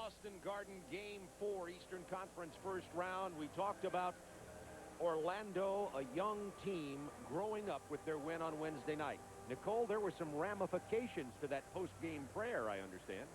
Boston Garden Game 4, Eastern Conference first round. We talked about Orlando, a young team growing up with their win on Wednesday night. Nicole, there were some ramifications to that post-game prayer, I understand.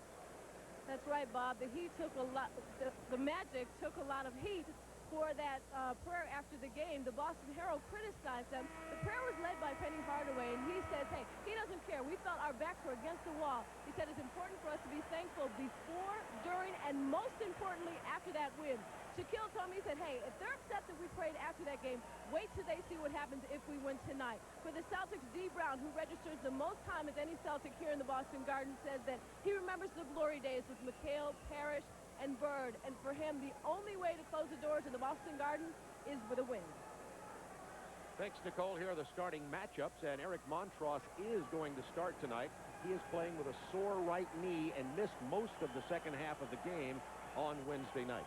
That's right, Bob. The Heat took a lot. The Magic took a lot of heat for that prayer after the game. The Boston Herald criticized them. The prayer was led by Penny Hardaway, and he says, hey, he doesn't care. We felt our backs were against the wall. He said it's important for us to be thankful before, during, and most importantly, after that win. Shaquille told me, he said, hey, if they're upset that we prayed after that game, wait till they see what happens if we win tonight. For the Celtics, D. Brown, who registers the most time as any Celtic here in the Boston Garden, says that he remembers the glory days with McHale, Parrish, and Bird, and for him, the only way to close the doors of the Boston Garden is with a win. Thanks, Nicole. Here are the starting matchups, and Eric Montross is going to start tonight. He is playing with a sore right knee and missed most of the second half of the game on Wednesday night.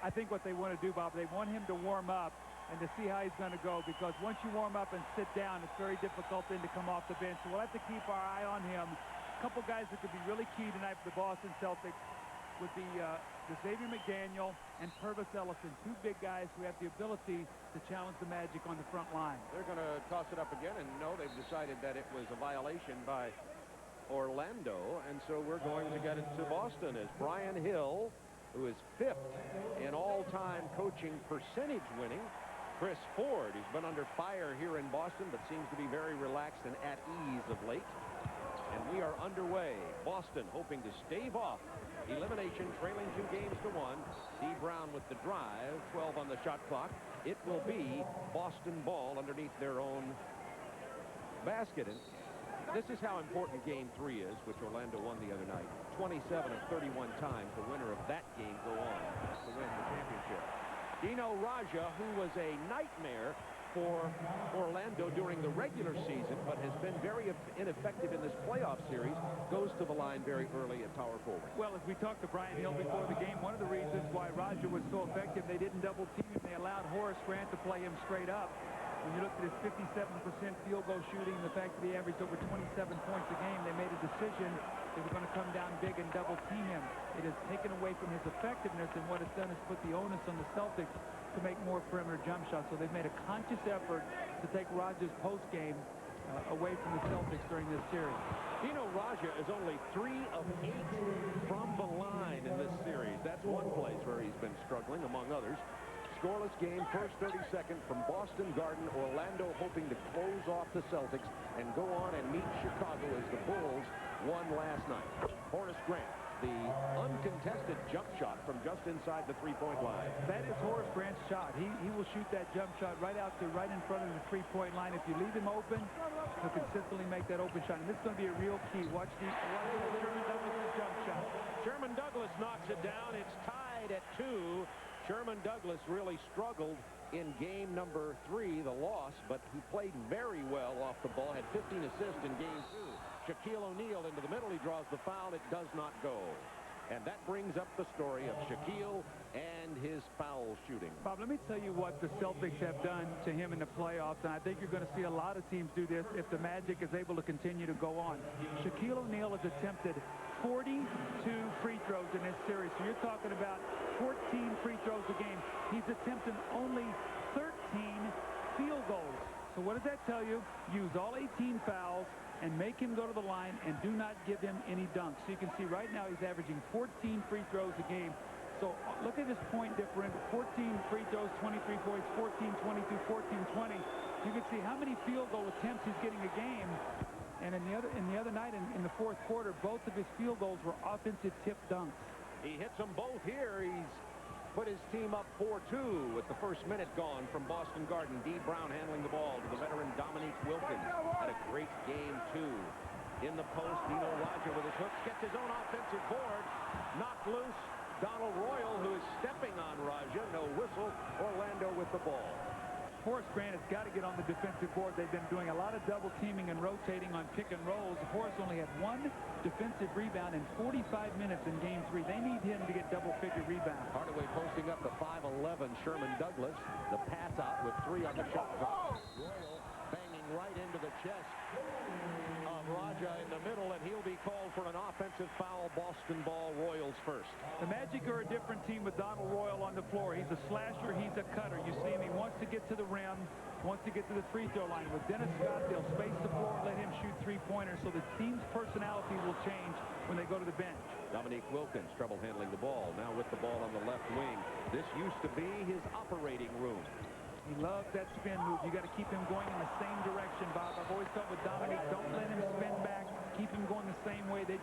I think what they want to do, Bob, they want him to warm up and to see how he's going to go, because once you warm up and sit down, it's very difficult then to come off the bench. So we'll have to keep our eye on him. A couple guys that could be really key tonight for the Boston Celtics would be Xavier McDaniel and Purvis Ellison, two big guys who have the ability to challenge the Magic on the front line. They're going to toss it up again, and no, they've decided that it was a violation by Orlando, and so we're going to get it to Boston as Brian Hill, who is 5th in all-time coaching percentage winning. Chris Ford, who's been under fire here in Boston, but seems to be very relaxed and at ease of late. And we are underway. Boston hoping to stave off elimination, trailing 2 games to 1. D. Brown with the drive, 12 on the shot clock. It will be Boston ball underneath their own basket. And this is how important Game 3 is, which Orlando won the other night. 27 of 31 times the winner of that game go on to win the championship. Dino Raja, who was a nightmare for Orlando during the regular season, but has been very ineffective in this playoff series, goes to the line very early at power forward. Well, as we talked to Brian Hill before the game, one of the reasons why Raja was so effective, they didn't double team him. They allowed Horace Grant to play him straight up. When you look at his 57% field goal shooting, the fact that he averaged over 27 points a game, they made a decision they were going to come down big and double team him. It has taken away from his effectiveness, and what it's done is put the onus on the Celtics to make more perimeter jump shots. So they've made a conscious effort to take Raja's post game away from the Celtics during this series. Dino Raja is only 3 of 8 from the line in this series. That's one place where he's been struggling, among others. Scoreless game, first 30 seconds from Boston Garden. Orlando hoping to close off the Celtics and go on and meet Chicago as the Bulls won last night. Horace Grant, the uncontested jump shot from just inside the three-point line. That is Horace Grant's shot. He will shoot that jump shot right out to right in front of the three-point line. If you leave him open, he'll consistently make that open shot. And this is going to be a real key. Watch the Sherman Douglas jump shot. Sherman Douglas knocks it down. It's tied at 2. Sherman Douglas really struggled in game number 3, the loss, but he played very well off the ball, had 15 assists in game 2. Shaquille O'Neal into the middle. He draws the foul. It does not go. And that brings up the story of Shaquille and his foul shooting. Bob, let me tell you what the Celtics have done to him in the playoffs, and I think you're going to see a lot of teams do this if the Magic is able to continue to go on. Shaquille O'Neal has attempted 42 free throws in this series. So you're talking about 14 free throws a game. He's attempted only 13 field goals. So what does that tell you? Use all 18 fouls and make him go to the line and do not give him any dunks. So you can see right now he's averaging 14 free throws a game. So look at his point differential. 14 free throws, 23 points, 14, 22, 14, 20. You can see how many field goal attempts he's getting a game. And in the other night, in the fourth quarter, both of his field goals were offensive tip dunks. He hits them both here. He's put his team up 4-2 with the first minute gone from Boston Garden. D. Brown handling the ball to the veteran Dominique Wilkins. Had a great game, too. In the post, Dino Raja with his hooks gets his own offensive board. Knocked loose. Donald Royal, who is stepping on Raja. No whistle. Orlando with the ball. Horace Grant has got to get on the defensive board. They've been doing a lot of double teaming and rotating on pick and rolls. Horace only had 1 defensive rebound in 45 minutes in game 3. They need him to get double-figure rebounds. Hardaway posting up the 5'11" Sherman Douglas. The pass out with 3 on the shot clock. Royal banging right into the chest of Raja in the middle, and he'll be called for an offensive foul. Boston ball, Royals first. The Magic are a different team with Donald Royal on the floor. He's a slasher. He's a cutter. You see him. He wants to get to the rim, wants to get to the free throw line. With Dennis Scott, they'll space the floor and let him shoot three-pointers, so the team's personality will change when they go to the bench. Dominique Wilkins, trouble handling the ball. Now with the ball on the left wing. This used to be his operating room. He loves that spin move. You got to keep him going in the same direction, Bob. I've always thought with Dominique, don't let him spin back. Keep him going the same way. Then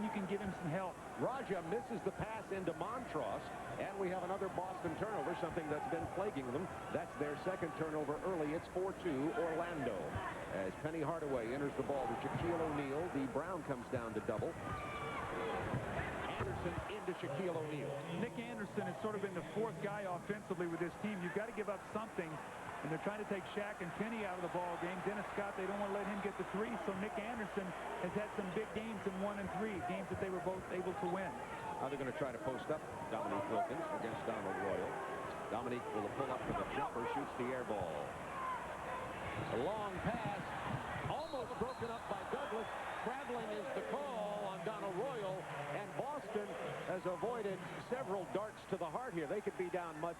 you can give him some help. Raja misses the pass into Montross, and we have another Boston turnover, something that's been plaguing them. That's their second turnover early. It's 4-2 Orlando. As Penny Hardaway enters the ball to Shaquille O'Neal, the Brown comes down to double. Anderson into Shaquille O'Neal. Nick Anderson has sort of been the fourth guy offensively with this team. You've got to give up something, and they're trying to take Shaq and Penny out of the ball game. Dennis Scott, they don't want to let him get the three, so Nick Anderson has had some big games in 1 and 3, games that they were both able to win. Now they're going to try to post up Dominique Wilkins against Donald Royal. Dominique will pull up for the jumper, shoots the air ball. A long pass, almost broken up by Douglas. Traveling is the call on Donald Royal, and Boston has avoided several darts to the heart here. They could be down much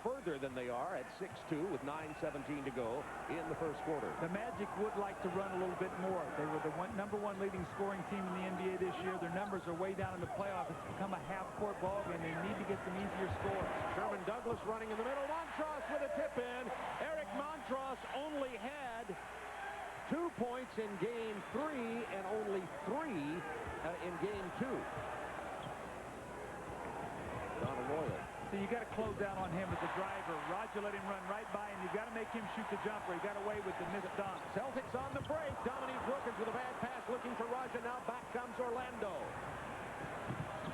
further than they are at 6-2 with 9:17 to go in the first quarter. The Magic would like to run a little bit more. They were the number one leading scoring team in the NBA this year. Their numbers are way down in the playoffs. It's become a half-court ball game. They need to get some easier scores. Sherman Douglas running in the middle. Montross with a tip-in. Eric Montross only had 2 points in Game 3 and only 3 in Game 2. Donald Royal. So you got to close down on him as a driver. Roger let him run right by, and you got to make him shoot the jumper. He got away with the missed dunk. Celtics on the break. Dominique Wilkins with a bad pass looking for Roger. Now back comes Orlando.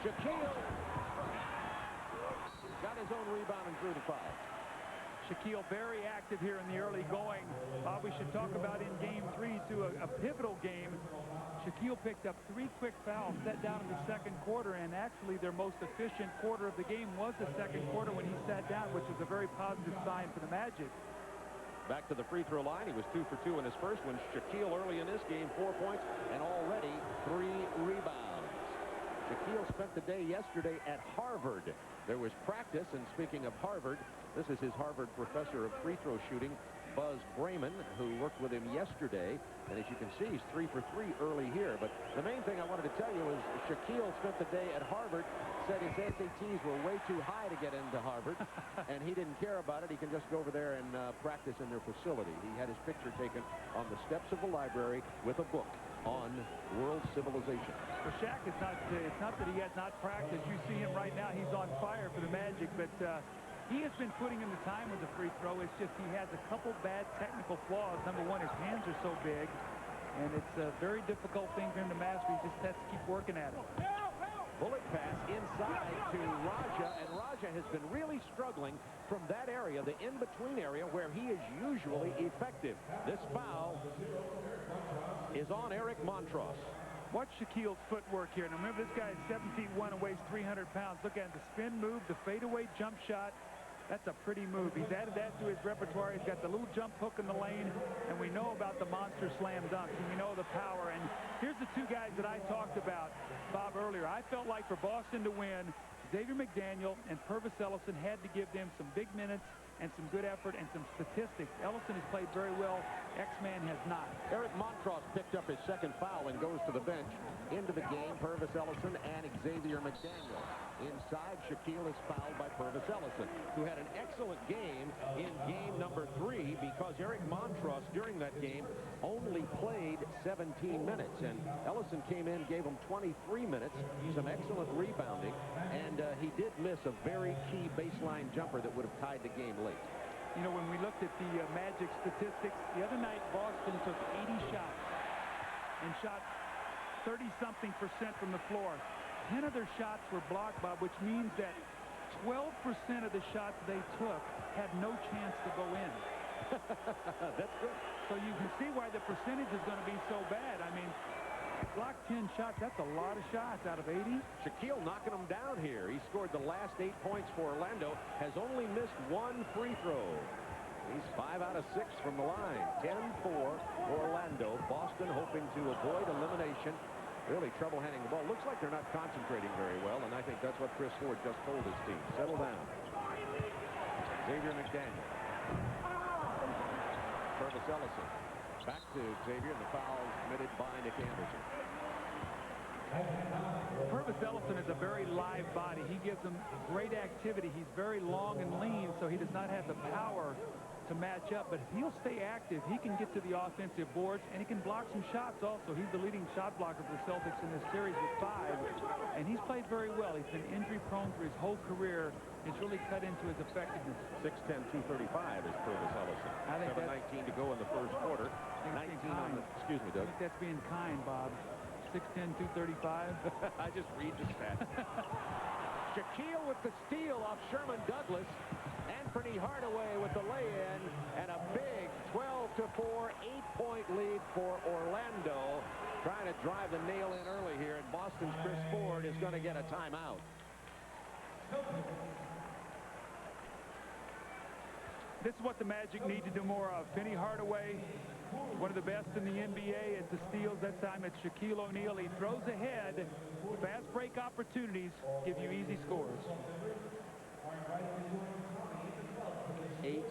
Shaquille got his own rebound and drew the foul. Shaquille very active here in the early going. We should talk about in Game 3 to a pivotal game. Shaquille picked up 3 quick fouls, sat down in the second quarter, and actually their most efficient quarter of the game was the second quarter when he sat down, which is a very positive sign for the Magic. Back to the free throw line. He was 2 for 2 in his first one. Shaquille early in this game, 4 points and already 3 rebounds. Shaquille spent the day yesterday at Harvard. There was practice, and speaking of Harvard, this is his Harvard professor of free throw shooting, Buzz Brayman, who worked with him yesterday. And as you can see, he's 3 for 3 early here. But the main thing I wanted to tell you is Shaquille spent the day at Harvard, said his SATs were way too high to get into Harvard, and he didn't care about it. He can just go over there and practice in their facility. He had his picture taken on the steps of the library with a book on world civilization. For Shaq, it's not that he has not practiced. You see him right now. He's on fire for the Magic, but he has been putting in the time with the free throw. It's just he has a couple bad technical flaws. Number one, his hands are so big, and it's a very difficult thing for him to master. He just has to keep working at it. Bullet pass inside to Raja, and Raja has been really struggling from that area, the in-between area, where he is usually effective. This foul is on Eric Montross. Watch Shaquille's footwork here. Now remember, this guy is 7'1" and weighs 300 pounds. Look at the spin move, the fadeaway jump shot. That's a pretty move. He's added that to his repertoire. He's got the little jump hook in the lane, and we know about the monster slam dunks, and we know the power. And here's the 2 guys that I talked about, Bob, earlier. I felt like for Boston to win, Xavier McDaniel and Purvis Ellison had to give them some big minutes and some good effort and some statistics. Ellison has played very well. X-Man has not. Eric Montross picked up his second foul and goes to the bench. Into the game, Purvis Ellison and Xavier McDaniel. Inside, Shaquille is fouled by Purvis Ellison, who had an excellent game in game number 3 because Eric Montross during that game only played 17 minutes. And Ellison came in, gave him 23 minutes, some excellent rebounding, and he did miss a very key baseline jumper that would have tied the game late. You know, when we looked at the Magic statistics, the other night Boston took 80 shots and shot 30-something% from the floor. 10 of their shots were blocked, Bob, which means that 12% of the shots they took had no chance to go in. That's good. So you can see why the percentage is going to be so bad. I mean, blocked 10 shots, that's a lot of shots out of 80. Shaquille knocking them down here. He scored the last 8 points for Orlando, has only missed 1 free throw. He's 5 out of 6 from the line. 10-4 Orlando. Boston hoping to avoid elimination really trouble handling the ball. Looks like they're not concentrating very well, and I think that's what Chris Ford just told his team. Settle down. Xavier McDaniel. Purvis Ellison. Back to Xavier, and the foul committed by Nick Anderson. Purvis Ellison is a very live body. He gives them great activity. He's very long and lean, so he does not have the power to match up, but he'll stay active. He can get to the offensive boards, and he can block some shots also. He's the leading shot blocker for the Celtics in this series with 5, and he's played very well. He's been injury-prone for his whole career. It's really cut into his effectiveness. 6'10", 235 is Purvis Ellison. I think 7:19 to go in the first quarter. 19 on the, excuse me, Doug. I think that's being kind, Bob. 6'10", 235. I just read the stats. Shaquille with the steal off Sherman Douglas. Anthony Hardaway with the lay-in, and a big 12-4, 8-point lead for Orlando. Trying to drive the nail in early here, and Boston's Chris Ford is going to get a timeout. This is what the Magic need to do more of. Penny Hardaway, one of the best in the NBA at the steals. That time it's Shaquille O'Neal. He throws ahead. Fast break opportunities give you easy scores. 8.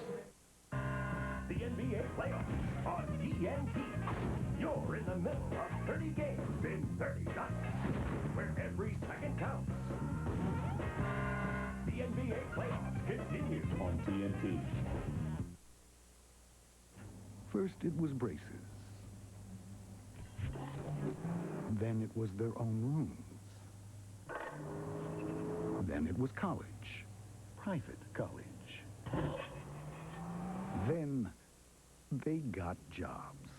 The NBA playoffs on TNT. You're in the middle of 30 games in 30 shots, where every second counts. The NBA playoffs continue on TNT. First, it was braces. Then it was their own rooms. Then it was college. Private college. Then they got jobs.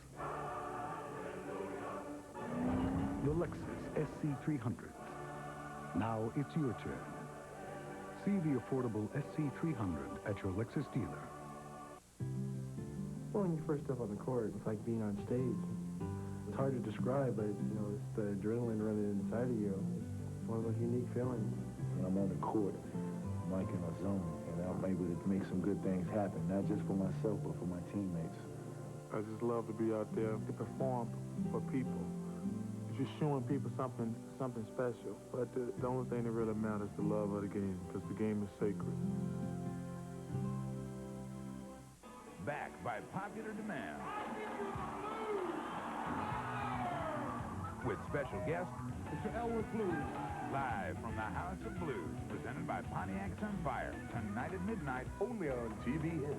The Lexus SC300. Now it's your turn. See the affordable SC300 at your Lexus dealer. Well, when you first step on the court, it's like being on stage. It's hard to describe, but, you know, it's the adrenaline running inside of you. It's one of those unique feelings. When I'm on the court, I'm like in a zone, and I'm able to make some good things happen, not just for myself, but for my teammates. I just love to be out there to perform for people. You're showing people something special, but the only thing that really matters is the love of the game, because the game is sacred. Back by popular demand. With special guest, Mr. Elwood Blues, live from the House of Blues, presented by Pontiac Sunfire, tonight at midnight, only on TBS.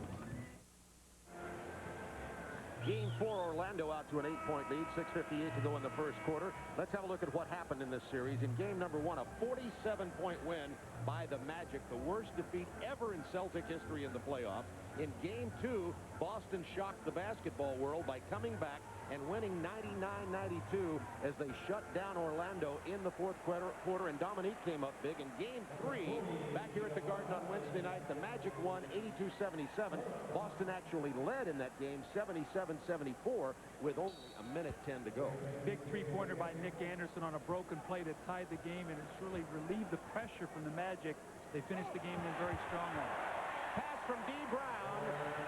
Game 4, Orlando out to an 8-point lead, 6:58 to go in the first quarter. Let's have a look at what happened in this series. In game number 1, a 47-point win by the Magic, the worst defeat ever in Celtic history in the playoffs. In game 2, Boston shocked the basketball world by coming back and winning 99-92 as they shut down Orlando in the fourth quarter, and Dominique came up big. In game 3, back here at the Garden on Wednesday night, the Magic won 82-77. Boston actually led in that game 77-74 with only a minute 10 to go. Big three-pointer by Nick Anderson on a broken play that tied the game, and it's really relieved the pressure from the Magic. They finished the game in very strongly. Pass from D. Brown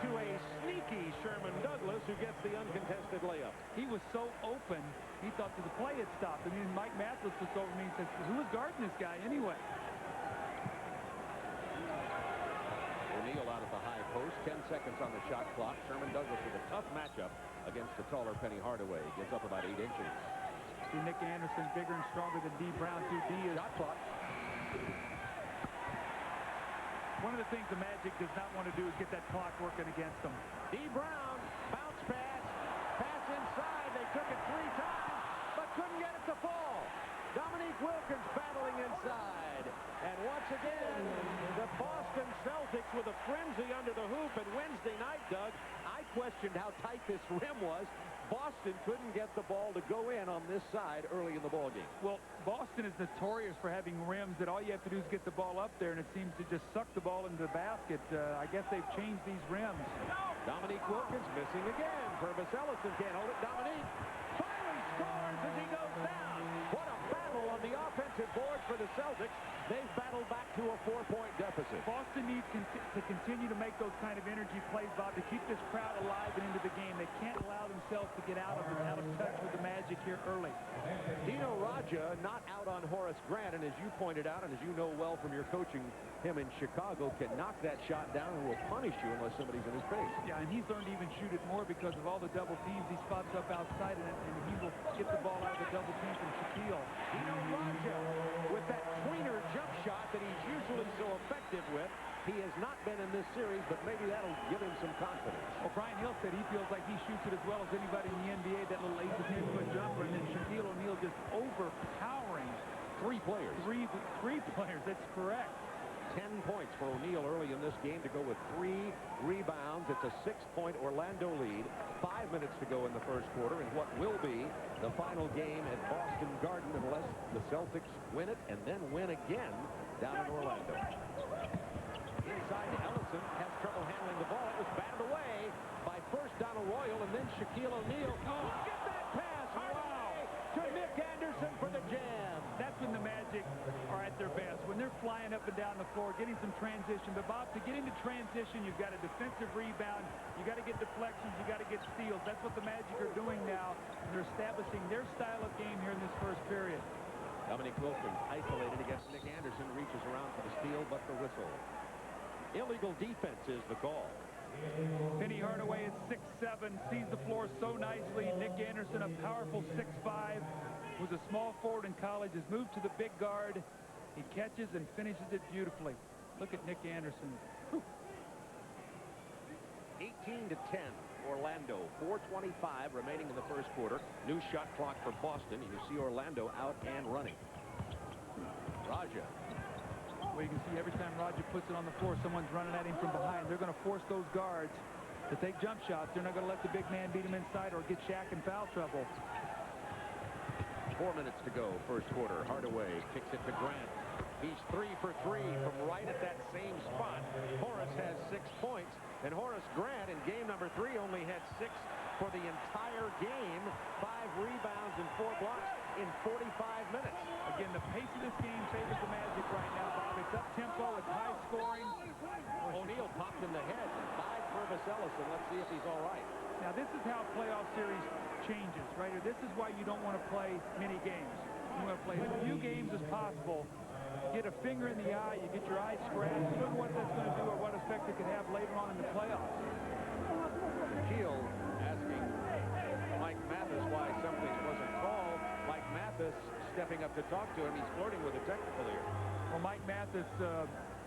to a sneaky Sherman Douglas, who gets the uncontested layup. He was so open, he thought that the play had stopped. And then Mike Mathis looks over me and says, who is guarding this guy anyway? O'Neal out at the high post, 10 seconds on the shot clock. Sherman Douglas with a tough matchup against the taller Penny Hardaway. Gets up about 8 inches. See Nick Anderson bigger and stronger than D. Brown. D is shot clock. One of the things the Magic does not want to do is get that clock working against them. D. Brown, bounce pass inside. They took it 3 times, but couldn't get it to fall. Dominique Wilkins battling inside. And once again, the Boston Celtics with a frenzy under the hoop. And Wednesday night, Doug, I questioned how tight this rim was. Boston couldn't get the ball to go in on this side early in the ballgame. Well, Boston is notorious for having rims that all you have to do is get the ball up there, and it seems to just suck the ball into the basket. I guess they've changed these rims. Dominique Wilkins missing again. Purvis Ellison can't hold it. Dominique finally scores as he goes down. What a battle on the offensive board for for the Celtics. They've battled back to a 4-point deficit. Boston needs to continue to make those kind of energy plays, Bob, to keep this crowd alive and into the game. They can't allow themselves to get out of touch with the Magic here early. Dino Raja not out on Horace Grant, and as you pointed out, and as you know well from your coaching him in Chicago, can knock that shot down and will punish you unless somebody's in his face. Yeah, and he's learned to even shoot it more because of all the double teams he spots up outside, and he will get the ball out of the double team from Shaquille. Dino Raja with that tweener jump shot that he's usually so effective with. He has not been in this series, but maybe that'll give him some confidence. Well, Brian Hill said he feels like he shoots it as well as anybody in the NBA, that little 8-to-10-foot jumper, and then Shaquille O'Neal just overpowering three players. Three players, that's correct. 10 points for O'Neal early in this game to go with 3 rebounds. It's a 6-point Orlando lead. 5 minutes to go in the first quarter in what will be the final game at Boston Garden unless the Celtics win it and then win again down in Orlando. Inside to Ellison, has trouble handling the ball. It was batted away by first Donald Royal and then Shaquille O'Neal. Oh, look at that pass! Wow! To Nick Anderson for the jam. That's when the Magic are at their best, when they're flying up and down the floor, getting some transition. But, Bob, to get into transition, you've got a defensive rebound, you got to get deflections, you got to get steals. That's what the Magic are doing now, and they're establishing their style of game here in this first period. Dominique Wilkins isolated against Nick Anderson, reaches around for the steal, but the whistle. Illegal defense is the call. Penny Hardaway at 6'7", sees the floor so nicely. Nick Anderson, a powerful 6'5", was a small forward in college, has moved to the big guard. He catches and finishes it beautifully. Look at Nick Anderson. 18-10, Orlando. 4:25 remaining in the first quarter. New shot clock for Boston. You see Orlando out and running. Raja. Well, you can see every time Roger puts it on the floor, someone's running at him from behind. They're going to force those guards to take jump shots. They're not going to let the big man beat him inside or get Shaq in foul trouble. 4 minutes to go, first quarter. Hardaway kicks it to Grant. He's 3 for 3 from right at that same spot. Horace has 6 points, and Horace Grant in game number 3 only had 6 for the entire game. 5 rebounds and 4 blocks in 45 minutes. Again, the pace of this game favors the Magic right now, Bob. It's up-tempo, it's high scoring. O'Neal popped in the head by Purvis Ellison. Let's see if he's all right. Now, this is how a playoff series changes, right? This is why you don't want to play many games. You want to play as few games as possible. Get a finger in the eye, you get your eye scratched. You don't know what that's going to do or what effect it could have later on in the playoffs. Shaquille asking Mike Mathis why something wasn't called. Mike Mathis stepping up to talk to him. He's flirting with a technical here. Well, Mike Mathis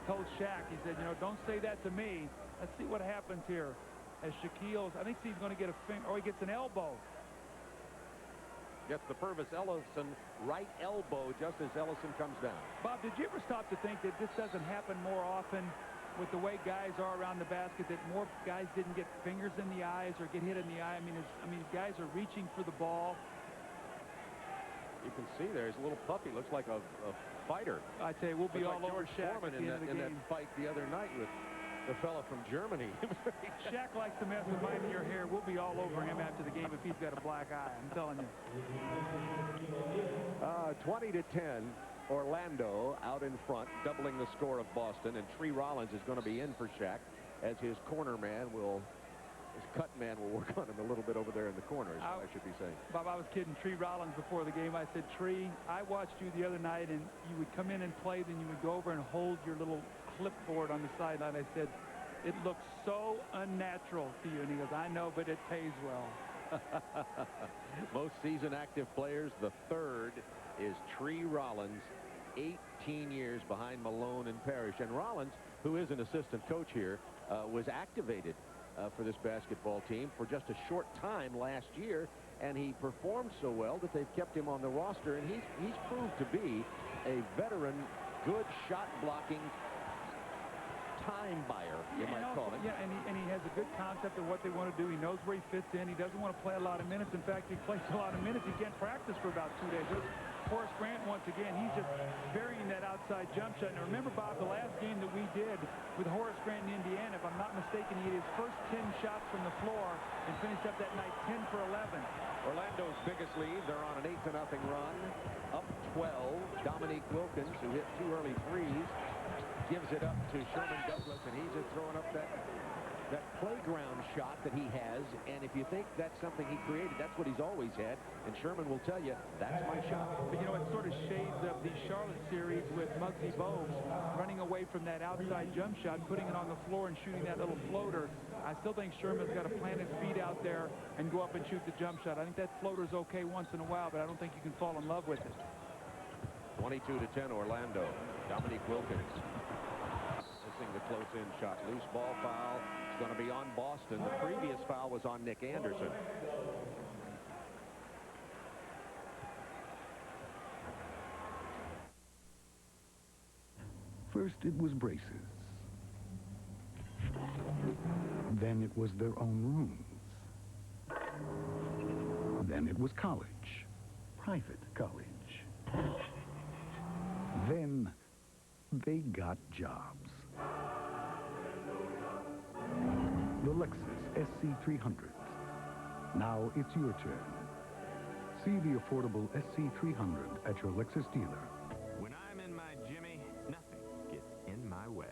told Shaq, he said, you know, don't say that to me. Let's see what happens here. As Shaquille's, I think he's going to get a finger, or he gets an elbow. Gets the Purvis Ellison right elbow just as Ellison comes down. Bob, did you ever stop to think that this doesn't happen more often with the way guys are around the basket, that more guys didn't get fingers in the eyes or get hit in the eye? I mean, guys are reaching for the ball. You can see there's a little puppy. Looks like a fighter. I tell you, we'll be all like over George Shaq Foreman at the end of the in game. that fight the other night with the fella from Germany. Shaq likes to mess with mine in your hair. We'll be all over him after the game if he's got a black eye. I'm telling you. 20-10. Orlando out in front, doubling the score of Boston, and Tree Rollins is going to be in for Shaq as his corner man will. His cut man will work on him a little bit over there in the corner, is what I should be saying. Bob, I was kidding Tree Rollins before the game. I said, Tree, I watched you the other night, and you would come in and play, then you would go over and hold your little clipboard on the sideline. I said, it looks so unnatural to you. And he goes, I know, but it pays well. Most season active players, the third is Tree Rollins, 18 years behind Malone and Parrish. And Rollins, who is an assistant coach here, was activated for this basketball team for just a short time last year, and he performed so well that they've kept him on the roster, and he's proved to be a veteran, good shot blocking time buyer, you might call it. Yeah, and he has a good concept of what they want to do. He knows where he fits in. He doesn't want to play a lot of minutes. In fact, he plays a lot of minutes. He can't practice for about 2 days. Horace Grant, once again, he's just burying that outside jump shot. Now, remember, Bob, the last game that we did with Horace Grant in Indiana, if I'm not mistaken, he hit his first 10 shots from the floor and finished up that night 10 for 11. Orlando's biggest lead. They're on an 8-0 run. Up 12. Dominique Wilkins, who hit 2 early threes, gives it up to Sherman Douglas, and he's just throwing up that playground shot that he has. And if you think that's something he created, that's what he's always had. And Sherman will tell you, that's my shot. But, you know, it sort of shades of the Charlotte series with Muggsy Bogues running away from that outside jump shot, putting it on the floor and shooting that little floater. I still think Sherman's got to plant his feet out there and go up and shoot the jump shot. I think that floater's okay once in a while, but I don't think you can fall in love with it. 22-10 Orlando. Dominique Wilkins missing the close-in shot. Loose ball foul. It's going to be on Boston. The previous foul was on Nick Anderson. First, it was braces. Then it was their own rooms. Then it was college. Private college. Then they got jobs. The Lexus SC300. Now it's your turn. See the affordable SC300 at your Lexus dealer. When I'm in my Jimmy, nothing gets in my way.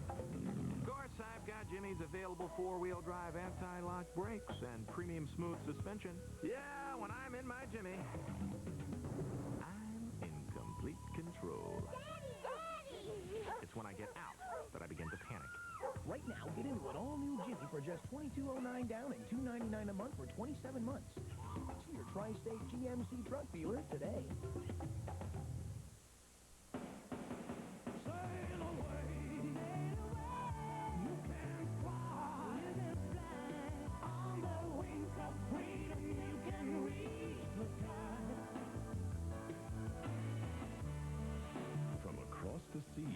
Of course, I've got Jimmy's available four-wheel drive anti-lock brakes and premium smooth suspension. Yeah, when I'm in my Jimmy, I'm in complete control. It's when I get out that I begin to panic. Right now, get into an all-new Jimmy for just $22.09 down and $299 a month for 27 months. See your Tri-State GMC truck dealer today. From across the seas,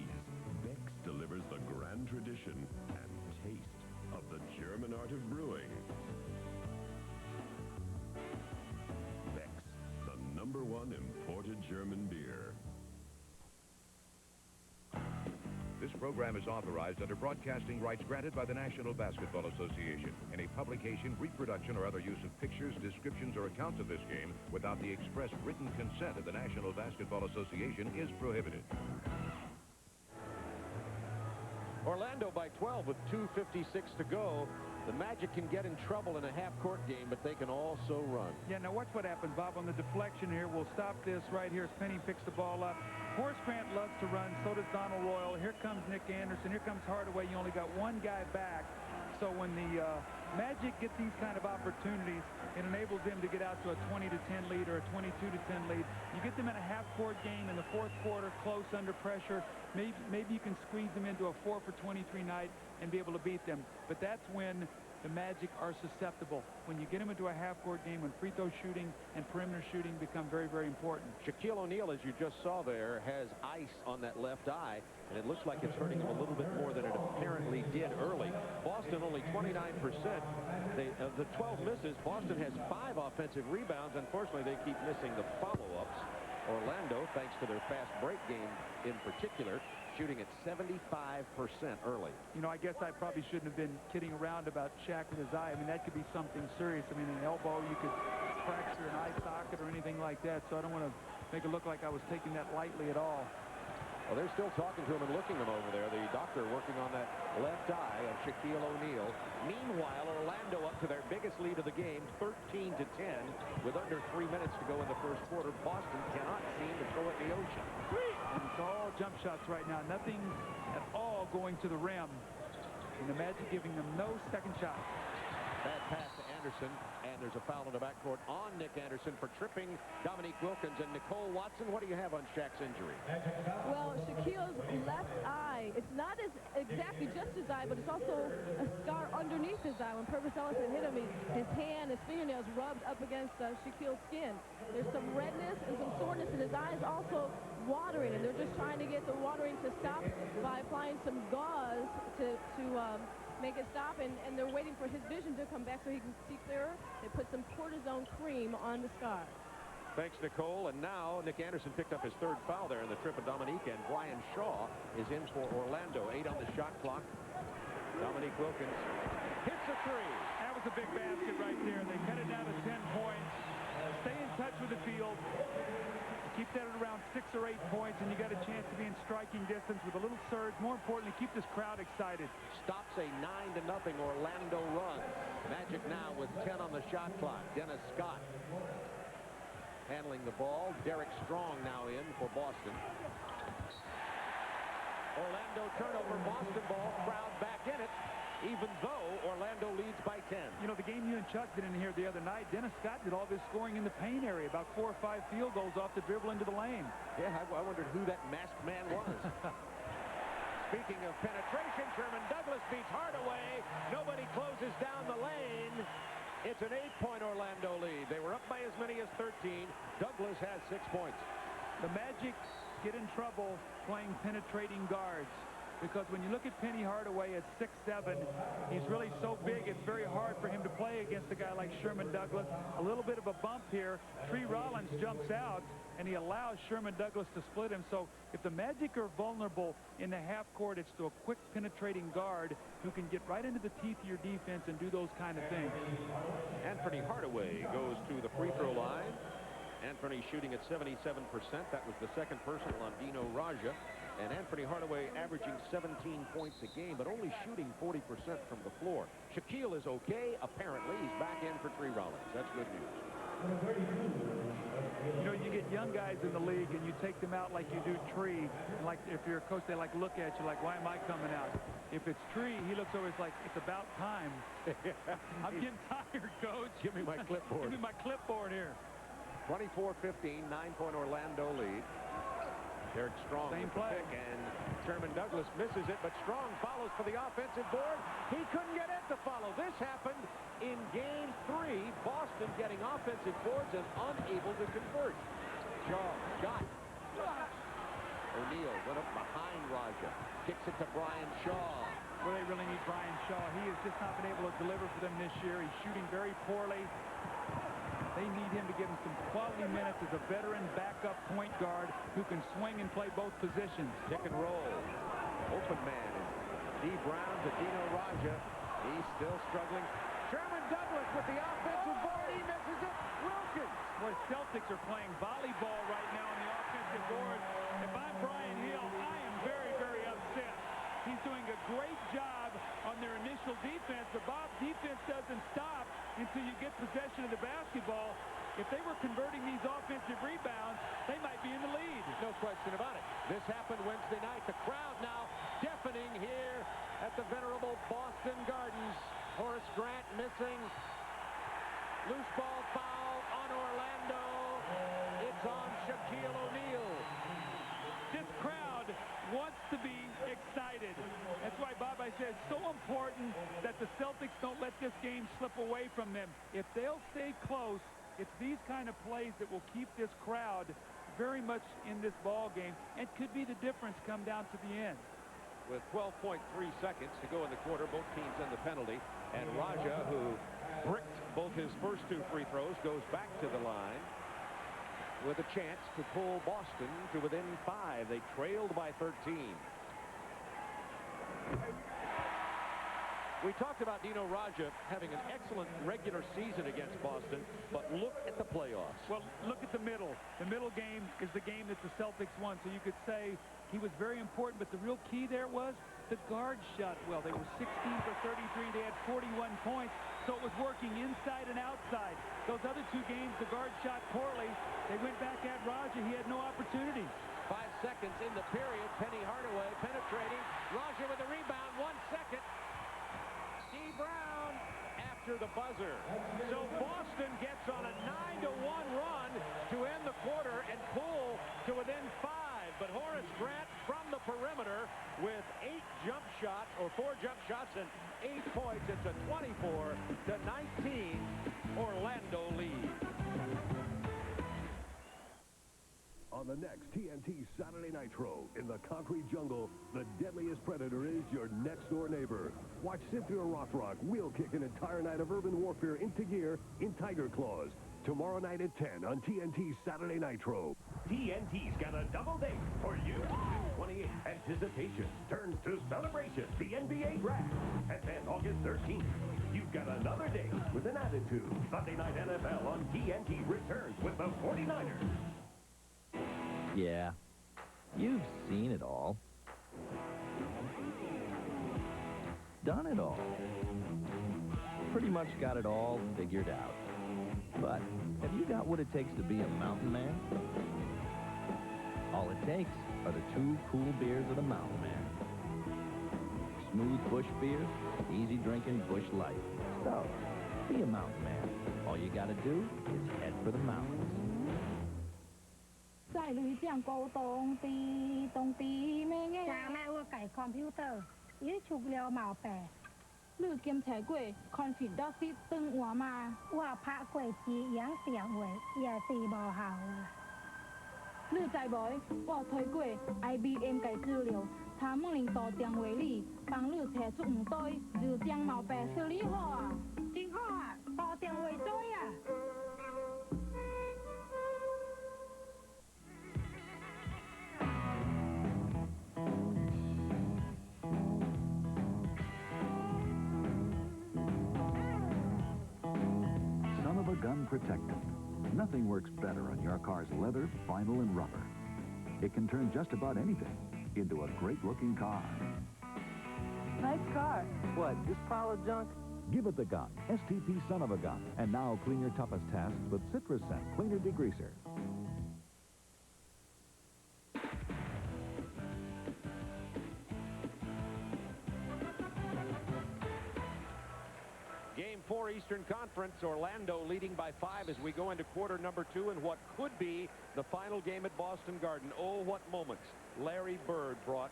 Beck's delivers the grand tradition and taste of the German art of brewing. Beck's, the #1 imported German beer. This program is authorized under broadcasting rights granted by the National Basketball Association. Any publication, reproduction, or other use of pictures, descriptions, or accounts of this game without the express written consent of the National Basketball Association is prohibited. Orlando by 12 with 2:56 to go. The Magic can get in trouble in a half-court game, but they can also run. Yeah, now watch what happens, Bob, on the deflection here. We'll stop this right here as Penny picks the ball up. Horace Grant loves to run, so does Donald Royal. Here comes Nick Anderson. Here comes Hardaway. You only got one guy back. So when the Magic get these kind of opportunities, it enables them to get out to a 20-10 lead or a 22-10 lead. You get them in a half-court game in the fourth quarter, close under pressure. Maybe you can squeeze them into a 4-for-23 night and be able to beat them. But that's when the Magic are susceptible. When you get them into a half-court game, when free throw shooting and perimeter shooting become very, very important. Shaquille O'Neal, as you just saw there, has ice on that left eye, and it looks like it's hurting him a little bit more than it apparently did early. Boston only 29%. Of the 12 misses, Boston has 5 offensive rebounds. Unfortunately, they keep missing the follow-ups. Orlando, thanks to their fast break game in particular, shooting at 75% early. You know, I guess I probably shouldn't have been kidding around about Shaq with his eye. I mean, that could be something serious. I mean, an elbow, you could fracture an eye socket or anything like that, so I don't want to make it look like I was taking that lightly at all. Well, they're still talking to him and looking him over there. The doctor working on that left eye of Shaquille O'Neal. Meanwhile, Orlando up to their biggest lead of the game, 13-10, with under 3 minutes to go in the first quarter. Boston cannot seem to throw it in the ocean. And it's all jump shots right now. Nothing at all going to the rim. And the Magic giving them no second shot. Bad pass to Anderson, and there's a foul in the backcourt on Nick Anderson for tripping Dominique Wilkins. And Nicole Watson, what do you have on Shaq's injury? Well, Shaquille's left eye, it's not as exactly just his eye, but it's also a scar underneath his eye. When Purvis Ellison hit him, his hand, his fingernails rubbed up against Shaquille's skin. There's some redness and some soreness in his eyes, also watering, and they're just trying to get the watering to stop by applying some gauze to make it stop, and they're waiting for his vision to come back so he can see clearer. They put some cortisone cream on the scar. Thanks, Nicole. And now Nick Anderson picked up his third foul there in the trip of Dominique, and Brian Shaw is in for Orlando. 8 on the shot clock. Dominique Wilkins hits a three. That was a big basket right there. They cut it down to 10 points. Stay in touch with the field. Keep that at around 6 or 8 points, and you got a chance to be in striking distance with a little surge. More importantly, keep this crowd excited. Stops a 9-0 Orlando run. Magic now with 10 on the shot clock. Dennis Scott handling the ball. Derek Strong now in for Boston. Orlando turnover, Boston ball, crowd back in it, even though Orlando leads by 10. You know, the game you and Chuck did in here the other night, Dennis Scott did all this scoring in the paint area, about 4 or 5 field goals off the dribble into the lane. Yeah, I wondered who that masked man was. Speaking of penetration, Sherman Douglas beats Hardaway. Nobody closes down the lane. It's an 8-point Orlando lead. They were up by as many as 13. Douglas has 6 points. The Magic get in trouble playing penetrating guards, because when you look at Penny Hardaway at 6'7", he's really so big, it's very hard for him to play against a guy like Sherman Douglas. A little bit of a bump here. Tree Rollins jumps out, and he allows Sherman Douglas to split him. So if the Magic are vulnerable in the half court, it's to a quick penetrating guard who can get right into the teeth of your defense and do those kind of things. Anthony Hardaway goes to the free throw line. Anthony shooting at 77%. That was the second personal on Dino Raja. And Anthony Hardaway averaging 17 points a game, but only shooting 40% from the floor. Shaquille is okay, apparently. He's back in for Tree Rollins. That's good news. You know, you get young guys in the league, and you take them out like you do Tree. And like, if you're a coach, they like look at you like, why am I coming out? If it's Tree, he looks over, it's like, it's about time. I'm getting tired, coach. Give me my clipboard. Give me my clipboard here. 24-15, 9-point Orlando lead. Derek Strong Same with the play. pick, and Sherman Douglas misses it, but Strong follows for the offensive board. He couldn't get it to follow. This happened in Game 3. Boston getting offensive boards and unable to convert. Shaw shot. O'Neal went up behind Raja. Kicks it to Brian Shaw. Well, they really need Brian Shaw. He has just not been able to deliver for them this year. He's shooting very poorly. They need him to give him some quality minutes as a veteran backup point guard who can swing and play both positions. Pick and roll. Open man. D. Brown to Dino Raja. He's still struggling. Sherman Douglas with the offensive board. He misses it. Wilkins. Boy, Celtics are playing volleyball right now on the offensive board. If I'm Brian Hill, I am very, very upset. He's doing a great job on their initial defense. The Bob defense doesn't stop until you get possession of the basketball. If they were converting these offensive rebounds, they might be in the lead. No question about it. This happened Wednesday night. The crowd now deafening here at the venerable Boston Gardens. Horace Grant missing. Loose ball foul on Orlando. It's on Shaquille O'Neal. This crowd wants to be excited. That's why, Bob, I said it's so important that the Celtics don't let this game slip away from them. If they'll stay close, it's these kind of plays that will keep this crowd very much in this ball game and could be the difference come down to the end. With 12.3 seconds to go in the quarter, both teams in the penalty. And Raja, who bricked both his first 2 free throws, goes back to the line with a chance to pull Boston to within 5. They trailed by 13. We talked about Dino Raja having an excellent regular season against Boston, but look at the playoffs. Well, look at the middle. The middle game is the game that the Celtics won, so you could say he was very important, but the real key there was the guards shot well. They were 16 for 33. They had 41 points, so it was working inside and outside. Those other 2 games, the guards shot poorly. They went back at Raja. He had no opportunity. 5 seconds in the period. Penny Hardaway penetrating. Raja with the rebound. 1 second. D. Brown after the buzzer. So Boston gets on a 9-1 run to end the quarter and pull to within 5. But Horace Grant from the perimeter with 8 jump shots, or 4 jump shots and 8 points. It's a 24-19 Orlando lead. On the next TNT Saturday Nitro, in the concrete jungle, the deadliest predator is your next-door neighbor. Watch Cynthia Rothrock wheel kick an entire night of urban warfare into gear in Tiger Claws. Tomorrow night at 10 on TNT Saturday Nitro. TNT's got a double date for you. June 28th, anticipation turns to celebration, the NBA draft. And then August 13th, you've got another date with an attitude. Sunday Night NFL on TNT returns with the 49ers. Yeah, you've seen it all. Done it all. Pretty much got it all figured out. But have you got what it takes to be a mountain man? All it takes are the 2 cool beers of the mountain man. Smooth Bush beer, easy drinking Bush Light. So, be a mountain man. All you gotta do is head for the mountains. ใส่ลุยเสียงโกตรงตีแม่ไงจากแม่ว่าไก่คอมพิวเตอร์ยื้อฉุกเร็วเหมาแปะลือเกมแถกล้วยคอนฟิดดอกซิตึงหัวมาว่าพระกล้วยจียังเสียงหวยอย่าตีบอเห่าลือใจบอยว่าถอยกล้วย IBM ไก่จื้อเหลียวถามมึงลิงต่อเตียงเวลี่ปังลือแถจุกหมูต้อยยื้อเตียงเหมาแปะซื้อลี่ห่อจริงห่อต่อเตียงเวยจ้อยGun protectant. Nothing works better on your car's leather, vinyl, and rubber. It can turn just about anything into a great-looking car. Nice car. What, this pile of junk? Give it the gun, STP son of a gun. And now clean your toughest tasks with Citrus Scent Cleaner Degreaser. Game 4 Eastern Conference, Orlando leading by 5 as we go into quarter number 2 in what could be the final game at Boston Garden. Oh, what moments Larry Bird brought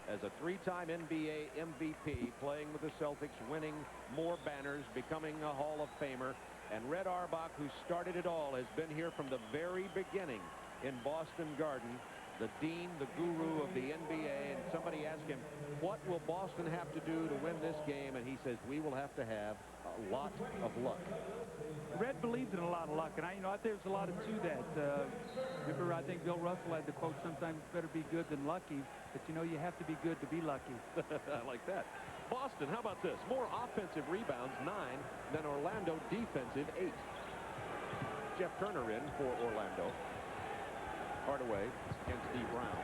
as a 3-time NBA MVP, playing with the Celtics, winning more banners, becoming a Hall of Famer. And Red Auerbach, who started it all, has been here from the very beginning in Boston Garden, the dean, the guru of the NBA. And somebody asked him, what will Boston have to do to win this game? And he says, we will have to have a lot of luck. Red believes in a lot of luck, and I think there's a lot to that. Remember, I think Bill Russell had the quote, sometimes it's better be good than lucky, but you know you have to be good to be lucky. I like that. Boston, how about this? More offensive rebounds, 9, than Orlando defensive, 8. Jeff Turner in for Orlando. Hardaway against D. Brown.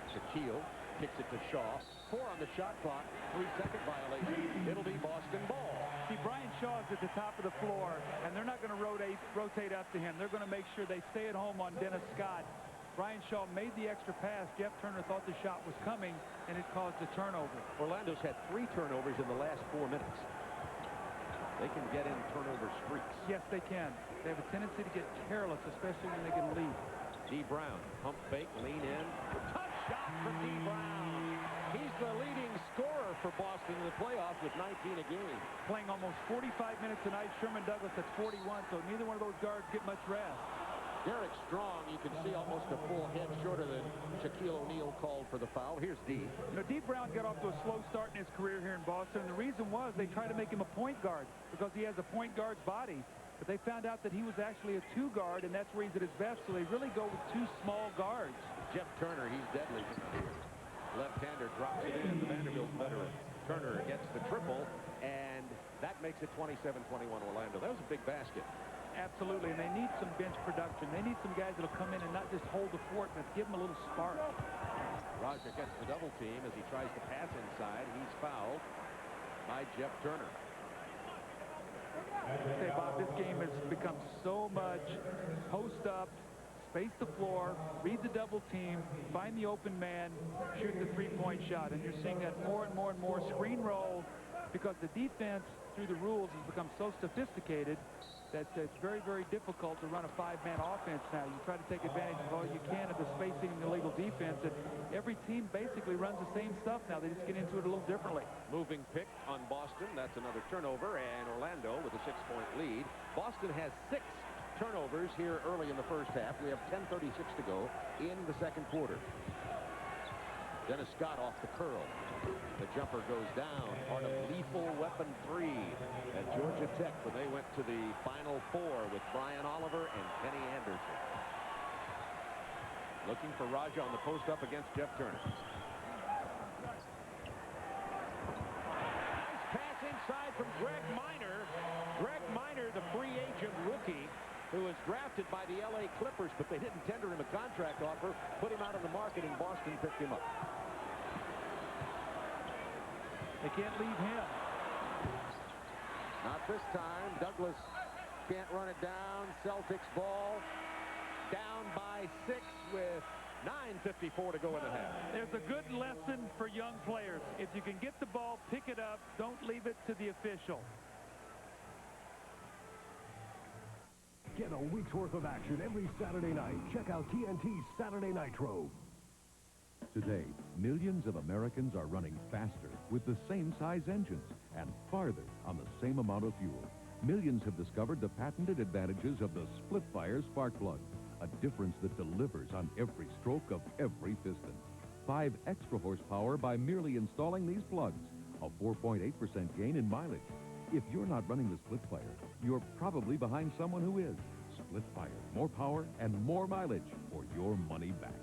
Shaquille kicks it to Shaw. 4 on the shot clock. 3-second violation. It'll be Boston ball. See, Brian Shaw's at the top of the floor, and they're not going to rotate up to him. They're going to make sure they stay at home on Dennis Scott. Brian Shaw made the extra pass. Jeff Turner thought the shot was coming, and it caused a turnover. Orlando's had 3 turnovers in the last 4 minutes. They can get in turnover streaks. Yes, they can. They have a tendency to get careless, especially when they get a lead. D. Brown, pump fake, lean in. Tough shot from D. Brown. He's the leading scorer for Boston in the playoffs with 19 a game. Playing almost 45 minutes tonight. Sherman Douglas at 41, so neither one of those guards get much rest. Derek Strong, you can see almost a full head shorter than Shaquille O'Neal called for the foul. Here's D. You know, D. Brown got off to a slow start in his career here in Boston, and the reason was they tried to make him a point guard because he has a point guard's body. But they found out that he was actually a 2 guard, and that's where he's at his best, so they really go with 2 small guards. Jeff Turner, he's deadly from here. Left-hander drops it in, the Vanderbilt veteran. Turner gets the triple, and that makes it 27-21 Orlando. That was a big basket. Absolutely, and they need some bench production. They need some guys that will come in and not just hold the fort, but give them a little spark. Roger gets the double team as he tries to pass inside. He's fouled by Jeff Turner. Say, Bob, this game has become so much post up, space the floor, read the double team, find the open man, shoot the 3-point shot. And you're seeing that more and more and more. Screen roll, because the defense through the rules has become so sophisticated that it's very, very difficult to run a five-man offense now. You try to take advantage of all you can of the spacing and the illegal defense, and every team basically runs the same stuff now. They just get into it a little differently. Moving pick on Boston. That's another turnover, and Orlando with a 6-point lead. Boston has 6 turnovers here early in the first half. We have 10:36 to go in the second quarter. Dennis Scott off the curl. The jumper goes down. Part of lethal weapon 3 at Georgia Tech when they went to the Final Four with Brian Oliver and Kenny Anderson. Looking for Raja on the post up against Jeff Turner. Nice pass inside from Greg Minor. Greg Minor, the free agent rookie, who was drafted by the L.A. Clippers, but they didn't tender him a contract offer, put him out on the market, and Boston picked him up. They can't leave him. Not this time. Douglas can't run it down. Celtics ball down by 6 with 9:54 to go in the half. There's a good lesson for young players. If you can get the ball, pick it up. Don't leave it to the official. Get a week's worth of action every Saturday night. Check out TNT's Saturday Nitro. Today, millions of Americans are running faster with the same size engines and farther on the same amount of fuel. Millions have discovered the patented advantages of the split-fire spark plug, a difference that delivers on every stroke of every piston. 5 extra horsepower by merely installing these plugs, a 4.8% gain in mileage. If you're not running the split-fire, you're probably behind someone who is. Split-fire, more power and more mileage for your money back.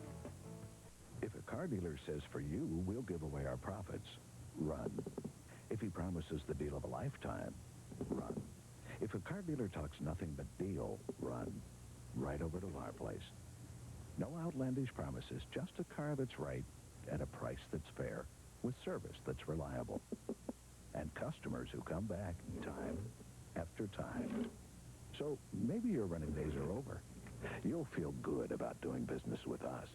If a car dealer says for you, we'll give away our profits, run. If he promises the deal of a lifetime, run. If a car dealer talks nothing but deal, run. Right over to our place. No outlandish promises, just a car that's right at a price that's fair, with service that's reliable. And customers who come back time after time. So maybe your running days are over. You'll feel good about doing business with us.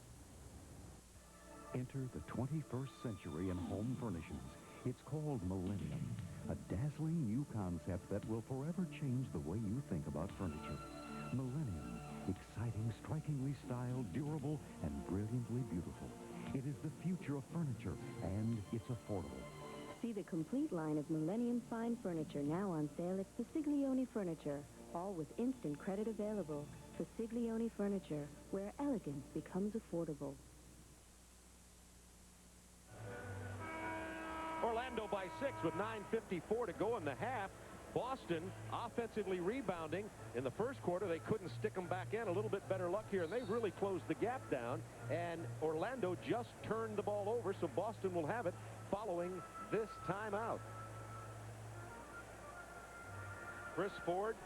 Enter the 21st century in home furnishings. It's called Millennium, a dazzling new concept that will forever change the way you think about furniture. Millennium, exciting, strikingly styled, durable, and brilliantly beautiful. It is the future of furniture, and it's affordable. See the complete line of Millennium Fine Furniture now on sale at Fasiglione Furniture, all with instant credit available. Fasiglione Furniture, where elegance becomes affordable. Orlando by 6 with 9:54 to go in the half. Boston offensively rebounding. In the first quarter, they couldn't stick them back in. A little bit better luck here, and they've really closed the gap down. And Orlando just turned the ball over, so Boston will have it following this timeout. Chris Ford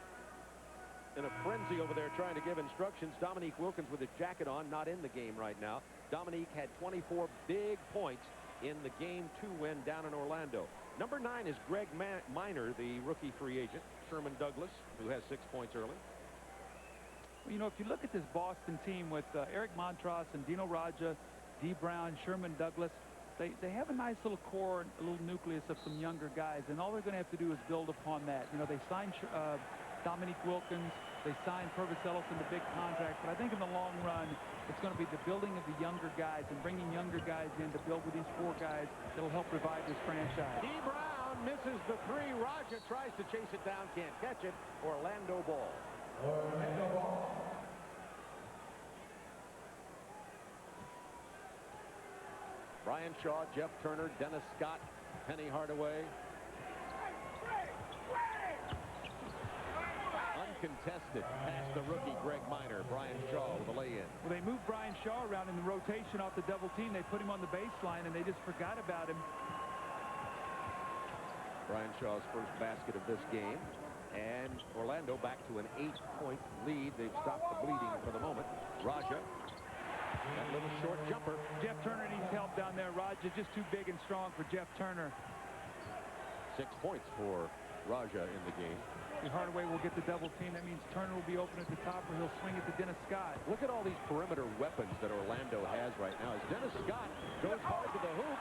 in a frenzy over there trying to give instructions. Dominique Wilkins with his jacket on, not in the game right now. Dominique had 24 big points in the Game 2 win down in Orlando. Number 9 is Greg Minor, the rookie free agent. Sherman Douglas, who has 6 points early. Well, you know, if you look at this Boston team with Eric Montross and Dino Raja, D. Brown, Sherman Douglas, they have a nice little core, a little nucleus of some younger guys, and all they're going to have to do is build upon that. You know, they signed Dominique Wilkins, they signed Purvis Ellis into big contracts, but I think in the long run, it's going to be the building of the younger guys and bringing younger guys in to build with these 4 guys that'll help revive this franchise. D. Brown misses the 3. Raja tries to chase it down, can't catch it. Orlando ball. Orlando ball. Brian Shaw, Jeff Turner, Dennis Scott, Penny Hardaway. Uncontested past the rookie Greg Minor. Brian Shaw with a lay-in. Well, they moved Brian Shaw around in the rotation off the double team. They put him on the baseline, and they just forgot about him. Brian Shaw's first basket of this game. And Orlando back to an 8-point lead. They've stopped the bleeding for the moment. Raja. That little short jumper. Jeff Turner needs help down there. Raja just too big and strong for Jeff Turner. 6 points for Raja in the game. If Hardaway will get the double team, that means Turner will be open at the top, or he'll swing it to Dennis Scott. Look at all these perimeter weapons that Orlando has right now. As Dennis Scott goes hard to the hoop.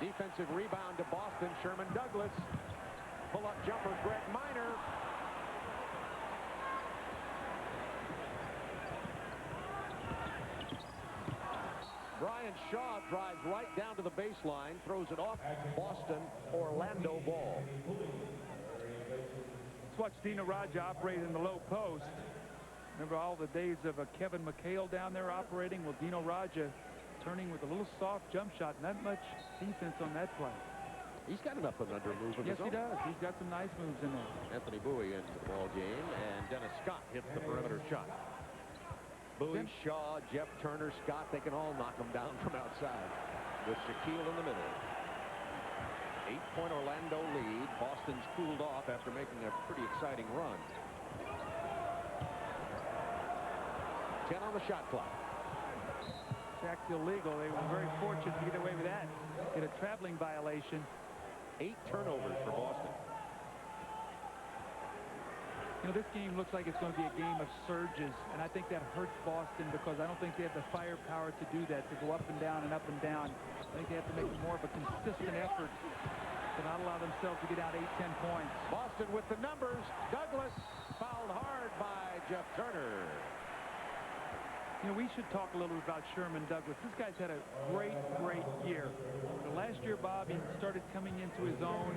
Defensive rebound to Boston. Sherman Douglas pull-up jumper, Greg Minor. Brian Shaw drives right down to the baseline, throws it off. Boston, Orlando ball. Let's watch Dino Raja operate in the low post. Remember all the days of Kevin McHale down there operating? Well, Dino Raja turning with a little soft jump shot. Not much defense on that play. He's got an up and under move of his own. Yes, he does. He's got some nice moves in there. Anthony Bowie into the ball game, and Dennis Scott hits the perimeter shot. Bowie, Shaw, Jeff Turner, Scott, they can all knock them down from outside with Shaquille in the middle. 8-point Orlando lead. Boston's cooled off after making a pretty exciting run. 10 on the shot clock. Shaq's illegal. They were very fortunate to get away with that. Get a traveling violation. 8 turnovers for Boston. You know, this game looks like it's going to be a game of surges, and I think that hurts Boston because I don't think they have the firepower to do that, to go up and down and up and down. I think they have to make more of a consistent effort to not allow themselves to get out 8-10 points. Boston with the numbers. Douglas fouled hard by Jeff Turner. You know, we should talk a little bit about Sherman Douglas. This guy's had a great, great year. The last year, Bob, he started coming into his own.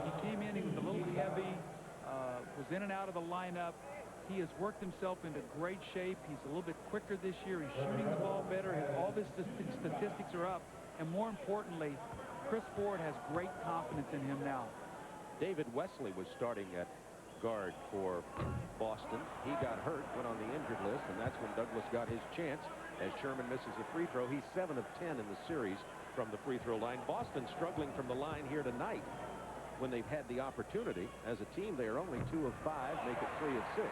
He came in, he was a little heavy, was in and out of the lineup. He has worked himself into great shape. He's a little bit quicker this year. He's shooting the ball better. All his statistics are up. And more importantly, Chris Ford has great confidence in him now. David Wesley was starting at guard for Boston. He got hurt, went on the injured list, and that's when Douglas got his chance. As Sherman misses a free throw, he's 7 of 10 in the series from the free throw line. Boston struggling from the line here tonight when they've had the opportunity. As a team, they are only 2 of 5, make it 3 of 6.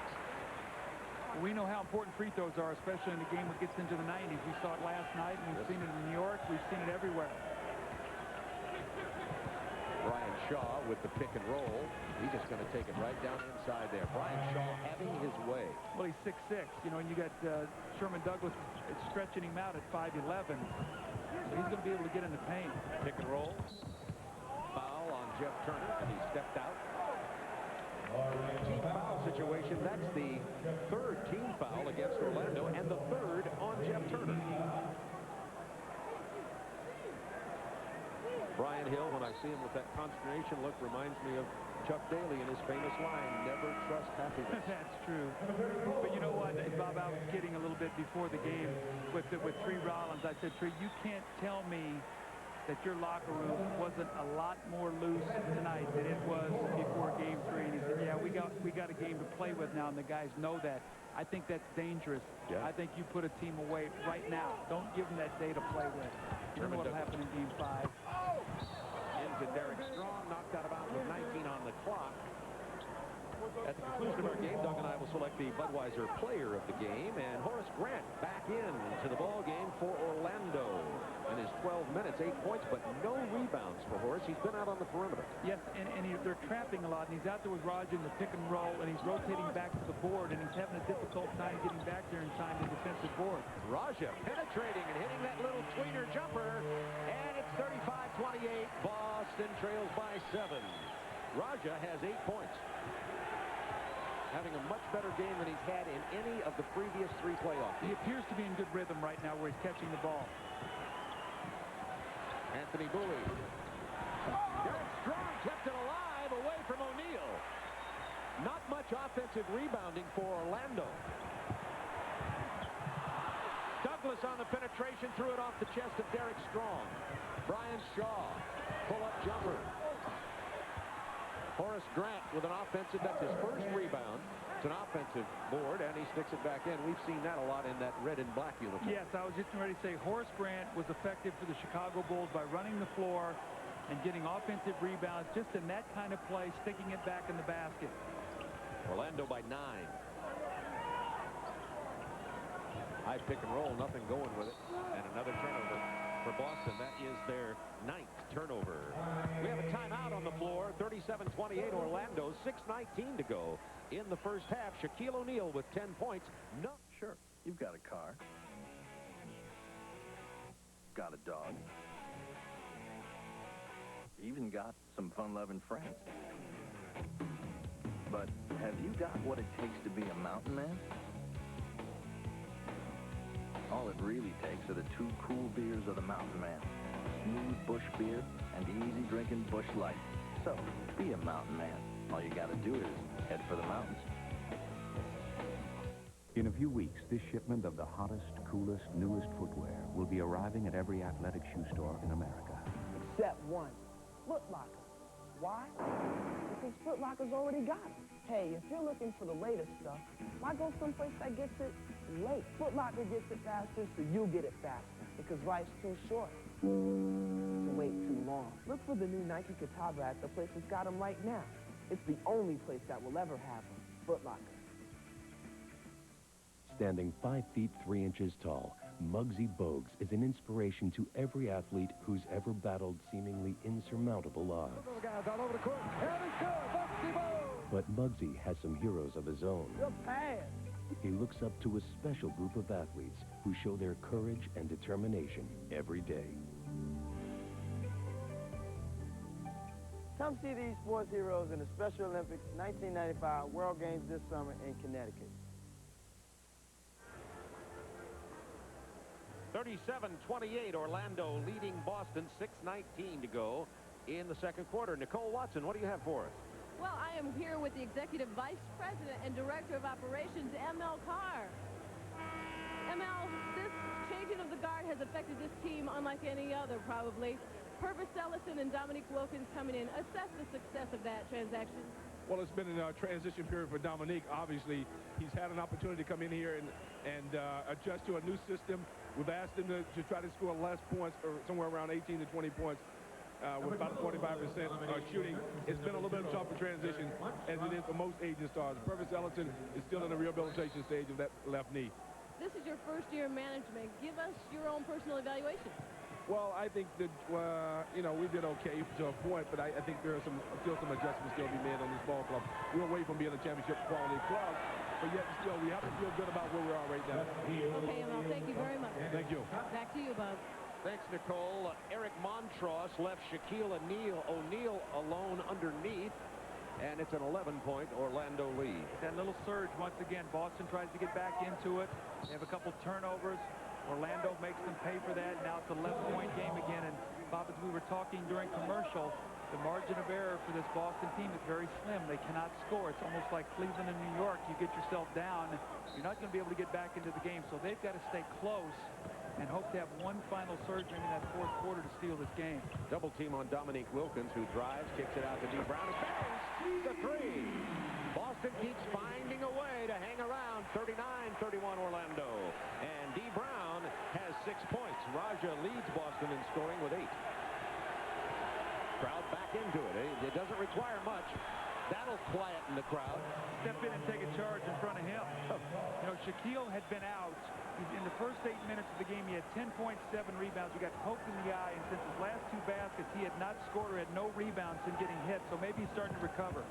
We know how important free throws are, especially in the game that gets into the 90s. We saw it last night, and we've seen it in New York. We've seen it everywhere. Brian Shaw with the pick and roll. He's just going to take it right down inside there. Brian Shaw having his way. Well, he's 6'6". You know, and you got Sherman Douglas stretching him out at 5'11". So he's going to be able to get in the paint. Pick and roll. Foul on Jeff Turner, and he stepped out. Team foul situation. That's the 3rd team foul against Orlando, and the 3rd on Jeff Turner. Brian Hill, when I see him with that consternation look, reminds me of Chuck Daly and his famous line, never trust happiness. That's true. But you know what, Bob, I was kidding a little bit before the game with Tree Rollins. I said, Tree, you can't tell me that your locker room wasn't a lot more loose tonight than it was before Game 3. And he said, yeah, we got a game to play with now, and the guys know that. I think that's dangerous. Yeah. I think you put a team away right now. Don't give them that day to play with. You know what'll happen in Game 5. Into Derek Strong, knocked out of bounds with 19 on the clock. At the conclusion of our game, Doug and I will select the Budweiser player of the game, and Horace Grant back into the ball game for Orlando. In his 12 minutes, 8 points, but no rebounds for Horace. He's been out on the perimeter. Yes, and they're trapping a lot, and he's out there with Roger in the pick and roll, and he's rotating back to the board, and he's having a difficult time getting back there in time to the defensive board. Raja penetrating and hitting that little tweener jumper, and it's 35-28. Boston trails by 7. Raja has 8 points. Having a much better game than he's had in any of the previous 3 playoff games. He appears to be in good rhythm right now where he's catching the ball. Anthony Bowie. Derek Strong kept it alive away from O'Neal. Not much offensive rebounding for Orlando. Douglas on the penetration, threw it off the chest of Derek Strong. Brian Shaw, pull-up jumper. Horace Grant with an offensive, that's his first rebound. It's an offensive board, and he sticks it back in. We've seen that a lot in that red and black uniform. Yes, I was just ready to say Horace Grant was effective for the Chicago Bulls by running the floor and getting offensive rebounds just in that kind of play, sticking it back in the basket. Orlando by 9. High pick and roll, nothing going with it. And another turnover for Boston. That is their 9th turnover. We have a timeout on the floor. 37-28 Orlando. 6:19 to go in the first half. Shaquille O'Neal with 10 points. No, sure. You've got a car. Got a dog. You even even got some fun-loving friends. But have you got what it takes to be a mountain man? All it really takes are the 2 cool beers of the mountain man. Smooth bush beer and easy drinking bush light. So, be a mountain man. All you gotta do is head for the mountains. In a few weeks, this shipment of the hottest, coolest, newest footwear will be arriving at every athletic shoe store in America. Except one, Foot Locker. Why? Because Foot Locker's already got it. Hey, if you're looking for the latest stuff, why go someplace that gets it late? Foot Locker gets it faster, so you get it faster. Because life's too short to wait too long. Look for the new Nike Catawba at the place that's got them right now. It's the only place that will ever have them. Foot Locker. Standing 5 feet 3 inches tall, Muggsy Bogues is an inspiration to every athlete who's ever battled seemingly insurmountable odds. All over the court. And it's good. Muggsy Bogues. But Muggsy has some heroes of his own. Good pass. He looks up to a special group of athletes who show their courage and determination every day. Come see these sports heroes in the Special Olympics 1995 World Games this summer in Connecticut. 37-28, Orlando leading Boston, 6:19 to go in the second quarter. Nicole Watson, what do you have for us? Well, I am here with the Executive Vice President and Director of Operations, M.L. Carr. M.L., this changing of the guard has affected this team unlike any other, probably. Purvis Ellison and Dominique Wilkins coming in. Assess the success of that transaction. Well, it's been a transition period for Dominique. Obviously, he's had an opportunity to come in here and adjust to a new system. We've asked him to try to score less points, or somewhere around 18 to 20 points. With about 45% shooting. It's been a little bit of a tougher transition, as it is for most aging stars. Purvis Ellison is still in the rehabilitation stage of that left knee. This is your first year in management. Give us your own personal evaluation. Well, I think that, we did okay to a point, but I think there are still some adjustments still to be made on this ball club. We're away from being a championship quality club, but yet still we have to feel good about where we are right now. Okay, Emil, thank you very much. Thank you. Back to you, Bob. Thanks, Nicole. Eric Montross left Shaquille O'Neal alone underneath, and it's an 11-point Orlando lead. That little surge once again. Boston tries to get back into it. They have a couple turnovers. Orlando makes them pay for that. Now it's an 11-point game again. And Bob, as we were talking during commercial, the margin of error for this Boston team is very slim. They cannot score. It's almost like Cleveland and New York. You get yourself down, you're not going to be able to get back into the game. So they've got to stay close and hope to have one final surge in that fourth quarter to steal this game. Double team on Dominique Wilkins, who drives, kicks it out to Dee Brown, and bangs the three. Boston keeps finding a way to hang around. 39-31 Orlando. And Dee Brown has 6 points. Raja leads Boston in scoring with 8. Crowd back into it. It doesn't require much. That'll quieten the crowd. Step in and take a charge in front of him. You know, Shaquille had been out. In the first 8 minutes of the game, he had 10.7 rebounds. He got poked in the eye, and since his last 2 baskets, he had not scored or had no rebounds in getting hit, so maybe he's starting to recover.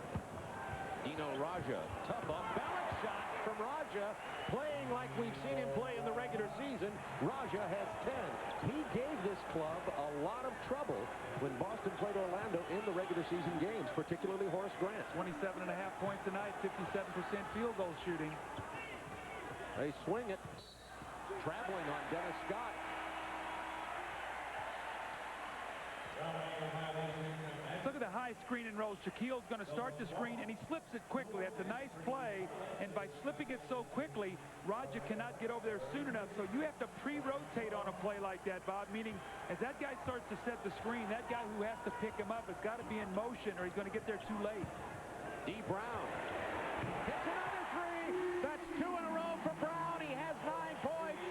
Dino Raja, tough off-balance shot from Raja, playing like we've seen him play in the regular season. Raja has 10. He gave this club a lot of trouble when Boston played Orlando in the regular season games, particularly Horace Grant. 27.5 points tonight, 57% field goal shooting. They swing it. Traveling on Dennis Scott. Look at the high screen and roll. Shaquille's going to start the screen, and he slips it quickly. That's a nice play, and by slipping it so quickly, Raja cannot get over there soon enough, so you have to pre-rotate on a play like that, Bob, meaning as that guy starts to set the screen, that guy who has to pick him up has got to be in motion, or he's going to get there too late. Dee Brown hits another three. That's 2 in a row for Brown. He has 9 points.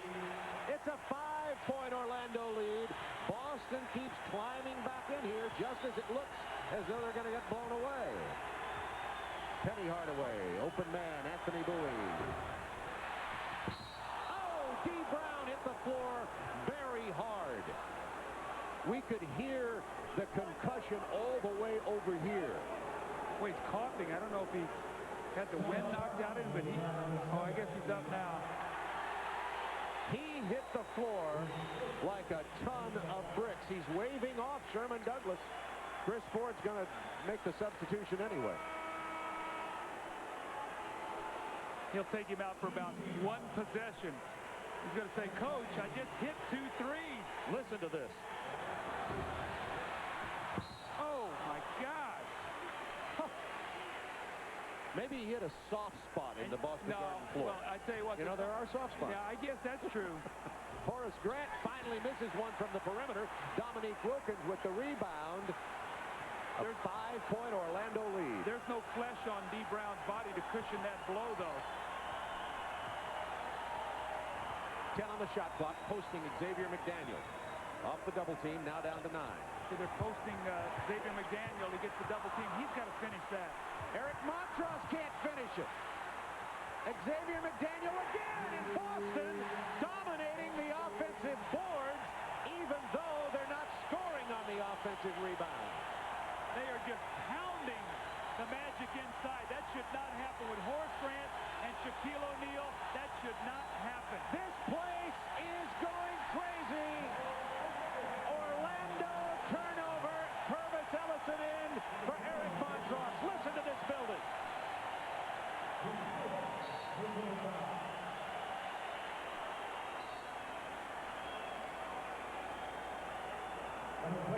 It's a 5-point Orlando lead. Boston keeps climbing back in here just as it looks as though they're going to get blown away. Penny Hardaway, open man, Anthony Bowie. Oh, Dee Brown hit the floor very hard. We could hear the concussion all the way over here. Well, he's coughing. I don't know if he had the wind knocked out of him, but I guess he's up now. He hit the floor like a ton of bricks. He's waving off Sherman Douglas. Chris Ford's going to make the substitution anyway. He'll take him out for about one possession. He's going to say, Coach, I just hit 2 threes. Listen to this. Oh, my God. Maybe he hit a soft spot in the Boston Garden floor. Well, I tell you what. You know, there are soft spots. Yeah, I guess that's true. Horace Grant finally misses one from the perimeter. Dominique Wilkins with the rebound. A 5-point Orlando lead. There's no flesh on D. Brown's body to cushion that blow, though. 10 on the shot clock, posting Xavier McDaniel. Off the double team, now down to 9. So they're posting Xavier McDaniel. He gets the double team. He's got to finish that. Eric Montross can't finish it. Xavier McDaniel again in Boston, dominating the offensive boards, even though they're not scoring on the offensive rebound. They are just pounding the Magic inside. That should not happen with Horace Grant and Shaquille O'Neal. That should not happen. This place is going crazy. Orlando turnover. Purvis Ellison in for Eric Montross. Listen to this building.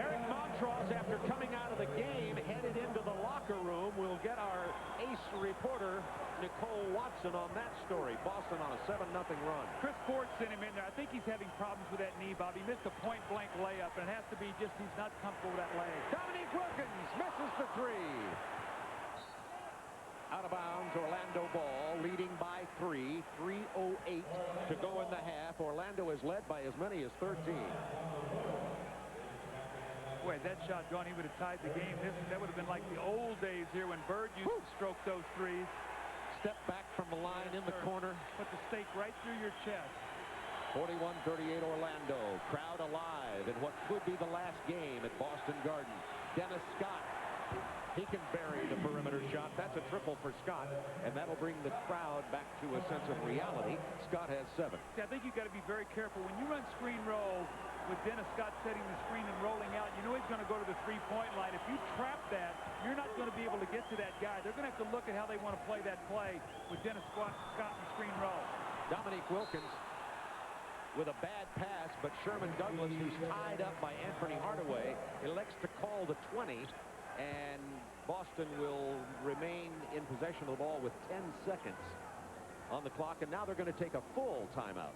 Eric Montross, after coming out of the game, headed into the locker room. We'll get our ace reporter, Nicole Watson, on that story. Boston on a 7-0 run. Chris Ford sent him in there. I think he's having problems with that knee, Bob. He missed a point-blank layup, and it has to be just he's not comfortable with that leg. Dominique Wilkins misses the 3. Out of bounds, Orlando ball, leading by 3. 3:08 to go in the half. Orlando is led by as many as 13. Boy, had that shot gone, he would have tied the game. That would have been like the old days here when Bird used to stroke those threes. Step back from the line in the corner. Put the stake right through your chest. 41-38 Orlando. Crowd alive in what could be the last game at Boston Garden. Dennis Scott. He can bury the perimeter shot. That's a triple for Scott, and that'll bring the crowd back to a sense of reality. Scott has 7. See, I think you've got to be very careful. When you run screen roll with Dennis Scott setting the screen and rolling out, you know he's going to go to the three-point line. If you trap that, you're not going to be able to get to that guy. They're going to have to look at how they want to play that play with Dennis Scott and screen roll. Dominique Wilkins with a bad pass, but Sherman Douglas, who's tied up by Anthony Hardaway, elects to call the 20. And Boston will remain in possession of the ball with 10 seconds on the clock. And now they're going to take a full timeout.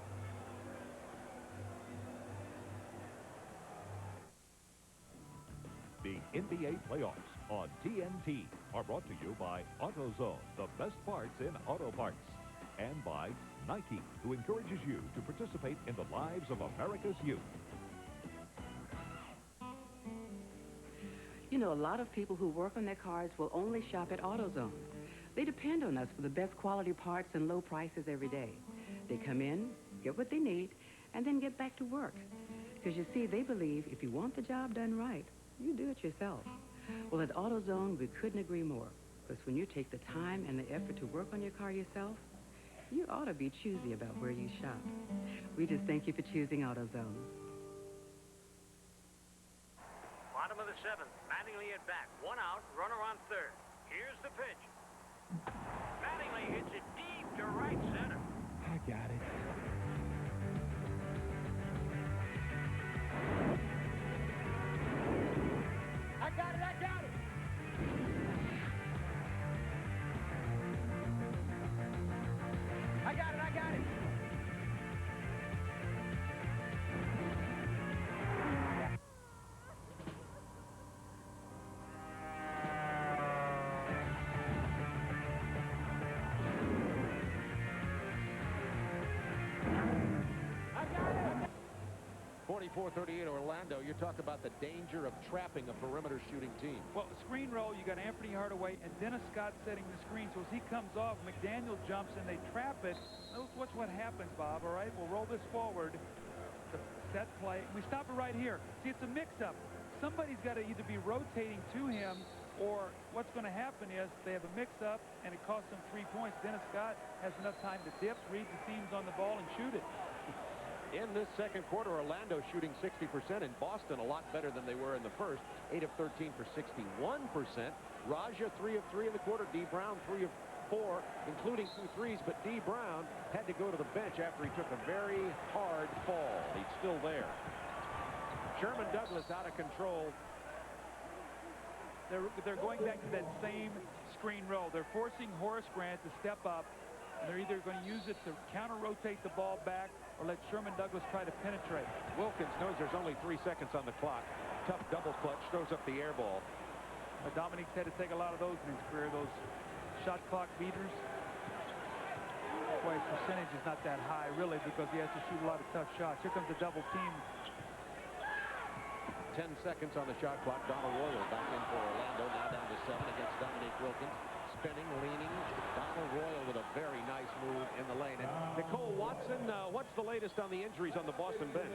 The NBA playoffs on TNT are brought to you by AutoZone, the best parts in auto parts. And by Nike, who encourages you to participate in the lives of America's youth. You know, a lot of people who work on their cars will only shop at AutoZone. They depend on us for the best quality parts and low prices every day. They come in, get what they need, and then get back to work. Because you see, they believe if you want the job done right, you do it yourself. Well, at AutoZone, we couldn't agree more. Because when you take the time and the effort to work on your car yourself, you ought to be choosy about where you shop. We just thank you for choosing AutoZone. Bottom of the 7th, Mattingly at bat. 1 out, runner on 3rd. Here's the pitch. Mattingly hits it deep to right center. I got it. I got it, I got it. I got it, I got it. 44-38 Orlando. You talk about the danger of trapping a perimeter shooting team. Well, screen roll, you got Anthony Hardaway and Dennis Scott setting the screen. So as he comes off, McDaniel jumps and they trap it. Watch what happens, Bob, all right? We'll roll this forward. The set play. We stop it right here. See, it's a mix-up. Somebody's got to either be rotating to him, or what's going to happen is they have a mix-up and it costs them 3 points. Dennis Scott has enough time to dip, read the seams on the ball, and shoot it. In this second quarter, Orlando shooting 60%, and Boston a lot better than they were in the first. 8 of 13 for 61%. Raja 3 of 3 in the quarter. D. Brown 3 of 4, including 2 threes, but D. Brown had to go to the bench after he took a very hard fall. He's still there. Sherman Douglas out of control. They're going back to that same screen roll. They're forcing Horace Grant to step up. And they're either going to use it to counter-rotate the ball back or let Sherman Douglas try to penetrate. Wilkins knows there's only 3 seconds on the clock. Tough double clutch, throws up the air ball. Dominique's had to take a lot of those in his career, those shot clock beaters. That's why his percentage is not that high, really, because he has to shoot a lot of tough shots. Here comes the double team. 10 seconds on the shot clock. Donald Royal back in for Orlando, now down to 7 against Dominique Wilkins. Spinning, leaning. Donald Royal with a very nice move in the lane. And Nicole Watson, what's the latest on the injuries on the Boston bench?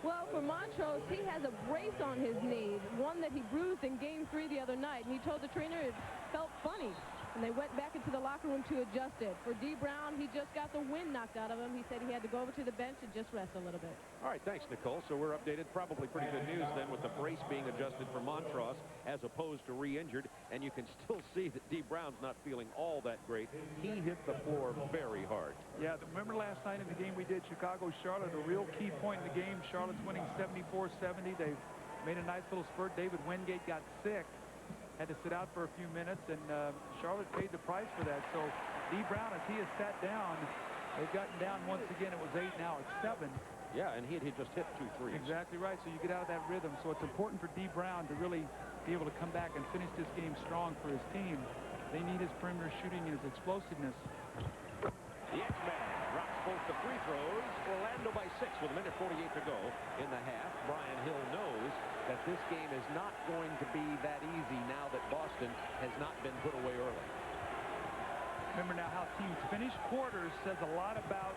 Well, for Montrose, he has a brace on his knee, one that he bruised in Game 3 the other night, and he told the trainer it felt funny. And they went back into the locker room to adjust it. For D. Brown, he just got the wind knocked out of him. He said he had to go over to the bench and just rest a little bit. All right, thanks, Nicole. So we're updated. Probably pretty good news then with the brace being adjusted for Montrose as opposed to re-injured. And you can still see that D. Brown's not feeling all that great. He hit the floor very hard. Yeah, remember last night in the game we did, Chicago-Charlotte, a real key point in the game. Charlotte's winning 74-70. They made a nice little spurt. David Wingate got sick. Had to sit out for a few minutes, and Charlotte paid the price for that. So D. Brown, as he has sat down, they've gotten down once again. It was 8, now it's 7. Yeah, and he just hit 2 threes. Exactly right. So you get out of that rhythm. So it's important for D. Brown to really be able to come back and finish this game strong for his team. They need his perimeter shooting and his explosiveness. The X-Man drops both the free throws. Orlando by 6 with 1:48 to go in the half. Brian Hill knows that this game is not going to be that easy now that Boston has not been put away early. Remember now how teams finish quarters says a lot about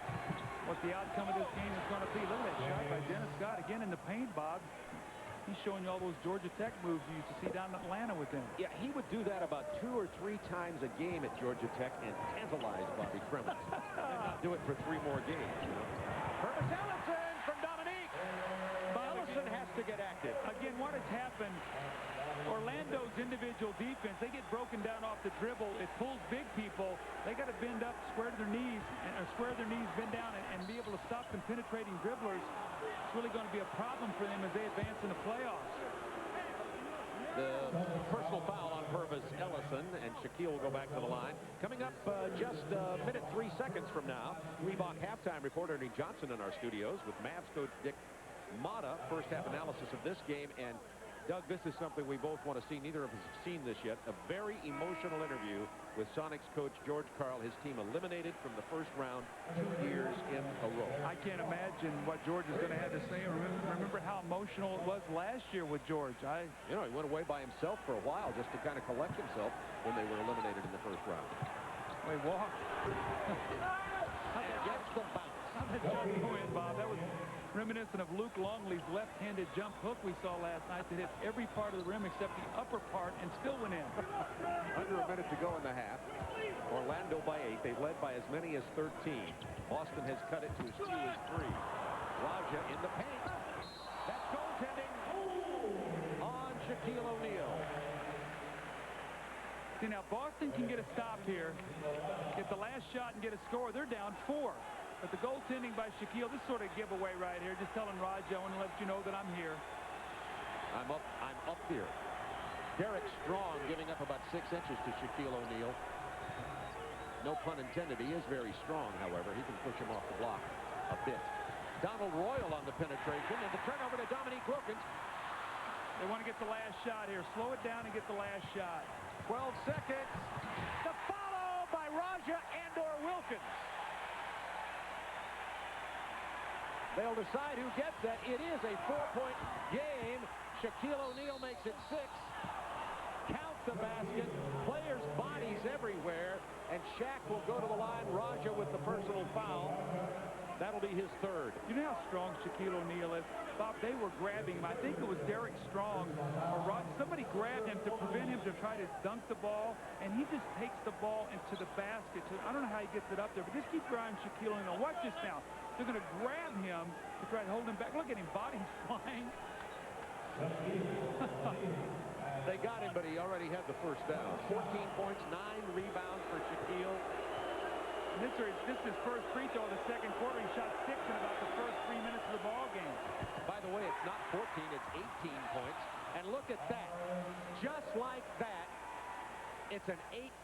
what the outcome of this game is going to be. Look at that shot by Dennis Scott again in the paint, Bob. He's showing you all those Georgia Tech moves you used to see down in Atlanta with him. Yeah, he would do that about 2 or 3 times a game at Georgia Tech and tantalize Bobby Cremins. And not do it for 3 more games, you know. Purvis Ellison from Dominique. Ellison has to get active. Again, what has happened, Orlando's individual defense, they get broken down off the dribble. It pulls big people. They got to bend up, square to their knees, bend down, and be able to stop them penetrating dribblers. It's really going to be a problem for them as they advance in the playoffs. The personal foul on Purvis Ellison, and Shaquille will go back to the line. Coming up just a minute 3 seconds from now, Reebok halftime reporter Ernie Johnson in our studios with Mavs coach Dick Motta. First half analysis of this game. And Doug, this is something we both want to see. Neither of us have seen this yet. A very emotional interview with Sonics coach George Karl. His team eliminated from the first round 2 years in a row. I can't imagine what George is going to have to say. Remember how emotional it was last year with George. You know, he went away by himself for a while just to kind of collect himself when they were eliminated in the first round. He walked. Against the bounce. How did that go in, Bob? That was reminiscent of Luke Longley's left-handed jump hook we saw last night that hit every part of the rim except the upper part and still went in. Under a minute to go in the half. Orlando by 8. They've led by as many as 13. Boston has cut it to as few as 3. Raja in the paint. That's goaltending on Shaquille O'Neal. See, now Boston can get a stop here, get the last shot and get a score. They're down 4. But the goaltending by Shaquille, this sort of giveaway right here, just telling Raja, I want to let you know that I'm here. I'm up here. Derek Strong giving up about 6 inches to Shaquille O'Neal. No pun intended. He is very strong, however. He can push him off the block a bit. Donald Royal on the penetration, and the turnover to Dominique Wilkins. They want to get the last shot here. Slow it down and get the last shot. 12 seconds. The follow by Raja and/or Wilkins. They'll decide who gets that. It is a 4-point game. Shaquille O'Neal makes it 6. Count the basket. Players' bodies everywhere. And Shaq will go to the line. Raja with the personal foul. That'll be his 3rd. You know how strong Shaquille O'Neal is? Bob, they were grabbing him. I think it was Derek Strong or somebody grabbed him to prevent him to try to dunk the ball, and he just takes the ball into the basket. I don't know how he gets it up there, but just keep your eye on Shaquille O'Neal. Watch this now. They're going to grab him to try to hold him back. Look at him, bodies flying. They got him, but he already had the first down. 14 points, 9 rebounds for Shaquille. And this is his first free throw of the second quarter. He shot 6 in about the first 3 minutes of the ball game. By the way, it's not 14, it's 18 points. And look at that. Just like that, it's an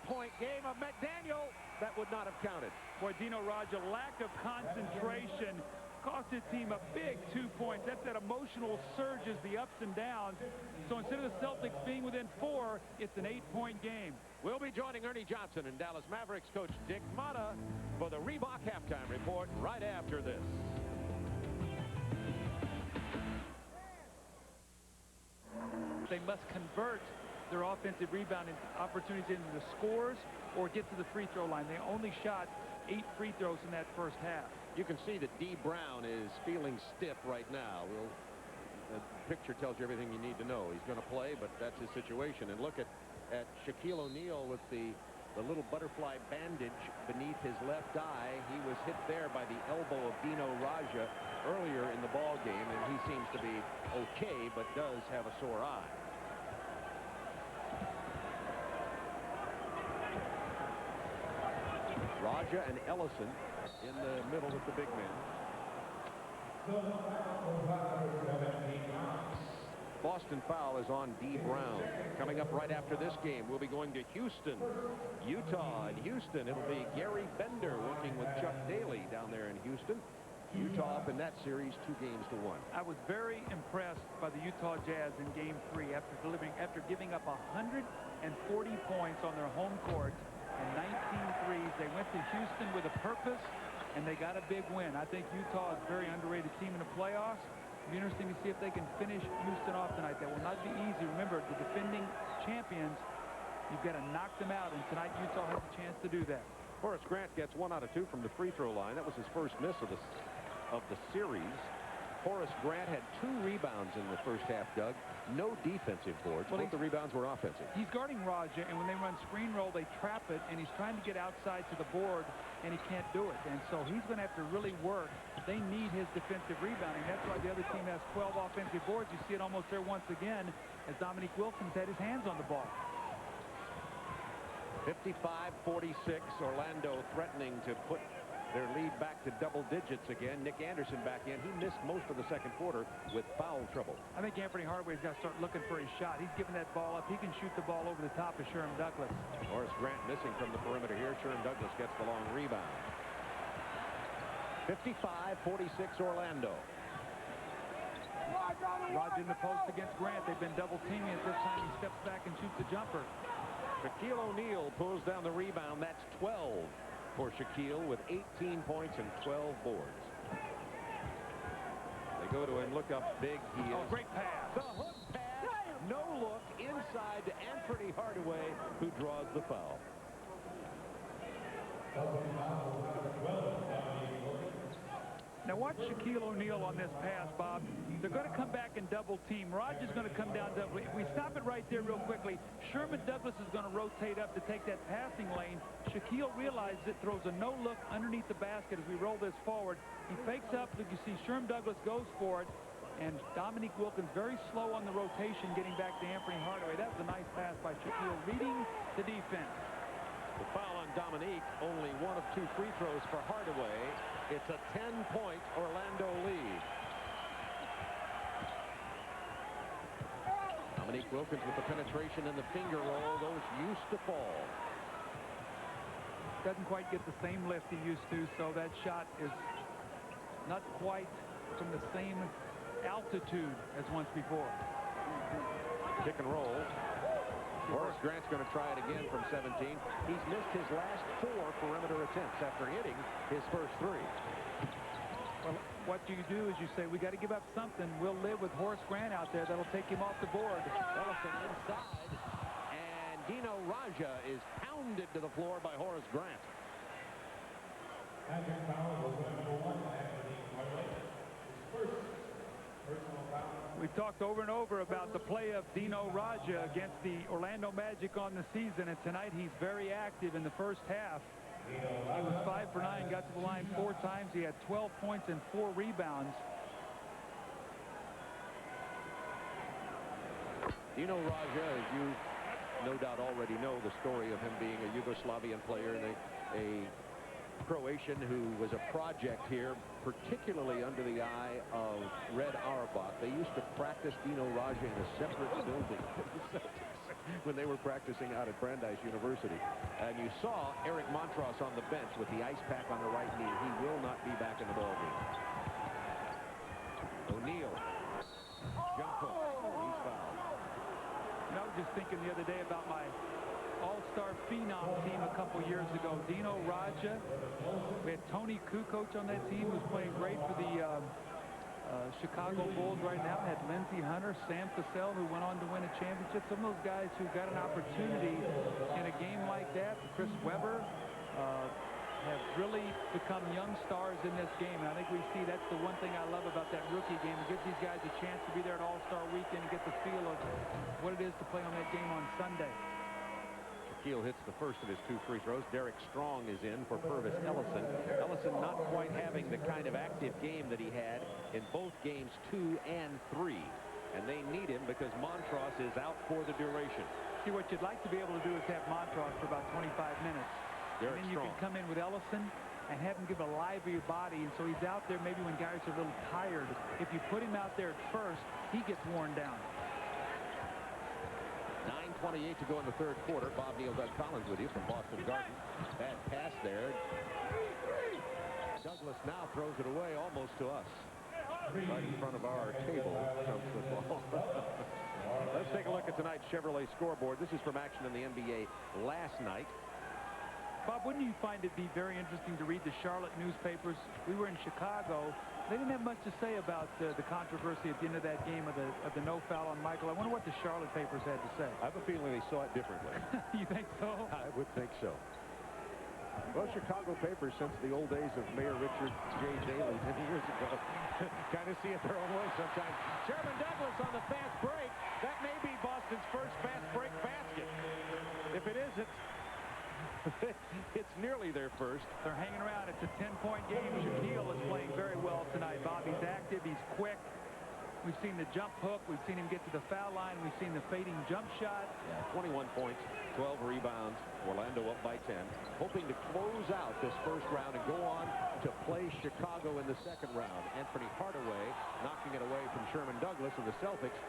8-point game of McDaniel. That would not have counted. Boy, Dino Raja, lack of concentration cost his team a big 2 points. That's that emotional surges, the ups and downs. So instead of the Celtics being within 4, it's an 8-point game. We'll be joining Ernie Johnson and Dallas Mavericks coach Dick Motta for the Reebok halftime report right after this. They must convert their offensive rebounding opportunities into the scores or get to the free throw line. They only shot 8 free throws in that first half. You can see that D. Brown is feeling stiff right now. The picture tells you everything you need to know. He's going to play, but that's his situation. And look at Shaquille O'Neal with the little butterfly bandage beneath his left eye. He was hit there by the elbow of Dino Raja earlier in the ball game, and he seems to be okay, but does have a sore eye. Raja and Ellison in the middle with the big men. Boston foul is on D. Brown. Coming up right after this game, we'll be going to Houston, Utah. In Houston, it'll be Gary Bender working with Chuck Daly down there in Houston. Utah up in that series 2-1. I was very impressed by the Utah Jazz in Game 3 after giving up 140 points on their home court and 19 threes. They went to Houston with a purpose, and they got a big win. I think Utah is a very underrated team in the playoffs. It'll be interesting to see if they can finish Houston off tonight. That will not be easy. Remember, the defending champions, you've got to knock them out, and tonight Utah has a chance to do that. Horace Grant gets 1 out of 2 from the free throw line. That was his first miss of the series. Horace Grant had 2 rebounds in the first half, Doug. No defensive boards. Both the rebounds were offensive. He's guarding Raja, and when they run screen roll, they trap it, and he's trying to get outside to the board, and he can't do it. And so he's going to have to really work. They need his defensive rebounding. That's why the other team has 12 offensive boards. You see it almost there once again as Dominique Wilkins had his hands on the ball. 55-46, Orlando threatening to put their lead back to double digits again. Nick Anderson back in. He missed most of the second quarter with foul trouble. I think Anthony Hardaway's got to start looking for his shot. He's giving that ball up. He can shoot the ball over the top of Sherm Douglas. Horace Grant missing from the perimeter here. Sherm Douglas gets the long rebound. 55-46 Orlando. Raja in the post against Grant. They've been double teaming it. This time he steps back and shoots the jumper. Shaquille O'Neal pulls down the rebound. That's 12 for Shaquille with 18 points and 12 boards. They go to him, look up big. Great pass. The hook pass. No look inside to Anthony Hardaway, who draws the foul. Now watch Shaquille O'Neal on this pass, Bob. They're going to come back and double team. Raja's going to come down double. If we stop it right there real quickly, Sherman Douglas is going to rotate up to take that passing lane. Shaquille realizes it, throws a no-look underneath the basket as we roll this forward. He fakes up. You see Sherman Douglas goes for it. And Dominique Wilkins very slow on the rotation getting back to Anthony Hardaway. That was a nice pass by Shaquille, reading the defense. The foul on Dominique, only 1 of 2 free throws for Hardaway. It's a 10-point Orlando lead. Dominique Wilkins with the penetration and the finger roll. Those used to fall. Doesn't quite get the same lift he used to, so that shot is not quite from the same altitude as once before. Pick and roll. Horace Grant's going to try it again from 17. He's missed his last 4 perimeter attempts after hitting his first 3. Well, what you do is you say, we got to give up something. We'll live with Horace Grant out there. That'll take him off the board. Ellison inside, and Dino Raja is pounded to the floor by Horace Grant. We've talked over and over about the play of Dino Raja against the Orlando Magic on the season, and tonight he's very active in the first half. He was 5 for 9, got to the line 4 times. He had 12 points and 4 rebounds. Dino Raja, as you no doubt already know the story of him being a Yugoslavian player and a Croatian who was a project here, particularly under the eye of Red Auerbach. They used to practice Dino Raja in a separate building with the Celtics when they were practicing out at Brandeis University. And you saw Eric Montross on the bench with the ice pack on the right knee. He will not be back in the ballgame. O'Neal. Jump hook. He's fouled. I was just thinking the other day about my all-star phenom team a couple years ago. Dino Raja. We had Tony Kukoc on that team, who's playing great for the Chicago Bulls right now. Had Lindsey Hunter, Sam Cassell, who went on to win a championship. Some of those guys who got an opportunity in a game like that. Chris Webber have really become young stars in this game. And I think we see that's the one thing I love about that rookie game. It gives these guys a chance to be there at All-Star Weekend and get the feel of what it is to play on that game on Sunday. Shaquille hits the first of his 2 free throws. Derek Strong is in for Purvis Ellison. Ellison not quite having the kind of active game that he had in both games 2 and 3. And they need him because Montross is out for the duration. See, what you'd like to be able to do is have Montross for about 25 minutes. Derek and then you Strong. can come in with Ellison and have him give a lively body, and so he's out there maybe when guys are a little tired. If you put him out there at first, he gets worn down. 9:28 to go in the third quarter. Bob Neal, Doug Collins with you from Boston Garden. Bad pass there. Douglas now throws it away almost to us. Right in front of our table comes the ball. Let's take a look at tonight's Chevrolet scoreboard. This is from action in the NBA last night. Bob, wouldn't you find it be very interesting to read the Charlotte newspapers? We were in Chicago. They didn't have much to say about the controversy at the end of that game of the no foul on Michael. I wonder what the Charlotte papers had to say. I have a feeling they saw it differently. You think so? I would think so. Well, Chicago papers since the old days of Mayor Richard J. Daley many years ago kind of see it their own way sometimes. Sherman Douglas on the fast break. That may be Boston's first fast break basket. If it isn't, it's nearly their first. They're hanging around. It's a 10-point game. Shaquille is playing very well tonight. Bob, he's active. He's quick. We've seen the jump hook. We've seen him get to the foul line. We've seen the fading jump shot. 21 points, 12 rebounds. Orlando up by 10. Hoping to close out this first round and go on to play Chicago in the second round. Anthony Hardaway knocking it away from Sherman Douglas and the Celtics.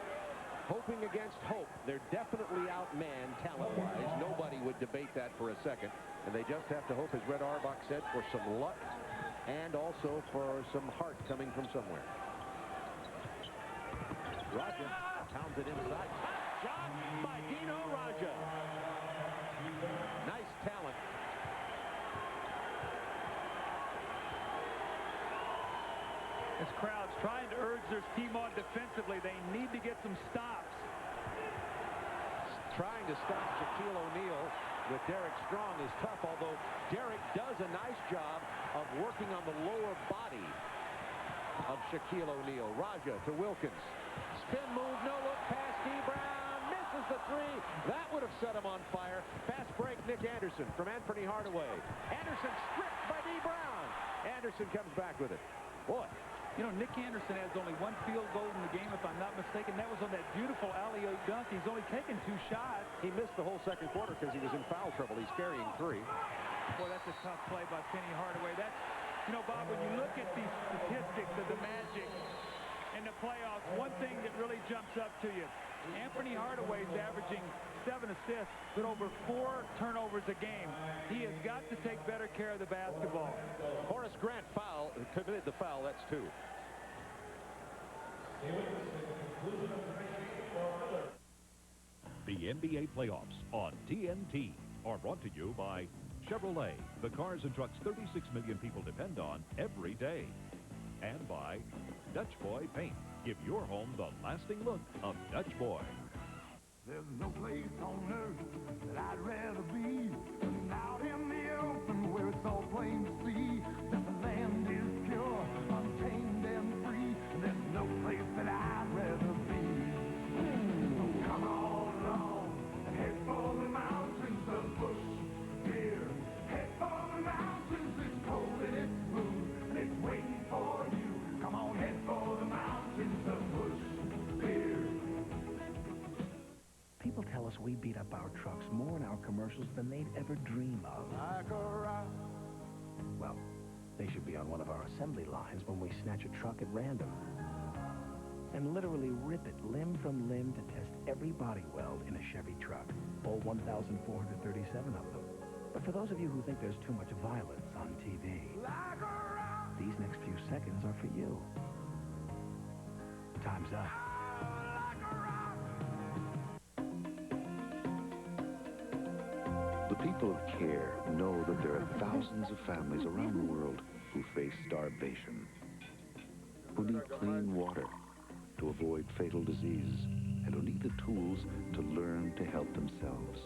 Hoping against hope. They're definitely outmanned talent-wise. Nobody would debate that for a second. And they just have to hope, as Red Auerbach said, for some luck and also for some heart coming from somewhere. Raja pounds it inside. Shot by Dino Raja. Nice talent. This crowd's trying to urge their team on defensively. They need to get some stops. Trying to stop Shaquille O'Neal with Derek Strong is tough, although Derek does a nice job of working on the lower body of Shaquille O'Neal. Raja to Wilkins. Spin move, no look, pass D. Brown. Misses the 3. That would have set him on fire. Fast break, Nick Anderson from Anthony Hardaway. Anderson stripped by D. Brown. Anderson comes back with it. Boy. You know, Nick Anderson has only 1 field goal in the game, if I'm not mistaken. That was on that beautiful alley-oop dunk. He's only taken 2 shots. He missed the whole second quarter because he was in foul trouble. He's carrying 3. Boy, that's a tough play by Penny Hardaway. That's, you know, Bob, when you look at these statistics of the Magic in the playoffs, one thing that really jumps up to you, Anthony Hardaway's averaging 7 assists, but over 4 turnovers a game. He has got to take better care of the basketball. Horace Grant committed the foul. That's 2. The NBA playoffs on TNT are brought to you by Chevrolet, the cars and trucks 36 million people depend on every day. And by Dutch Boy Paint. Give your home the lasting look of Dutch Boy. There's no place on earth that I'd rather be than out in the open where it's all plain to see that the land is pure, untamed and free. There's no place that we beat up our trucks more in our commercials than they'd ever dream of. Well, they should be on one of our assembly lines when we snatch a truck at random and literally rip it limb from limb to test every body weld in a Chevy truck, all 1,437 of them. But for those of you who think there's too much violence on TV, these next few seconds are for you. Time's up. The people of care know that there are thousands of families around the world who face starvation, who need clean water to avoid fatal disease, and who need the tools to learn to help themselves.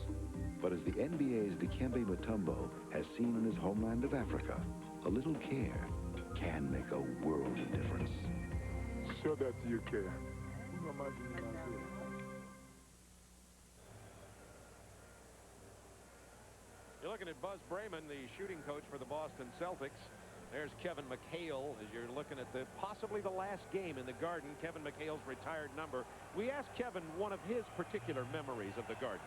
But as the NBA's Dikembe Mutombo has seen in his homeland of Africa, a little care can make a world of difference. Show that you care. You're looking at Buzz Brayman, the shooting coach for the Boston Celtics. There's Kevin McHale as you're looking at possibly the last game in the Garden, Kevin McHale's retired number. We asked Kevin one of his particular memories of the Garden.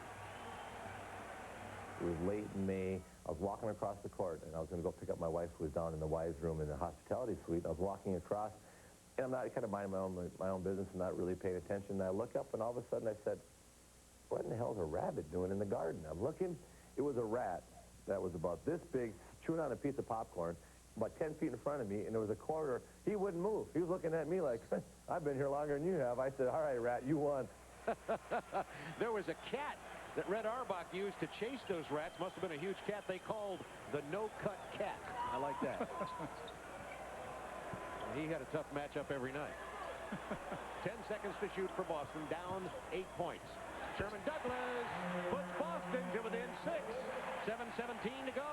It was late in May. I was walking across the court, and I was going to go pick up my wife, who was down in the wives' room in the hospitality suite. I was walking across, and I'm not kind of minding my own business and not really paying attention. And I look up, and all of a sudden I said, what in the hell is a rabbit doing in the garden? I'm looking. It was a rat that was about this big, chewing on a piece of popcorn, about 10 feet in front of me, and there was a corner. He wouldn't move. He was looking at me like, I've been here longer than you have. I said, all right, rat, you won. There was a cat that Red Auerbach used to chase those rats. Must have been a huge cat they called the no-cut cat. I like that. He had a tough matchup every night. 10 seconds to shoot for Boston, down 8 points. Sherman Douglas puts Boston to within 6. 7:17 to go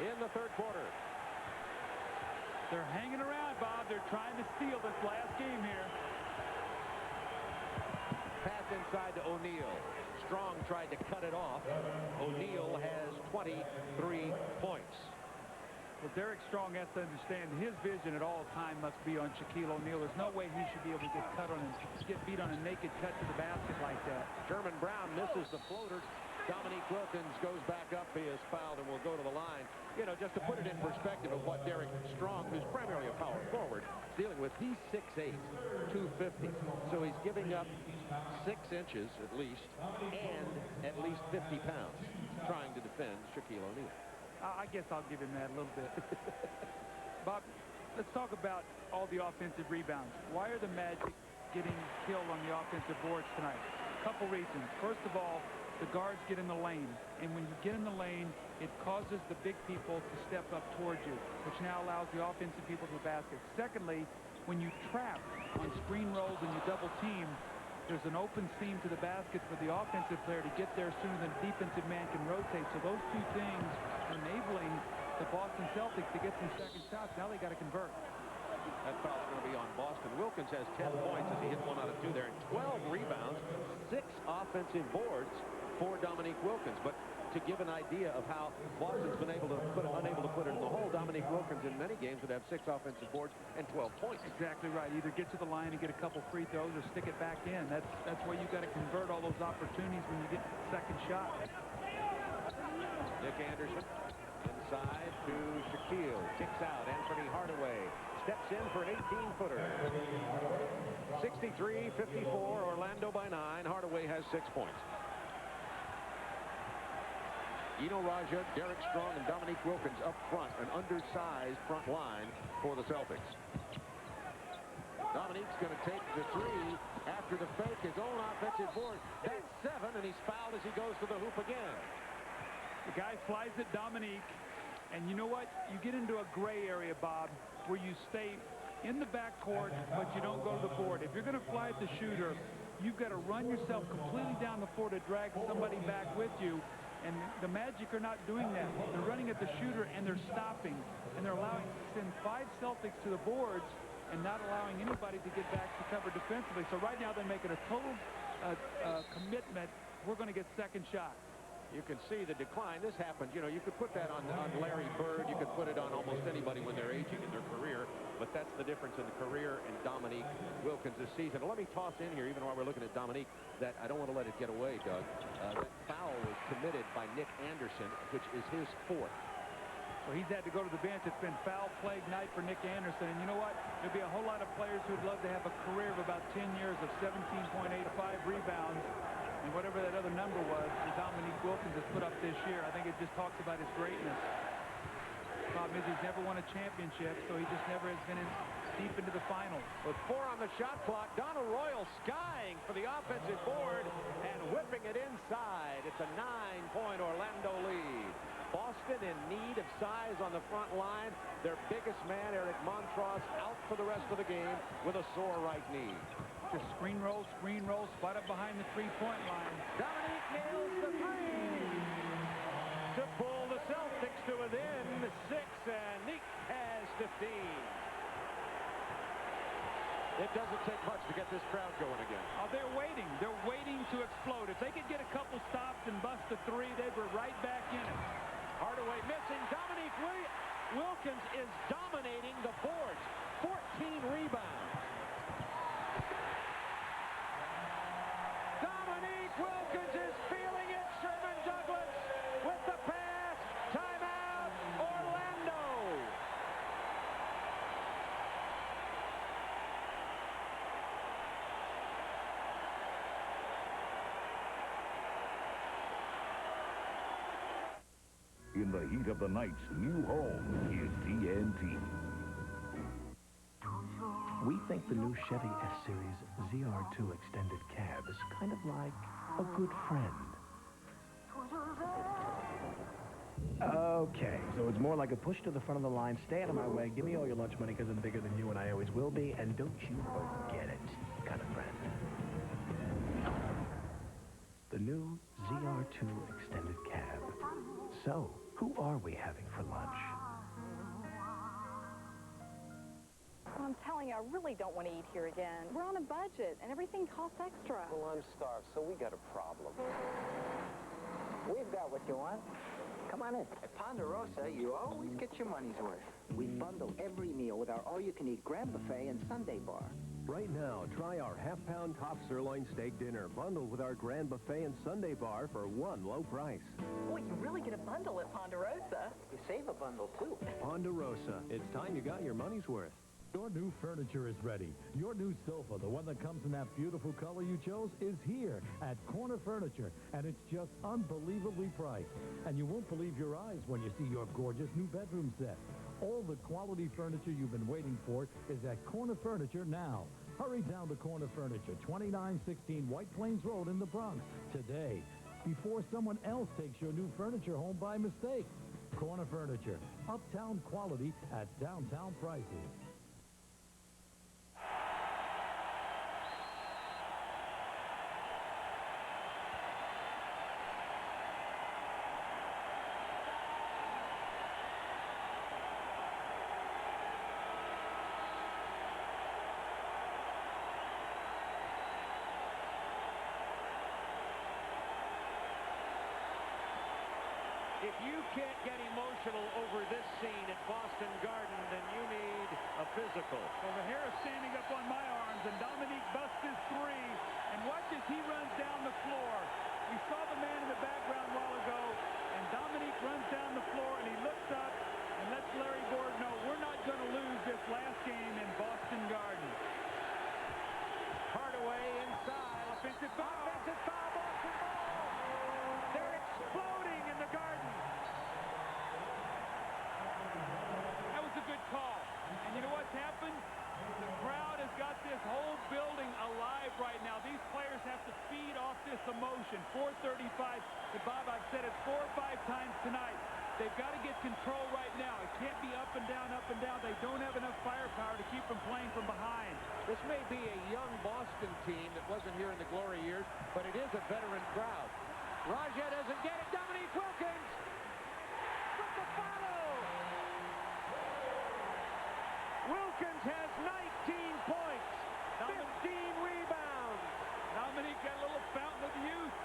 in the third quarter. They're hanging around, Bob. They're trying to steal this last game here. Pass inside to O'Neal. Strong tried to cut it off. O'Neal has 23 points. Well, Derek Strong has to understand his vision at all time must be on Shaquille O'Neal. There's no way he should be able to get beat on a naked cut to the basket like that. Sherman Brown misses the floater. Dominique Wilkins goes back up. He is fouled and will go to the line. You know, just to put it in perspective of what Derek Strong, who's primarily a power forward, is dealing with, he's 6'8", 250. So he's giving up 6 inches at least and at least 50 pounds trying to defend Shaquille O'Neal. I guess I'll give him that a little bit. Bob, let's talk about all the offensive rebounds. Why are the Magic getting killed on the offensive boards tonight? A couple reasons. First of all, the guards get in the lane, and when you get in the lane, it causes the big people to step up towards you, which now allows the offensive people to the basket. Secondly, when you trap on screen rolls and you double team, there's an open seam to the basket for the offensive player to get there sooner than the defensive man can rotate. So those two things are enabling the Boston Celtics to get some second shots. Now they got to convert. That foul's going to be on Boston. Wilkins has 10 points as he hit 1 out of 2 there, and 12 rebounds, 6 offensive boards for Dominique Wilkins. But to give an idea of how Boston's been unable to put it in the hole, Dominique Wilkins in many games would have 6 offensive boards and 12 points. Exactly right. Either get to the line and get a couple free throws or stick it back in. That's where you got to convert all those opportunities when you get the second shot. Nick Anderson inside to Shaquille. Kicks out. Anthony Hardaway steps in for an 18-footer. 63-54, Orlando by 9. Hardaway has 6 points. Eno Raja, Derek Strong, and Dominique Wilkins up front, an undersized front line for the Celtics. Dominique's going to take the 3 after the fake, his own offensive board. That's 7, and he's fouled as he goes to the hoop again. The guy flies at Dominique, and you know what? You get into a gray area, Bob, where you stay in the backcourt, but you don't go to the board. If you're going to fly at the shooter, you've got to run yourself completely down the floor to drag somebody back with you. And the Magic are not doing that. They're running at the shooter, and they're stopping. And they're allowing to send 5 Celtics to the boards and not allowing anybody to get back to cover defensively. So right now they're making a total commitment. We're going to get second shot. You can see the decline. This happens. You know, you could put that on Larry Bird. You could put it on almost anybody when they're aging in their career. But that's the difference in the career and Dominique Wilkins this season. Let me toss in here, even while we're looking at Dominique, that I don't want to let it get away, Doug. That foul was committed by Nick Anderson, which is his 4th. So he's had to go to the bench. It's been foul-plagued night for Nick Anderson. And you know what? There'll be a whole lot of players who'd love to have a career of about 10 years of 17.85 rebounds. And whatever that other number was that Dominique Wilkins has put up this year, I think it just talks about his greatness. The problem is he's never won a championship, so he just never has been deep into the finals. With 4 on the shot clock, Donald Royal skying for the offensive board and whipping it inside. It's a 9-point Orlando lead. Boston in need of size on the front line. Their biggest man, Eric Montross, out for the rest of the game with a sore right knee. Just screen roll, spot up behind the three-point line. Dominique nails the 3 to pull the Celtics to within 6, and Nick has 15. It doesn't take much to get this crowd going again. Oh, they're waiting. They're waiting to explode. If they could get a couple stops and bust a 3, they were right back in it. Hardaway missing. Dominique Wilkins is dominating the boards. 14 rebounds. Dominique Wilkins is feeling it. Sherman Douglas with the pass. Timeout, Orlando. In the heat of the night's new home is TNT. We think the new Chevy S-Series ZR2 extended cab is kind of like a good friend. Okay, so it's more like a push to the front of the line, stay out of my way, give me all your lunch money because I'm bigger than you and I always will be, and don't you forget it kind of friend. The new ZR2 extended cab. So, who are we having for lunch? Well, I'm telling you, I really don't want to eat here again. We're on a budget, and everything costs extra. Well, I'm starved, so we got a problem. We've got what you want. Come on in. At Ponderosa, you always get your money's worth. We bundle every meal with our all-you-can-eat Grand Buffet and Sunday Bar. Right now, try our half-pound top sirloin steak dinner bundled with our Grand Buffet and Sunday Bar for one low price. Boy, you really get a bundle at Ponderosa. You save a bundle, too. Ponderosa. It's time you got your money's worth. Your new furniture is ready. Your new sofa, the one that comes in that beautiful color you chose, is here at Corner Furniture, and it's just unbelievably priced. And you won't believe your eyes when you see your gorgeous new bedroom set. All the quality furniture you've been waiting for is at Corner Furniture now. Hurry down to Corner Furniture, 2916 White Plains Road in the Bronx today, before someone else takes your new furniture home by mistake. Corner Furniture, uptown quality at downtown prices. If you can't get emotional over this scene at Boston Garden, then you need a physical. Well, the hair is standing up on my arms, and Dominique busts his 3. And watch as he runs down the floor. We saw the man in the background a while ago, and Dominique runs down the floor, and he looks up and lets Larry Bird know we're not going to lose this last game in Boston Garden. Hardaway inside. Offensive foul. Offensive foul. Boston ball. They're exploding in the Garden. That was a good call. And you know what's happened? The crowd has got this whole building alive right now. These players have to feed off this emotion. 4:35. Bob, I've said it 4 or 5 times tonight. They've got to get control right now. It can't be up and down, up and down. They don't have enough firepower to keep them playing from behind. This may be a young Boston team that wasn't here in the glory years, but it is a veteran crowd. Raja doesn't get it. Dominique Wilkins with the follow. Wilkins has 19 points, 15 rebounds. Dominique got a little fountain of youth.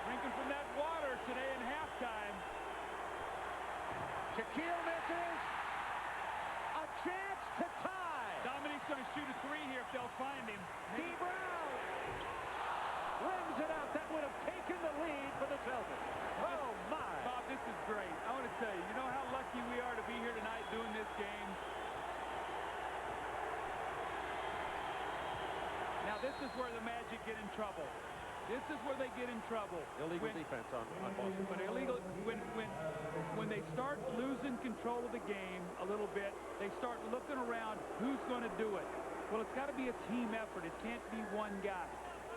Drinking Celtics. Oh, my. Bob, this is great. I want to tell you, you know how lucky we are to be here tonight doing this game? Now, this is where the Magic get in trouble. This is where they get in trouble. Illegal defense on Boston. When they start losing control of the game a little bit, they start looking around, who's going to do it? Well, it's got to be a team effort. It can't be one guy.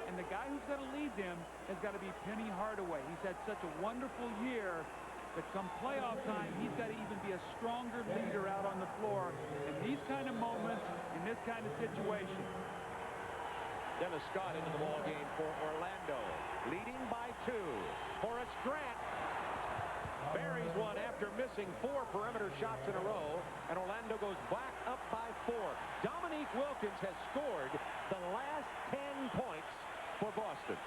And the guy who's going to lead them has got to be Penny Hardaway. He's had such a wonderful year that come playoff time, he's got to even be a stronger leader out on the floor in these kind of moments, in this kind of situation. Dennis Scott into the ball game for Orlando, leading by 2. Horace Grant buries one after missing 4 perimeter shots in a row, and Orlando goes back up by 4. Dominique Wilkins has scored the last 10 points for Boston.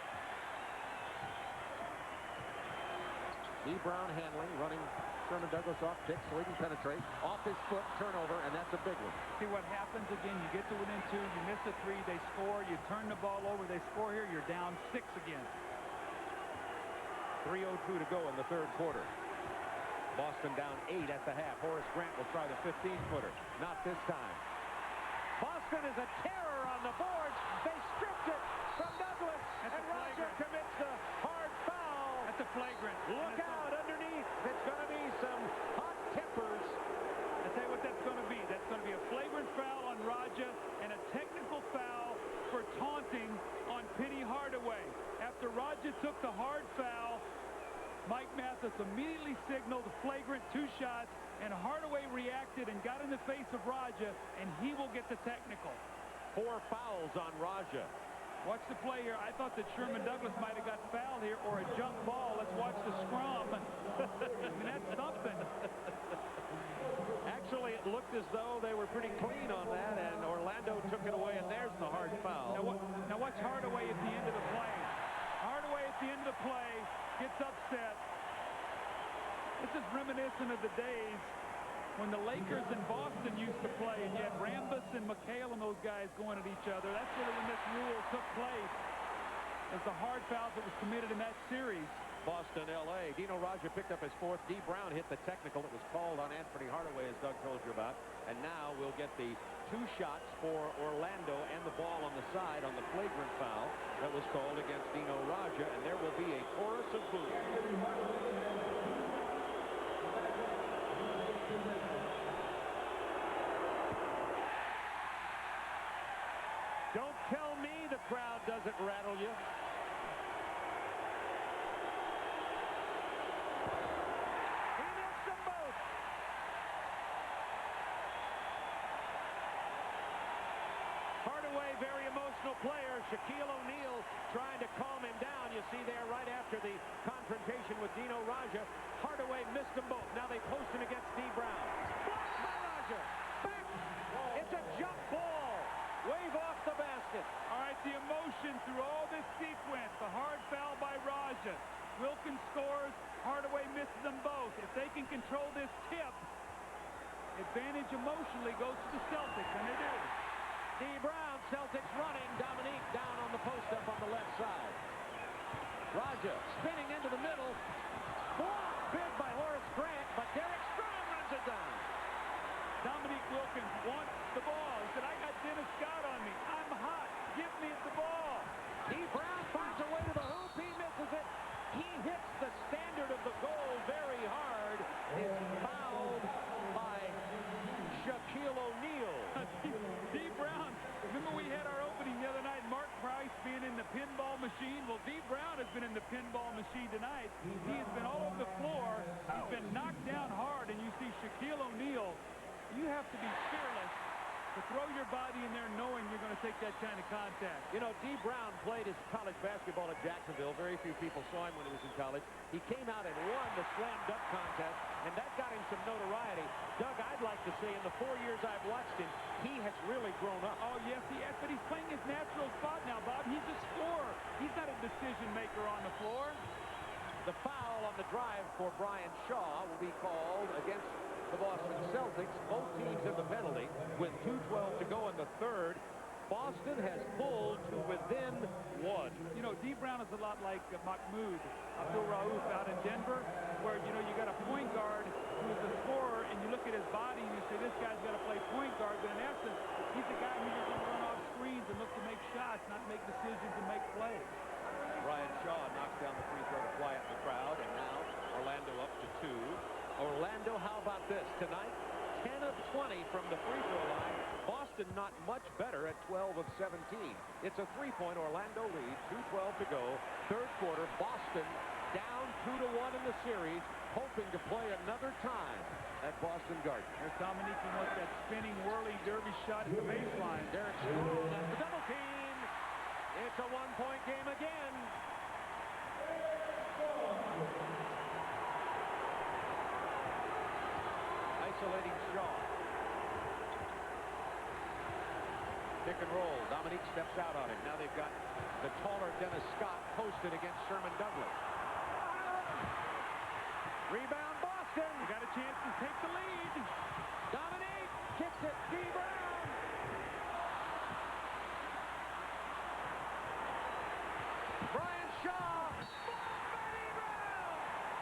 D. Brown handling, running Sherman Douglas off pick so he can penetrate. Off his foot, turnover, and that's a big one. See what happens again, you get to within 2, you miss a 3, they score, you turn the ball over, they score here, you're down 6 again. 3:02 to go in the third quarter. Boston down 8 at the half. Horace Grant will try the 15-footer. Not this time. Boston is a terror on the boards. They stripped it from Douglas, and Roger commits the hard foul. That's a flagrant. Look out underneath. It's going to be some hot tempers. I tell you what that's going to be. That's going to be a flagrant foul on Raja and a technical foul for taunting on Penny Hardaway. After Raja took the hard foul, Mike Mathis immediately signaled flagrant 2 shots, and Hardaway reacted and got in the face of Raja, and he will get the technical. 4 fouls on Raja. Watch the play here. I thought that Sherman Douglas might have got fouled here or a jump ball. Let's watch the scrum. I mean, that's something. Actually, it looked as though they were pretty clean on that, and Orlando took it away, and there's the hard foul. Now watch Hardaway at the end of the play. Hardaway at the end of the play gets upset. This is reminiscent of the days when the Lakers and Boston used to play, and you had Rambis and McHale and those guys going at each other. That's really when this rule took place, as the hard fouls that was committed in that series. Boston, L.A. Dino Raja picked up his 4th. D. Brown hit the technical that was called on Anthony Hardaway, as Doug told you about. And now we'll get the 2 shots for Orlando and the ball on the side on the flagrant foul that was called against Dino Raja. And there will be a chorus of boos. Don't tell me the crowd doesn't rattle you. He missed them both. Hardaway, very emotional player. Shaquille O'Neal trying to calm him down. You see there right after the confrontation with Dino Raja. Hardaway missed them both. Now they post him against D. Brown. Blocked by Raja. Back. It's a jump ball. Wave off the basket. All right, the emotion through all this sequence. The hard foul by Raja. Wilkins scores. Hardaway misses them both. If they can control this tip, advantage emotionally goes to the Celtics, and they do. D. Brown, Celtics running. Dominique down on the post up on the left side. Raja spinning into the middle. Blocked big by Horace Grant, but Derek Strong runs it down. Dominique Wilkins wants the ball. He said, I got Dennis Scott on me. I'm hot. Give me the ball. D. Brown finds a way to the hoop. He misses it. He hits the standard of the goal very hard. Is fouled by Shaquille O'Neal. D. Brown, remember we had our opening the other night, Mark Price being in the pinball machine? Well, D. Brown has been in the pinball machine tonight. He has been all over the floor. He's been knocked down hard, and you see Shaquille O'Neal. You have to be fearless to throw your body in there knowing you're going to take that kind of contact. You know, D. Brown played his college basketball at Jacksonville. Very few people saw him when he was in college. He came out and won the slam dunk contest, and that got him some notoriety. Doug, I'd like to say in the 4 years I've watched him, he has really grown up. Oh, yes, he has, but he's playing his natural spot now, Bob. He's a scorer. He's not a decision maker on the floor. The foul on the drive for Brian Shaw will be called against the Boston Celtics. Both teams in the penalty with 2:12 to go in the third. Boston has pulled to within 1. You know, Dee Brown is a lot like Mahmoud Abdul-Rauf out in Denver, where, you know, you got a point guard who is a scorer, and you look at his body and you say, this guy's got to play point guard. But in essence, he's a guy who's going to run off screens and look to make shots, not make decisions and make plays. Brian Shaw knocks down the free throw to quiet the crowd, and now Orlando up to 2. Orlando, how about this? Tonight, 10 of 20 from the free throw line. Boston not much better at 12 of 17. It's a 3-point Orlando lead, 2:12 to go. Third quarter, Boston down 2-1 in the series, hoping to play another time at Boston Garden. There's Dominique who wants that spinning, whirling derby shot at the baseline. Derek Sproul and the double team. It's a 1-point game again. Isolating Shaw. Pick and roll. Dominique steps out on him. Now they've got the taller Dennis Scott posted against Sherman Douglas. Rebound Boston. You got a chance to take the lead. Dominique kicks it. Dee Brown. Brian Shaw. Dee Brown.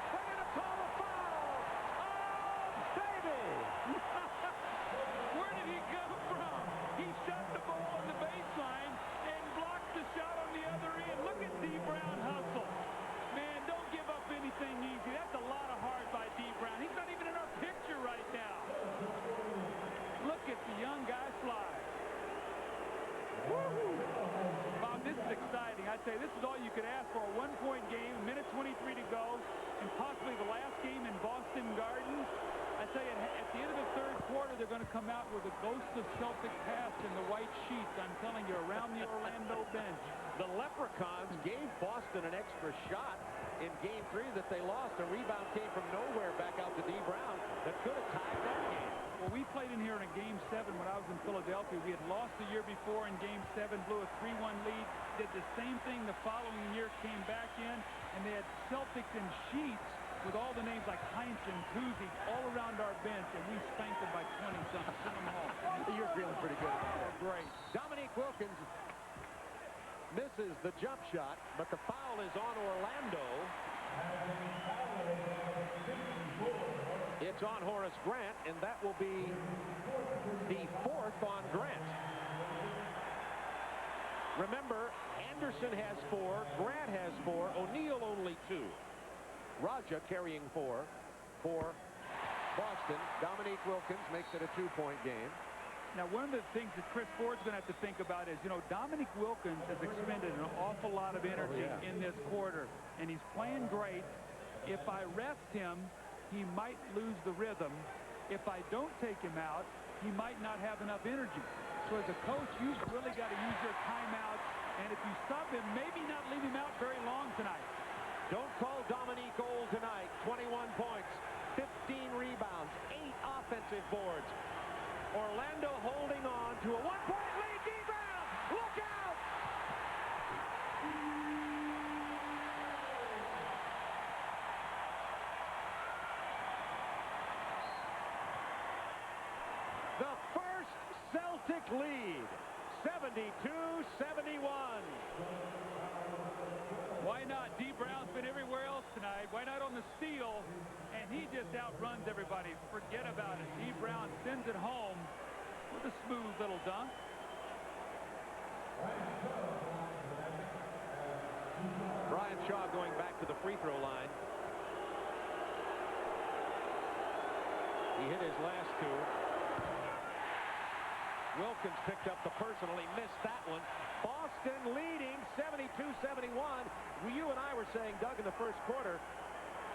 They're going to call a foul. Oh, baby. Where did he come from? He shot the ball on the baseline and blocked the shot on the other end. Look at Dee Brown hustle. Man, don't give up anything easy. That's a lot of heart by Dee Brown. He's not even in our picture right now. Look at the young guy fly. Bob, this is exciting. I'd say this is all you could ask for. A 1-point game, minute 23 to go, and possibly the last game in Boston Garden. I tell you, at the end of the third quarter, they're going to come out with a ghost of Celtic past in the white sheets. I'm telling you, around the Orlando bench. The Leprechauns gave Boston an extra shot in Game 3 that they lost. A rebound came from nowhere back out to Dee Brown that could have tied that game. Well, we played in here in a Game 7 when I was in Philadelphia. We had lost the year before in Game 7, blew a 3-1 lead, did the same thing the following year, came back in, and they had Celtics in sheets with all the names like Heinz and Kuzi all around our bench, and we spanked them by 20-something. Sent them home. You're feeling pretty good about it. Great. Dominique Wilkins misses the jump shot, but the foul is on Orlando. It's on Horace Grant, and that will be the 4th on Grant. Remember, Anderson has 4, Grant has 4, O'Neal only 2. Raja carrying 4 for Boston. Dominique Wilkins makes it a 2-point game. Now, one of the things that Chris Ford's going to have to think about is, you know, Dominique Wilkins has expended an awful lot of energy in this quarter, and he's playing great. If I rest him, he might lose the rhythm. If I don't take him out, he might not have enough energy. So as a coach, you've really got to use your timeouts, and if you stop him, maybe not leave him out very long tonight. Don't call Dominique old tonight. 21 points, 15 rebounds, 8 offensive boards. Orlando holding on to a 1-point lead. Dee Brown, look out! The first Celtic lead, 72-71. Why not? Dee Brown's been everywhere else tonight. Why not on the steal? And he just outruns everybody. Forget about it. Dee Brown sends it home with a smooth little dunk. Brian Shaw going back to the free throw line. He hit his last 2. Wilkins picked up the personal. He missed that one. Boston leading 72-71. You and I were saying, Doug, in the first quarter,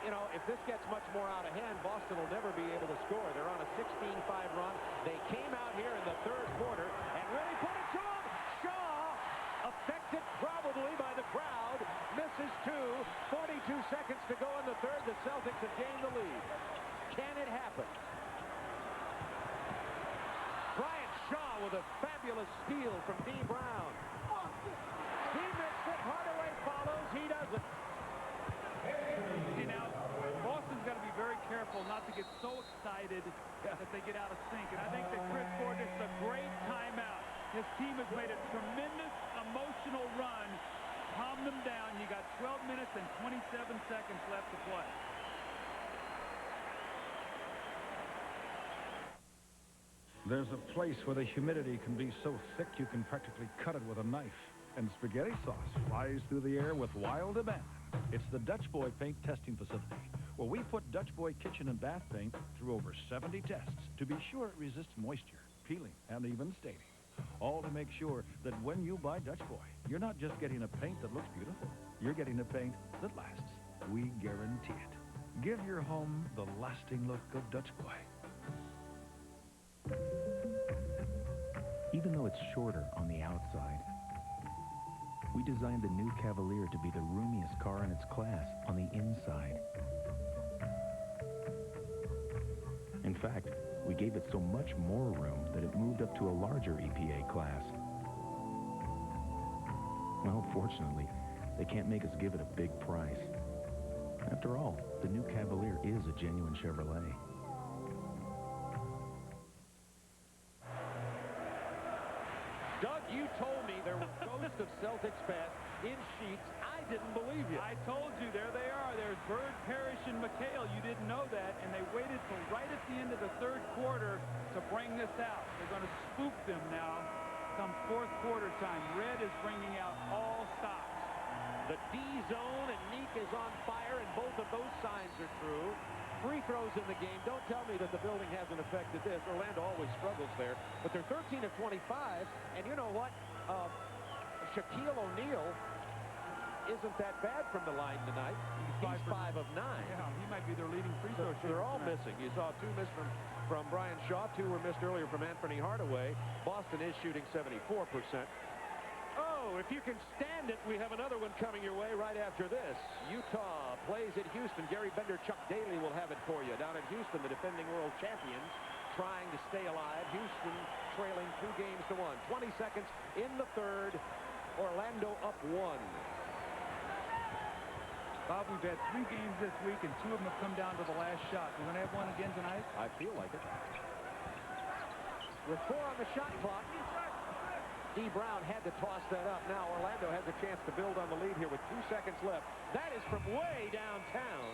you know, if this gets much more out of hand, Boston will never be able to score. They're on a 16-5 run. They came out here in the third quarter and really put it to them. Shaw, affected probably by the crowd, misses 2. 42 seconds to go in the third. The Celtics have gained the lead. Can it happen? Brian Shaw with a fabulous steal from Dee Brown. He missed it. Hardaway follows. He doesn't. See, now, Boston's got to be very careful not to get so excited that they get out of sync. And I think that Chris Ford is a great timeout. His team has made a tremendous emotional run. Calm them down. than 27 seconds left to play. There's a place where the humidity can be so thick you can practically cut it with a knife. And spaghetti sauce flies through the air with wild abandon. It's the Dutch Boy Paint Testing Facility, where we put Dutch Boy kitchen and bath paint through over 70 tests to be sure it resists moisture, peeling, and even staining. All to make sure that when you buy Dutch Boy, you're not just getting a paint that looks beautiful. You're getting a paint that lasts. We guarantee it. Give your home the lasting look of Dutch Boy. Even though it's shorter on the outside, we designed the new Cavalier to be the roomiest car in its class on the inside. In fact, we gave it so much more room that it moved up to a larger EPA class. Well, fortunately, they can't make us give it a big price. After all, the new Cavalier is a genuine Chevrolet. Doug, you told me there were ghosts of Celtics past in sheets. I didn't believe you. I told you, there they are. There's Bird, Parrish, and McHale. You didn't know that, and they waited till right at the end of the third quarter to bring this out. They're going to spook them now come fourth quarter time. Red is bringing out all stops. The D zone, and Neek is on fire, and both of those signs are true. Free throws in the game. Don't tell me that the building hasn't affected this. Orlando always struggles there. But they're 13 of 25. And you know what? Shaquille O'Neal isn't that bad from the line tonight. He's 5 of 9. Yeah, he might be their leading free throw shooter. They're all missing. You saw 2 missed from Brian Shaw. 2 were missed earlier from Anthony Hardaway. Boston is shooting 74%. Oh, if you can stand it, we have another one coming your way right after this. Utah plays at Houston. Gary Bender, Chuck Daly will have it for you. Down at Houston, the defending world champions trying to stay alive. Houston trailing 2 games to 1. 20 seconds in the third. Orlando up 1. Bob, we've had 3 games this week, and 2 of them have come down to the last shot. We're going to have one again tonight? I feel like it. With 4 on the shot clock, D. Brown had to toss that up. Now Orlando has a chance to build on the lead here with 2 seconds left. That is from way downtown.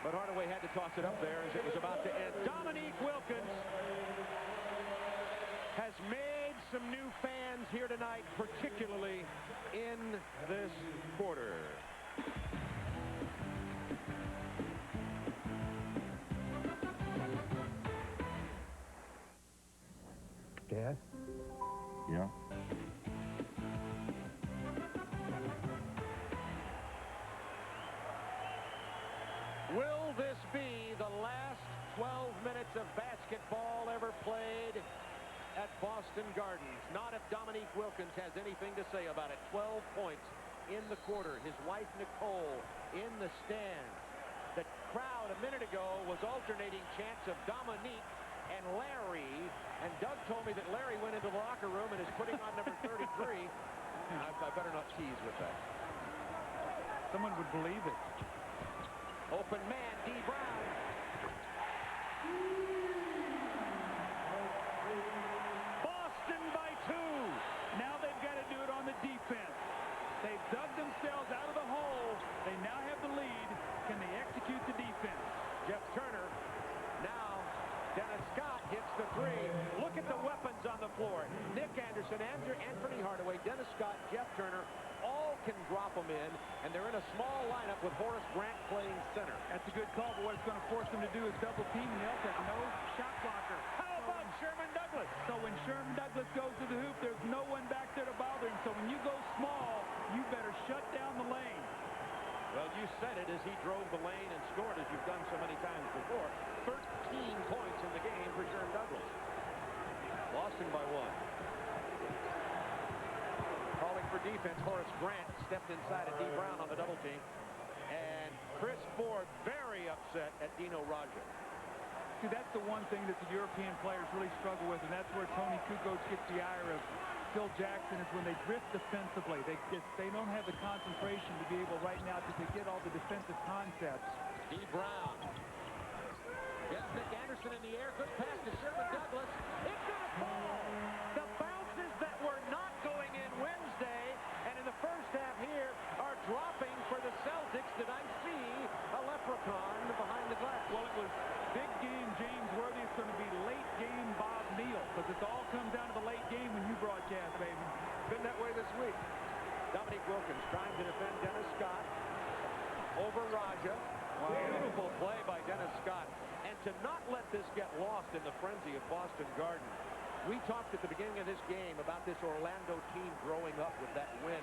But Hardaway had to toss it up there as it was about to end. Dominique Wilkins has made some new fans here tonight, particularly in this quarter. Dad? Yeah? Will this be the last 12 minutes of basketball ever played at Boston Gardens? Not if Dominique Wilkins has anything to say about it. 12 points in the quarter. His wife, Nicole, in the stands. The crowd a minute ago was alternating chants of Dominique and Larry, and Doug told me that Larry went into the locker room and is putting on number 33. I better not tease with that. Someone would believe it. Open man, D. Brown. Boston by 2. Now they've got to do it on the defense. They've dug themselves out of the hole. They now have the lead. Can they execute the defense? Jeff Turner. Now Dennis Scott hits the 3. Look at the weapons on the floor. Nick Anderson, Anthony Hardaway, Dennis Scott, Jeff Turner, all can drop them in, and they're in a small lineup with Horace Grant playing center. That's a good call, but what it's going to force them to do is double team, and they'll have no shot blocker. How about Sherman Douglas? So when Sherman Douglas goes to the hoop, there's no one back there to bother him. So when you go small, you better shut down the lane. Well, you said it as he drove the lane and scored, as you've done so many times before. 13 points in the game for Sherman Douglas. Boston by 1. Calling for defense, Horace Grant stepped inside of D. Brown on the double team. And Chris Ford very upset at Dino Raja. See, that's the one thing that the European players really struggle with, and that's where Tony Kukoc gets the ire of Phil Jackson, is when they drift defensively. They don't have the concentration to be able right now to get all the defensive concepts. D. Brown gets Nick Anderson in the air. Good pass to Sherman Douglas. It's going to fall. The bounces that were not going in Wednesday and in the first half here are dropping for the Celtics. to not let this get lost in the frenzy of Boston Garden. We talked at the beginning of this game about this Orlando team growing up with that win,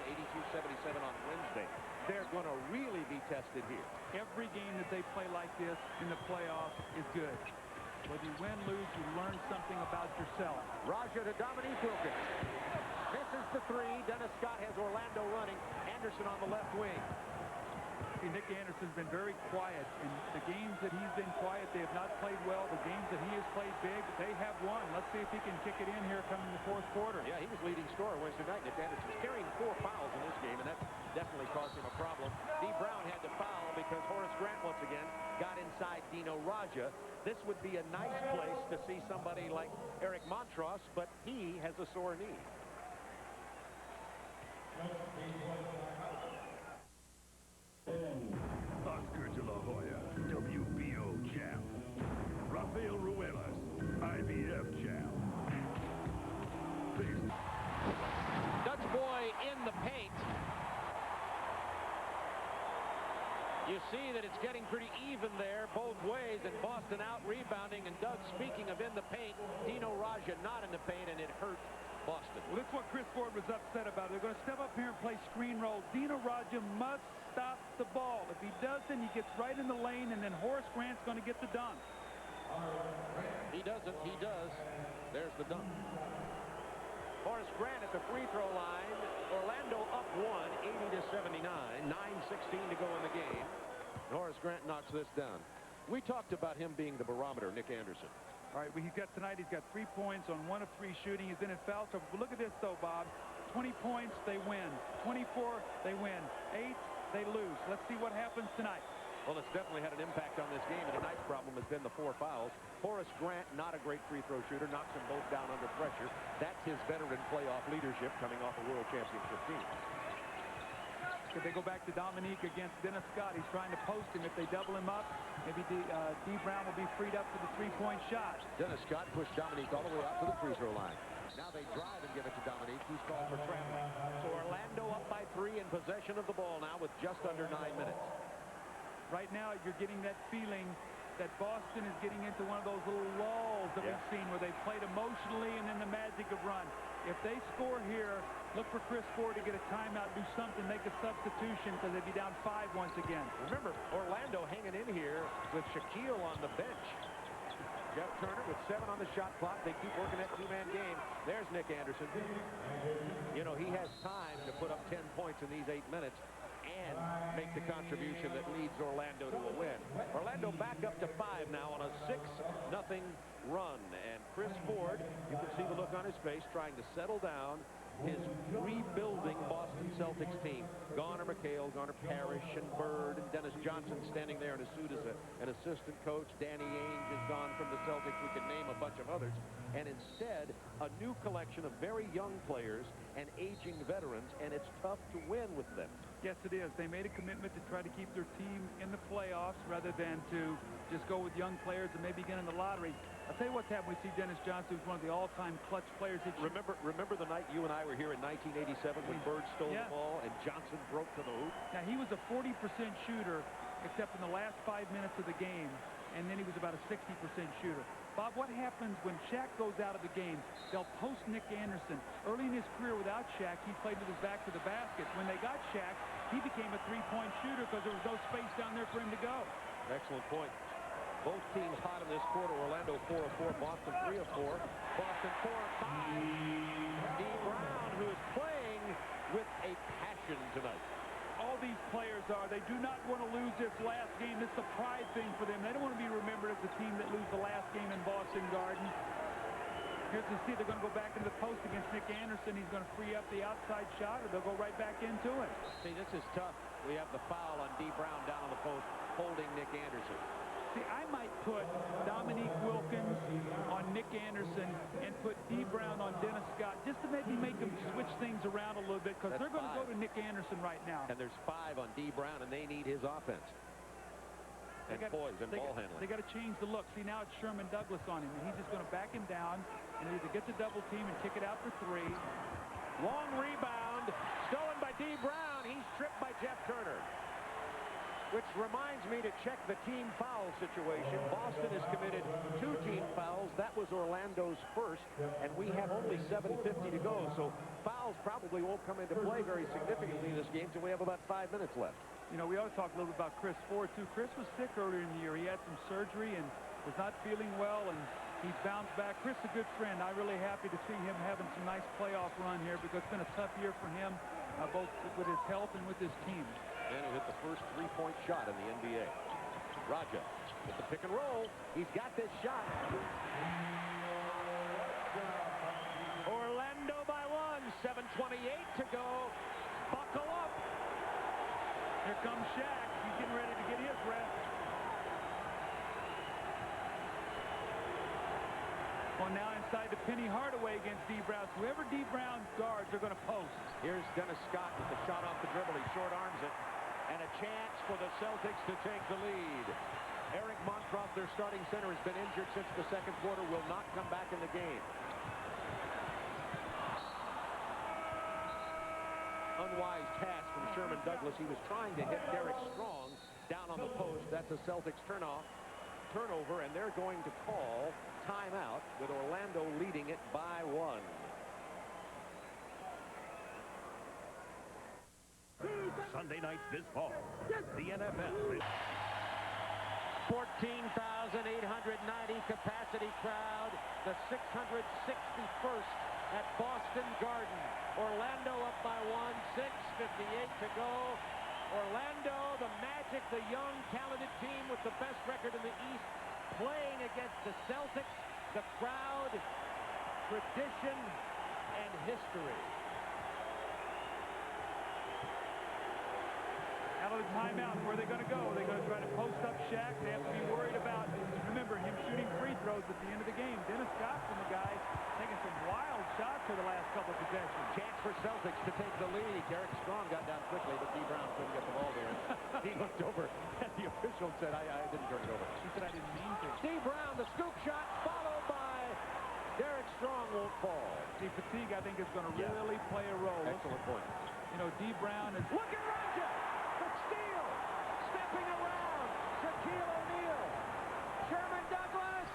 82-77 on Wednesday. They're going to really be tested here. Every game that they play like this in the playoffs is good. Whether you win, lose, you learn something about yourself. Raja to Dominique Wilkins. Misses the three. Dennis Scott has Orlando running. Anderson on the left wing. See, Nick Anderson's been very quiet. In the games that he's been quiet, they have not played well. The games that he has played big, they have won. Let's see if he can kick it in here coming in the fourth quarter. Yeah, he was leading scorer Wednesday night. Nick Anderson's carrying 4 fouls in this game, and that's definitely caused him a problem. D. Brown had to foul because Horace Grant once again got inside Dino Raja. This would be a nice place to see somebody like Eric Montross, but he has a sore knee. Oscar de la Hoya, WBO champ. Rafael Ruelas, IBF champ. Dutch boy in the paint. You see that it's getting pretty even there both ways, and Boston out rebounding. And Doug, speaking of in the paint, Dino Raja not in the paint, and it hurt Boston. Well, that's what Chris Ford was upset about. They're going to step up here and play screen roll. Dino Raja must stop the ball. If he doesn't, he gets right in the lane, and then Horace Grant's going to get the dunk. He doesn't. He does. There's the dunk. Horace Grant at the free throw line. Orlando up 1, 80-79. 9:16 to go in the game. Horace Grant knocks this down. We talked about him being the barometer, Nick Anderson. All right, well, he's got 3 points on 1 of 3 shooting. He's in in foul trouble. But look at this, though, Bob. 20 points, they win. 24, they win. 8, they lose. Let's see what happens tonight. Well, it's definitely had an impact on this game, and tonight's problem has been the 4 fouls. Horace Grant, not a great free throw shooter, knocks them both down under pressure. That's his veteran playoff leadership coming off a world championship team. If they go back to Dominique against Dennis Scott, he's trying to post him. If they double him up, maybe D. Brown will be freed up for the 3-point shot. Dennis Scott pushed Dominique all the way out to the free throw line. Now they drive and give it to Dominique. He's called for traveling. So Orlando up by 3 in possession of the ball now with just under 9 minutes. Right now, you're getting that feeling that Boston is getting into one of those little lulls that we've seen where they played emotionally and then the magic of run. If they score here, look for Chris Ford to get a timeout, do something, make a substitution because they'd be down 5 once again. Remember, Orlando hanging in here with Shaquille on the bench. Jeff Turner with 7 on the shot clock. They keep working that 2-man game. There's Nick Anderson. You know, he has time to put up 10 points in these 8 minutes and make the contribution that leads Orlando to a win. Orlando back up to 5 now on a 6-0 run. And Chris Ford, you can see the look on his face, trying to settle down his rebuilding Boston Celtics team. Garner McHale, Garner Parrish, and Bird, and Dennis Johnson standing there in a suit as an assistant coach. Danny Ainge is gone from the Celtics. We could name a bunch of others. And instead, a new collection of very young players and aging veterans, and it's tough to win with them. Yes, it is. They made a commitment to try to keep their team in the playoffs rather than to just go with young players and maybe get in the lottery. I'll tell you what's happened. We see Dennis Johnson, who's one of the all-time clutch players. Remember the night you and I were here in 1987 when Bird stole the ball and Johnson broke to the hoop? Now, he was a 40% shooter, except in the last 5 minutes of the game, and then he was about a 60% shooter. Bob, what happens when Shaq goes out of the game? They'll post Nick Anderson. Early in his career without Shaq, he played with his back to the basket. When they got Shaq, he became a 3-point shooter because there was no space down there for him to go. Excellent point. Both teams hot in this quarter. Orlando 4 of 4, Boston 3 of 4. Boston 4 of 5. D. Brown, who is playing with a passion tonight. All these players are. They do not want to lose this last game. This is a pride thing for them. They don't want to be remembered as the team that lose the last game in Boston Garden. Here's to see they're going to go back into the post against Nick Anderson. He's going to free up the outside shot, or they'll go right back into it. See, this is tough. We have the foul on D. Brown down on the post, holding Nick Anderson. See, I might put Dominique Wilkins on Nick Anderson and put D. Brown on Dennis Scott just to maybe make them switch things around a little bit because they're going to go to Nick Anderson right now. And there's 5 on D. Brown, and they need his offense. And poise and ball handling. They got to change the look. See, now it's Sherman Douglas on him, and he's just going to back him down and either get the double team and kick it out for 3. Long rebound, stolen by D. Brown. He's tripped by Jeff Turner. which reminds me to check the team foul situation. Boston has committed 2 team fouls. That was Orlando's first, and we have only 7:50 to go. So fouls probably won't come into play very significantly in this game until we have about 5 minutes left. You know, we ought to talk a little bit about Chris Ford, too. Chris was sick earlier in the year. He had some surgery and was not feeling well, and he's bounced back. Chris is a good friend. I'm really happy to see him having some nice playoff run here because it's been a tough year for him, both with his health and with his team. And he hit the first 3-point shot in the NBA. Raja with the pick and roll. He's got this shot. Orlando by 1. 7:28 to go. Buckle up. Here comes Shaq. He's getting ready to get his rest. Well, now inside to Penny Hardaway against D. Brown. Whoever D. Brown's guards are going to post. Here's Dennis Scott with the shot off the dribble. He short arms it. And a chance for the Celtics to take the lead. Eric Montross, their starting center, has been injured since the second quarter, will not come back in the game. Unwise pass from Sherman Douglas. He was trying to hit Derek Strong down on the post. That's a Celtics turnover, and they're going to call timeout with Orlando leading it by 1. Sunday nights this fall, the NFL. 14,890 capacity crowd, the 661st at Boston Garden. Orlando up by 1, 6:58 to go. Orlando, the Magic, the young, talented team with the best record in the East, playing against the Celtics, the crowd, tradition, and history. Out of the timeout, where are they going to go? They're going to try to post up Shaq. They have to be worried about, remember, him shooting free throws at the end of the game. Dennis Scott's been the guy taking some wild shots for the last couple of possessions. Chance for Celtics to take the lead. Derek Strong got down quickly, but D. Brown couldn't get the ball there. He looked over, and the official said, I didn't turn it over. He said, I didn't mean to. D. Brown, the scoop shot, followed by Derek Strong, won't fall. See, fatigue, I think, is going to really play a role. Excellent point. You know, D. Brown is... Look at Raja! The steal! Stepping around! Shaquille O'Neal! Sherman Douglas!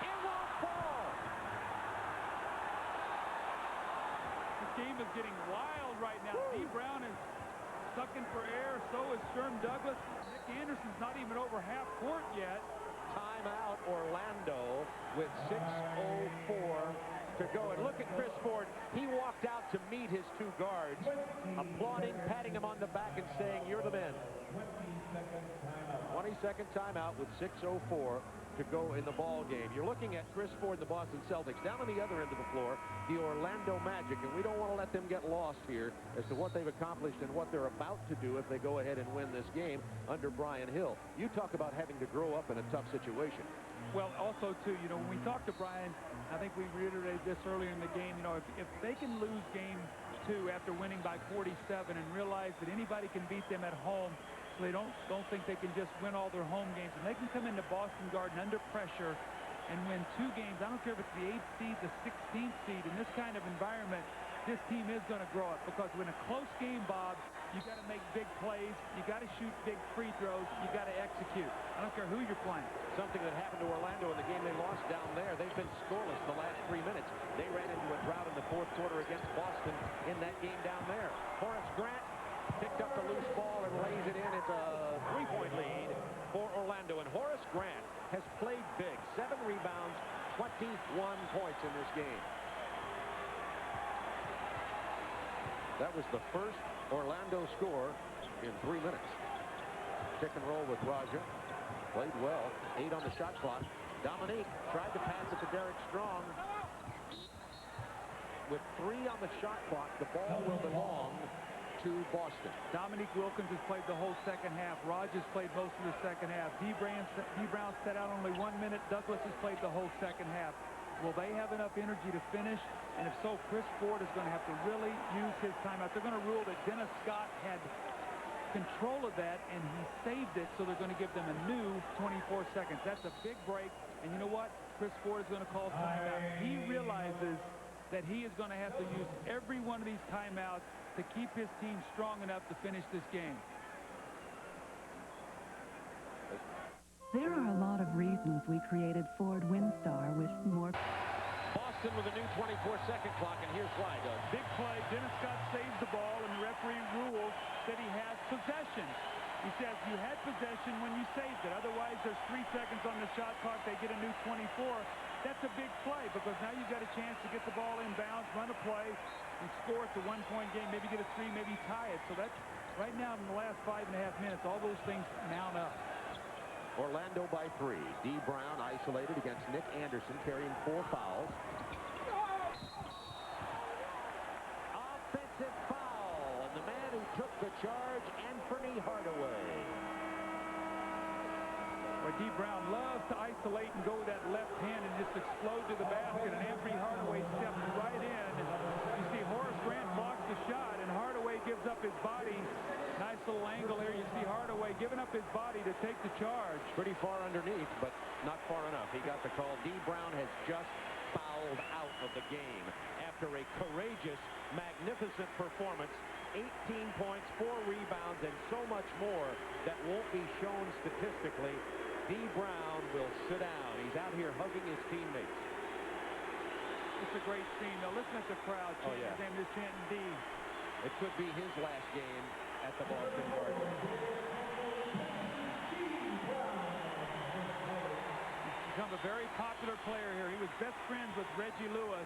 It won't fall! This game is getting wild right now. D. Brown is sucking for air. So is Sherman Douglas. Nick Anderson's not even over half court yet. Timeout Orlando with 6:04 to go. And look at Chris Ford. He walked out to meet his 2 guards, applauding, patting him on the back, and saying, "You're the men." 20-second timeout with 6:04 to go in the ball game. You're looking at Chris Ford and the Boston Celtics. Down on the other end of the floor, the Orlando Magic, and we don't want to let them get lost here as to what they've accomplished and what they're about to do if they go ahead and win this game under Brian Hill. You talk about having to grow up in a tough situation. Well, also, too, you know, when we talked to Brian, I think we reiterated this earlier in the game, you know, if they can lose game 2 after winning by 47 and realize that anybody can beat them at home, so they don't think they can just win all their home games, and they can come into Boston Garden under pressure and win 2 games. I don't care if it's the 8th seed, the 16th seed. In this kind of environment, this team is going to grow up, because when a close game, Bob, you got to make big plays, you got to shoot big free throws, you got to execute. I don't care who you're playing. Something that happened to Orlando in the game they lost down there. They've been scoreless the last 3 minutes. They ran into a drought in the 4th quarter against Boston in that game down there. Horace Grant picked up the loose ball and lays it in. It's a 3-point lead for Orlando. And Horace Grant has played big. 7 rebounds, 21 points in this game. That was the first Orlando score in 3 minutes. Pick and roll with Raja. Played well. 8 on the shot clock. Dominique tried to pass it to Derek Strong. With 3 on the shot clock, the ball will belong to Boston. Dominique Wilkins has played the whole second half. Rogers played most of the second half. D. Brown set out only 1 minute. Douglas has played the whole second half. Will they have enough energy to finish? And if so, Chris Ford is going to have to really use his timeout. They're going to rule that Dennis Scott had control of that, and he saved it, so they're going to give them a new 24 seconds. That's a big break, and you know what? Chris Ford is going to call timeout. He realizes that he is going to have to use every one of these timeouts to keep his team strong enough to finish this game. There are a lot of reasons we created Ford Windstar with more... Boston with a new 24-second clock, and here's why, Doug. Big play. Dennis Scott saves the ball, and the referee rules that he has possession. He says you had possession when you saved it. Otherwise, there's 3 seconds on the shot clock. They get a new 24. That's a big play because now you've got a chance to get the ball inbounds, run a play, and score. It's a one-point game. Maybe get a 3, maybe tie it. So that's right now in the last 5.5 minutes. All those things mount up. Orlando by 3. D. Brown isolated against Nick Anderson, carrying 4 fouls. Offensive foul, and the man who took the charge, Anthony Hardaway. Where D. Brown loves to isolate and go with that left hand and just explode to the basket, and Anthony Hardaway steps right in. You see Horace Grant blocks the shot, and Hardaway gives up his body. Nice little angle here. You see Hardaway giving up his body to take the charge. Pretty far underneath, but not far enough. He got the call. D. Brown has just fouled out of the game after a courageous, magnificent performance. 18 points, 4 rebounds, and so much more that won't be shown statistically. D. Brown will sit down. He's out here hugging his teammates. It's a great scene. Now listen at the crowd chanting his name. They're chanting D. It could be his last game at the Boston Garden. He's become a very popular player here. He was best friends with Reggie Lewis.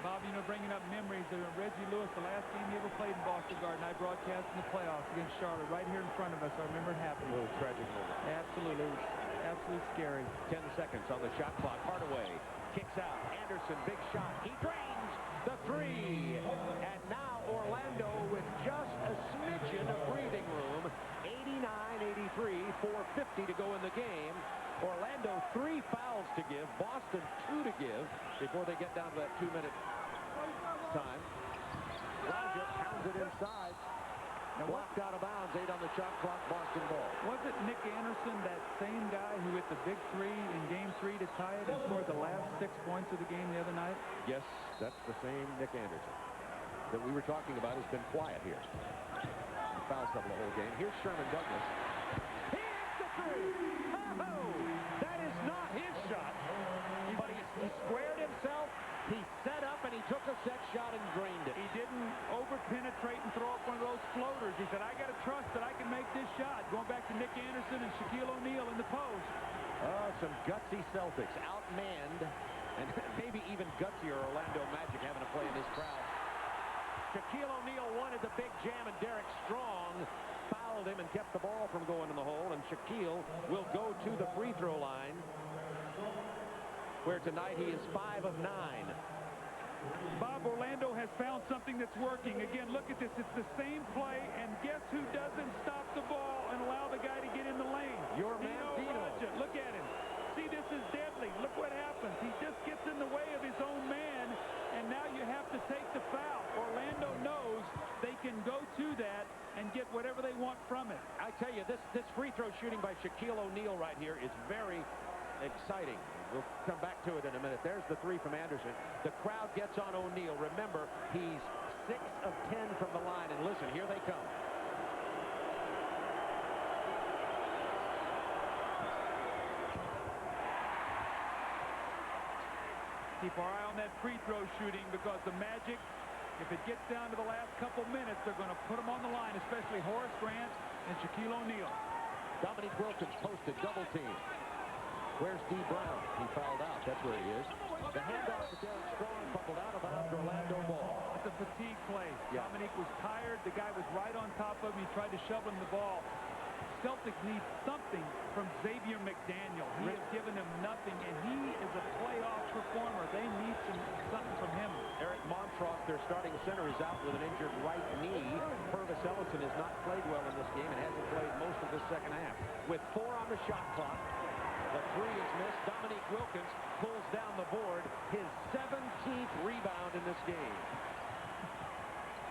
Bob, you know, bringing up memories of Reggie Lewis, the last game he ever played in Boston Garden. I broadcast in the playoffs against Charlotte right here in front of us. I remember it happening. A little tragic moment. Absolutely. It was absolutely scary. 10 seconds on the shot clock. Hardaway kicks out. Anderson, big shot. He drains the 3. And now Orlando with just a smidgen of breathing room. 89-83, 4:50 to go in the game. Orlando 3 fouls to give. Boston 2 to give before they get down to that 2-minute time. Roger pounds it inside. Now blocked out of bounds. 8 on the shot clock. Boston ball. Was it Nick Anderson, that same guy who hit the big 3 in Game 3 to tie it and scored the last 6 points of the game the other night? Yes, that's the same Nick Anderson that we were talking about. Has been quiet here. Foul trouble the whole game. Here's Sherman Douglas. He hits the 3. That is not his shot, but he squared himself. He set up and he took a set shot and drained it. He didn't over-penetrate and throw up one of those floaters. He said, I got to trust that I can make this shot. Going back to Nick Anderson and Shaquille O'Neal in the post. Oh, some gutsy Celtics outmanned, and maybe even gutsier Orlando Magic having to play in this crowd. Shaquille O'Neal wanted the big jam, and Derek Strong fouled him and kept the ball from going in the hole, and Shaquille will go to the free throw line, where tonight he is 5 of 9. Bob, Orlando has found something that's working. Again, look at this. It's the same play, and guess who doesn't stop the ball and allow the guy to get in the lane? Your man, Dino. Look at him. See, this is deadly. Look what happens. He just gets in the way of his own man, and now you have to take the foul. Orlando knows they can go to that and get whatever they want from it. I tell you, this free throw shooting by Shaquille O'Neal right here is very exciting. We'll come back to it in a minute. There's the 3 from Anderson. The crowd gets on O'Neal. Remember, he's 6 of 10 from the line. And listen, here they come. Keep our eye on that free throw shooting because the Magic, if it gets down to the last couple minutes, they're going to put them on the line, especially Horace Grant and Shaquille O'Neal. Dominique Wilkins posted double team. Where's D. Brown? He fouled out. That's where he is. The handoff to Derek Strong, fumbled out of bounds. Orlando ball. It's a fatigue play. Yeah. Dominique was tired. The guy was right on top of him. He tried to shovel him the ball. Celtics need something from Xavier McDaniel. He has given them nothing, and he is a playoff performer. They need something from him. Eric Montross, their starting center, is out with an injured right knee. Purvis Ellison has not played well in this game and hasn't played most of the second half. With 4 on the shot clock, the 3 is missed. Dominique Wilkins pulls down the board, his 17th rebound in this game.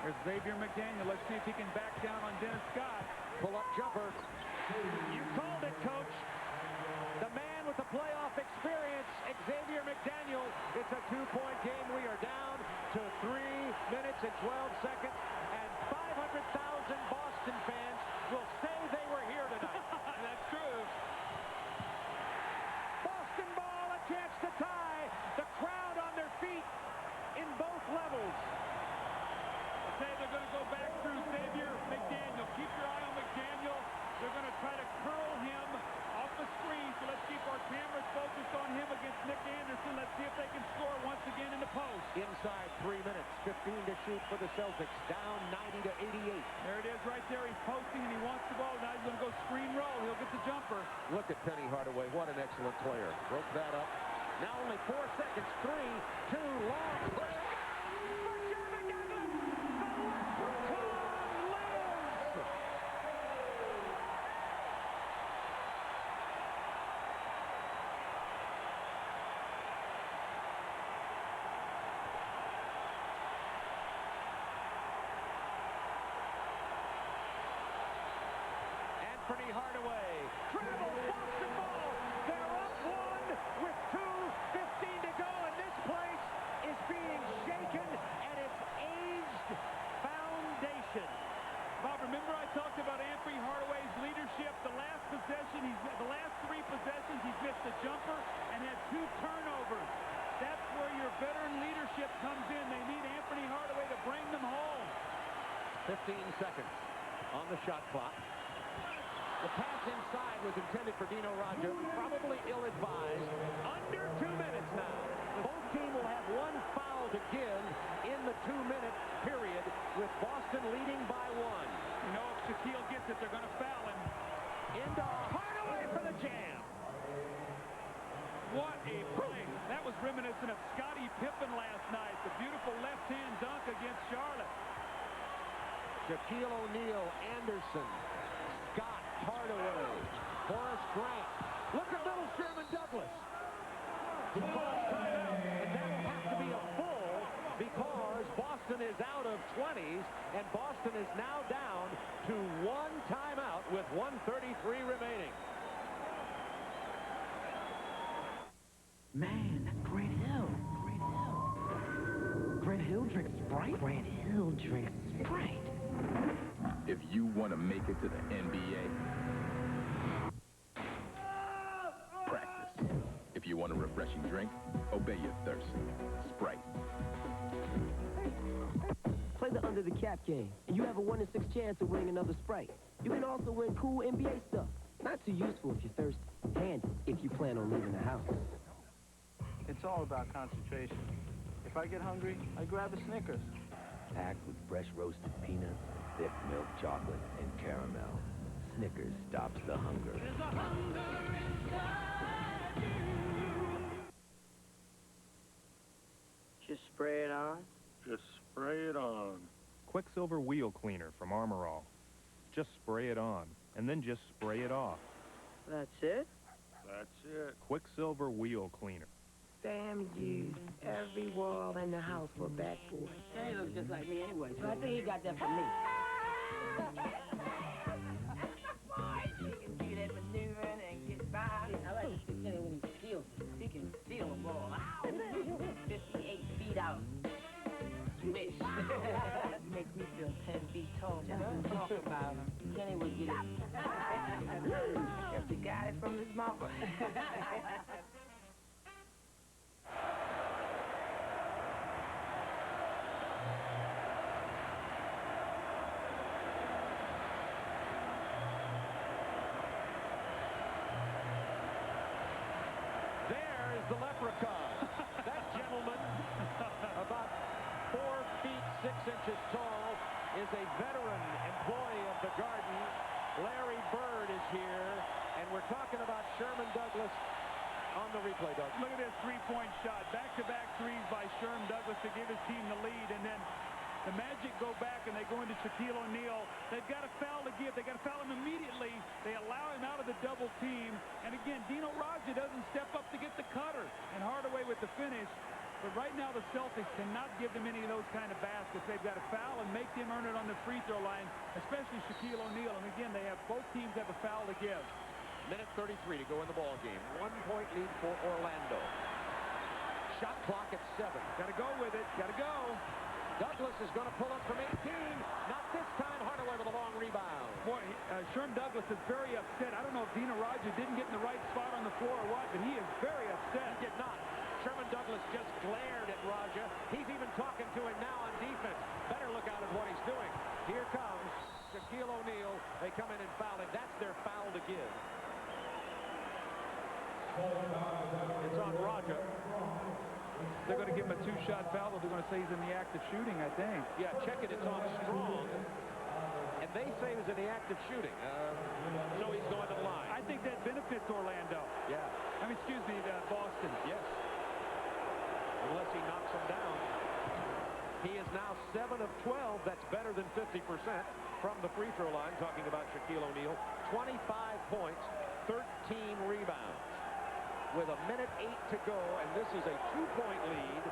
There's Xavier McDaniel. Let's see if he can back down on Dennis Scott. Pull-up jumper. You called it, Coach. The man with the playoff experience, Xavier McDaniel. It's a 2-point game. We are down to 3 minutes and 12 seconds, and 500,000 Boston fans will say they were here tonight. That's true. shoot for the Celtics, down 90 to 88. There it is right there. He's posting and he wants the ball. Now he's going to go screen roll. He'll get the jumper. Look at Penny Hardaway. What an excellent player. Broke that up. Now only 4 seconds. 3, 2, long. Anthony Hardaway dribbles, Boston ball. They're up 1 with 2:15 to go, and this place is being shaken at its aged foundation. Bob, remember I talked about Anthony Hardaway's leadership? The last 3 possessions, he's missed a jumper and had 2 turnovers. That's where your veteran leadership comes in. They need Anthony Hardaway to bring them home. 15 seconds on the shot clock. The pass inside was intended for Dino Raja, probably ill-advised. Under 2 minutes now. Both teams will have 1 foul to give in the 2-minute period, with Boston leading by 1. You know, if Shaquille gets it, they're going to foul him. Into Hardaway for the jam. What a play. That was reminiscent of Scottie Pippen last night. The beautiful left-hand dunk against Charlotte. Shaquille O'Neal, Anderson, Scott, Hardaway, Horace Grant. Look at little Sherman Douglas. He calls timeout, and that'll have to be a full because Boston is out of 20s, and Boston is now down to 1 timeout with 1:33 remaining. Man, Grant Hill. Grant Hill drinks Sprite? Grant Hill drinks Sprite. If you want to make it to the NBA, practice. If you want a refreshing drink, obey your thirst. Sprite. Play the Under the Cap game, and you have a 1 in 6 chance of winning another Sprite. You can also win cool NBA stuff. Not too useful if you're thirsty. Handy if you plan on leaving the house. It's all about concentration. If I get hungry, I grab a Snickers. Packed with fresh roasted peanuts, thick milk chocolate, and caramel. Snickers stops the hunger. There's a hunger inside you. Just spray it on. Just spray it on. Quicksilver Wheel Cleaner from Armor All. Just spray it on, and then just spray it off. That's it? That's it. Quicksilver Wheel Cleaner. Damn you. Every wall in the house for bad boy. Yeah, he looks just like me anyway, so I think he got that from me. He can do that maneuvering and get by. I like to see Kenny when he steals it. He can steal a ball. 58 feet out. Swish. Makes me feel 10 feet tall. Just talk about him. Kenny would get it. Guess he got it from his mama. The leprechaun. That gentleman, about 4 feet 6 inches tall, is a veteran employee of the Garden. Larry Bird is here, and we're talking about Sherman Douglas on the replay, Doug. Look at this 3-point shot. Back-to-back threes by Sherman Douglas to give his team the lead, and then the Magic go back and they go into Shaquille O'Neal. They've got a foul to give. They've got to foul him immediately. They allow him out of the double team. And again, Dino Raja doesn't step up to get the cutter. And Hardaway with the finish. But right now the Celtics cannot give them any of those kind of baskets. They've got to foul and make them earn it on the free throw line, especially Shaquille O'Neal. And again, they have both teams have a foul to give. Minute 33 to go in the ball game. 1-point lead for Orlando. Shot clock at 7. Got to go with it. Got to go. Douglas is going to pull up from 18. Not this time. Hardaway with a long rebound. Boy, Sherman Douglas is very upset. I don't know if Dino Raja didn't get in the right spot on the floor or what, but he is very upset. He did not. Sherman Douglas just glared at Raja. He's even talking to him now on defense. Better look out at what he's doing. Here comes Shaquille O'Neal. They come in and foul him. That's their foul to give. It's on Raja. they're going to give him a two-shot foul, or they're going to say he's in the act of shooting, I think. Yeah, check it. It's on Strong. And they say he was in the act of shooting. So he's going to the line. I think that benefits Orlando. Yeah. I mean, excuse me, Boston. Yes. Unless he knocks him down. He is now 7 of 12. That's better than 50% from the free throw line. Talking about Shaquille O'Neal. 25 points, 13 rebounds. With a minute 8 to go, and this is a 2-point lead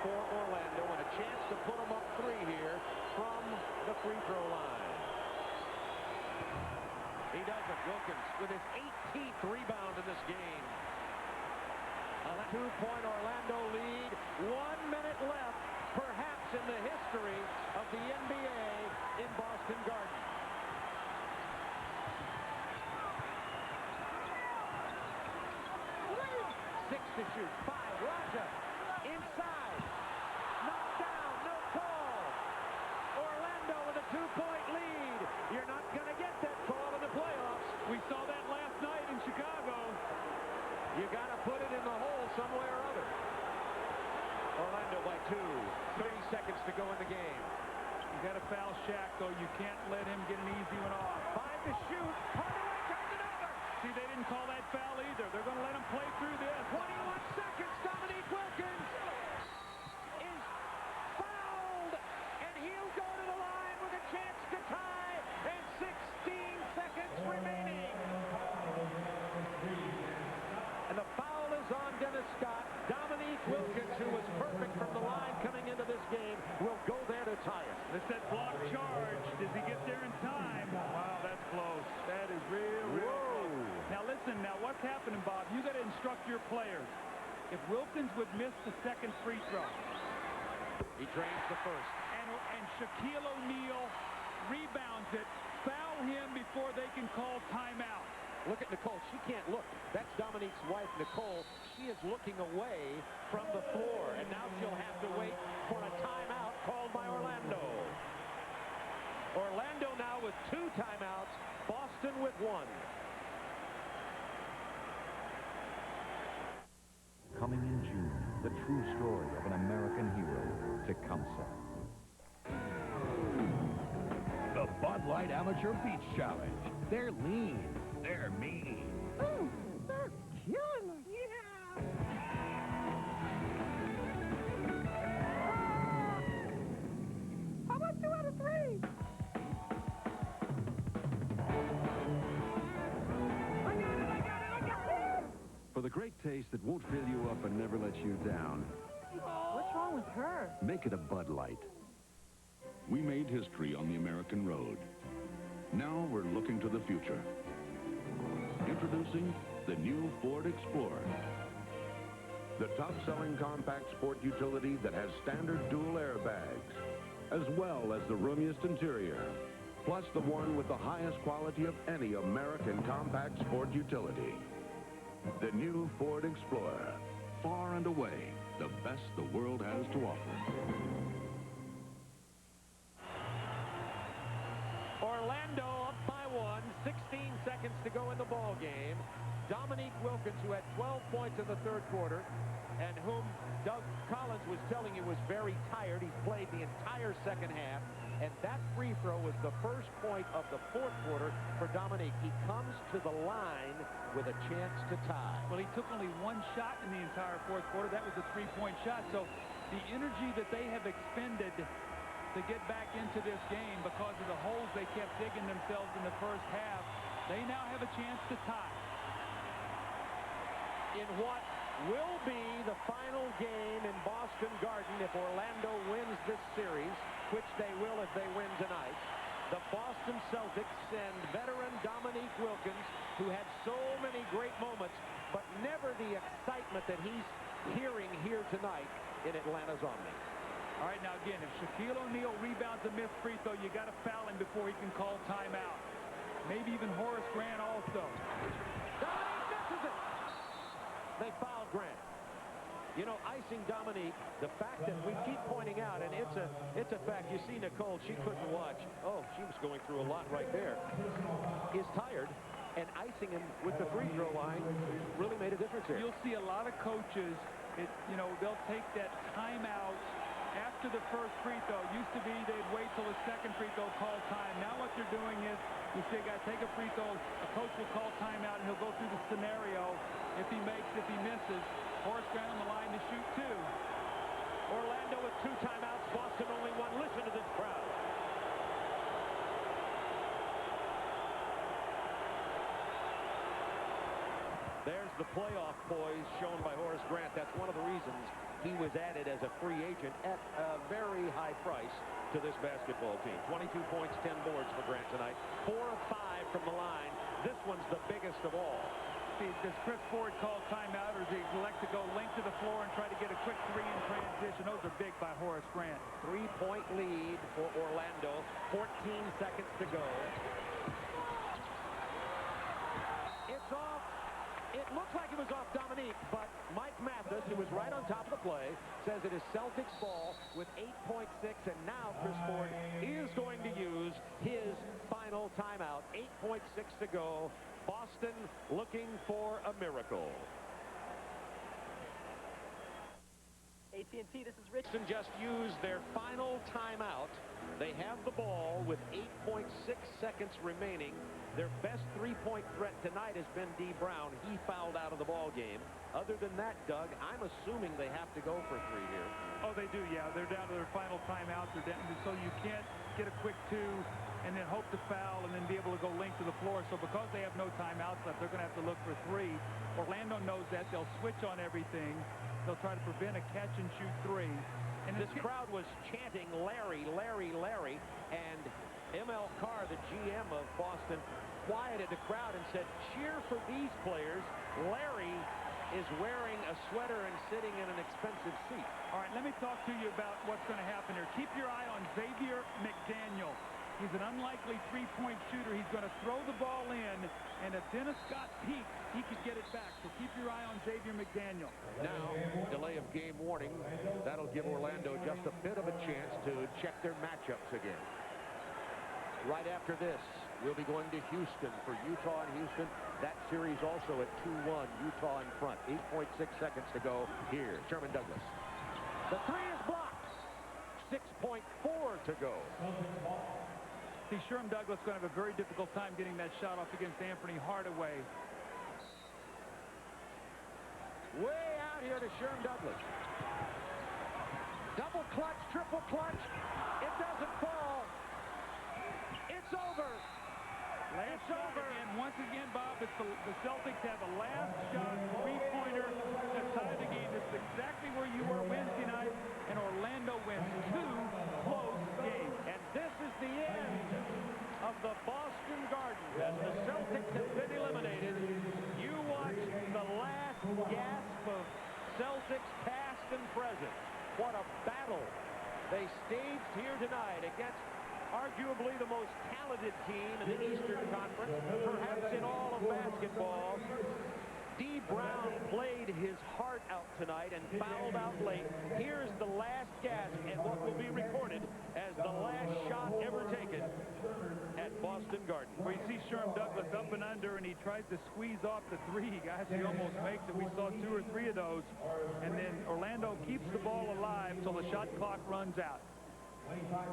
for Orlando, and a chance to put them up 3 here from the free throw line. He does it, Wilkins, with his 18th rebound in this game. A 2-point Orlando lead, 1 minute left, perhaps in the history of the NBA in Boston Garden. Six to shoot. 5. Raja. Inside. Knocked down. No call. Orlando with a 2-point lead. You're not going to get that call in the playoffs. We saw that last night in Chicago. You got to put it in the hole somewhere or other. Orlando by 2. 30 seconds to go in the game. You got to foul Shaq, though. You can't let him get an easy one off. 5 to shoot. Hardaway turns it over. See, they didn't call that foul either. They're going to let him play through this. 21 seconds. Dominique Wilkins is fouled, and he'll go to the line with a chance to tie, and 16 seconds remaining. And the foul is on Dennis Scott. Dominique Wilkins, who was perfect from the line coming into this game, will go there to tie it. It's that block charge. Does he get there in time? Wow, that's close. That is real close. Now listen, what's happening, Bob? You got to instruct your players. If Wilkins would miss the second free throw, he drains the first. And Shaquille O'Neal rebounds it, foul him before they can call timeout. Look at Nicole. She can't look. That's Dominique's wife, Nicole. She is looking away from the floor, and now she'll have to wait for a timeout called by Orlando. Orlando now with 2 timeouts. Boston with 1. Coming in June, the true story of an American hero, Tecumseh. The Bud Light Amateur Beach Challenge. They're lean. They're mean. Ooh, they're killing us. Yeah. How about 2 out of 3? I got it. For the great taste that won't fill you up and never lets you down, What's wrong with her? make it a Bud Light. We made history on the American road. Now we're looking to the future. Introducing the new Ford Explorer. The top-selling compact sport utility that has standard dual airbags, as well as the roomiest interior, plus the one with the highest quality of any American compact sport utility. The new Ford Explorer. Far and away, the best the world has to offer. Orlando up by 1, 16 seconds to go in the ball game. Dominique Wilkins, who had 12 points in the third quarter, and whom Doug Collins was telling you was very tired. He's played the entire second half, and that free throw was the first point of the fourth quarter for Dominique. He comes to the line with a chance to tie. Well, he took only 1 shot in the entire fourth quarter. That was a 3-point shot. So the energy that they have expended to get back into this game because of the holes they kept digging themselves in the first half, they now have a chance to tie. In what will be the final game in Boston Garden if Orlando wins this series, which they will if they win tonight, the Boston Celtics send veteran Dominique Wilkins, who had so many great moments, but never the excitement that he's hearing here tonight in Atlanta's Omni. All right, now again, if Shaquille O'Neal rebounds a missed free throw, you got to foul him before he can call timeout. Maybe even Horace Grant also. Dominique misses it. They fouled Grant. You know, icing Dominique, the fact that we keep pointing out, and it's a fact. You see Nicole, she couldn't watch. Oh, she was going through a lot right there. Is tired, and icing him with the free throw line really made a difference here. You'll see a lot of coaches they'll take that timeout after the first free throw. Used to be they'd wait till the second free throw, call time. Now what they're doing is you say, got to take a free throw. A coach will call timeout, and he'll go through the scenario. If he makes, if he misses, Horace Grant on the line to shoot 2. Orlando with 2 timeouts. Boston only 1. Listen to this crowd. There's the playoff poise shown by Horace Grant. That's one of the reasons he was added as a free agent at a very high price to this basketball team. 22 points, 10 boards for Grant tonight. 4 of 5 from the line. This one's the biggest of all. Does Chris Ford call timeout, or does he elect to go length to the floor and try to get a quick 3 in transition? Those are big by Horace Grant. 3-point lead for Orlando. 14 seconds to go. It's off. It looks like it was off Dominique, but Mike Mathis, who was right on top of the play, says it is Celtics ball with 8.6, and now Chris Ford is going to use his final timeout. 8.6 to go. Boston looking for a miracle. AT&T, this is Rich. Boston just used their final timeout. They have the ball with 8.6 seconds remaining. Their best three-point threat tonight has been D. Brown. He fouled out of the ball game. Other than that, Doug, I'm assuming they have to go for 3 here. Oh, they do, yeah. They're down to their final timeout. They're down, so you can't get a quick 2 and then hope to foul and then be able to go length to the floor. So because they have no timeouts left, they're going to have to look for 3. Orlando knows that. They'll switch on everything. They'll try to prevent a catch-and-shoot 3. And this crowd was chanting Larry, Larry, Larry, and M.L. Carr, the GM of Boston, quieted the crowd and said, cheer for these players. Larry is wearing a sweater and sitting in an expensive seat. All right, let me talk to you about what's going to happen here. Keep your eye on Xavier McDaniel. He's an unlikely 3-point shooter. He's going to throw the ball in, and if Dennis Scott peaks, he could get it back. So keep your eye on Xavier McDaniel. Now, delay of game warning. That'll give Orlando just a bit of a chance to check their matchups again. Right after this, we'll be going to Houston for Utah and Houston. That series also at 2-1, Utah in front. 8.6 seconds to go here. Sherman Douglas. The 3 is blocked. 6.4 to go. See, Sherman Douglas going to have a very difficult time getting that shot off against Anthony Hardaway. Way out here to Sherman Douglas. Double clutch, triple clutch. It doesn't fall. It's over. Last shot again. Once again, Bob, it's the Celtics have a last shot three-pointer to tie the game. This is exactly where you were Wednesday night, and Orlando wins 2 close games. And this is the end of the Boston Garden. As the Celtics have been eliminated, you watch the last gasp of Celtics past and present. What a battle they staged here tonight against arguably the most talented team in the Eastern Conference, perhaps in all of basketball. D. Brown played his heart out tonight and fouled out late. Here's the last gasp and what will be recorded as the last shot ever taken at Boston Garden. Where you see Sherman Douglas up and under, and he tries to squeeze off the 3. Guys, he almost makes it. We saw 2 or 3 of those. And then Orlando keeps the ball alive till the shot clock runs out.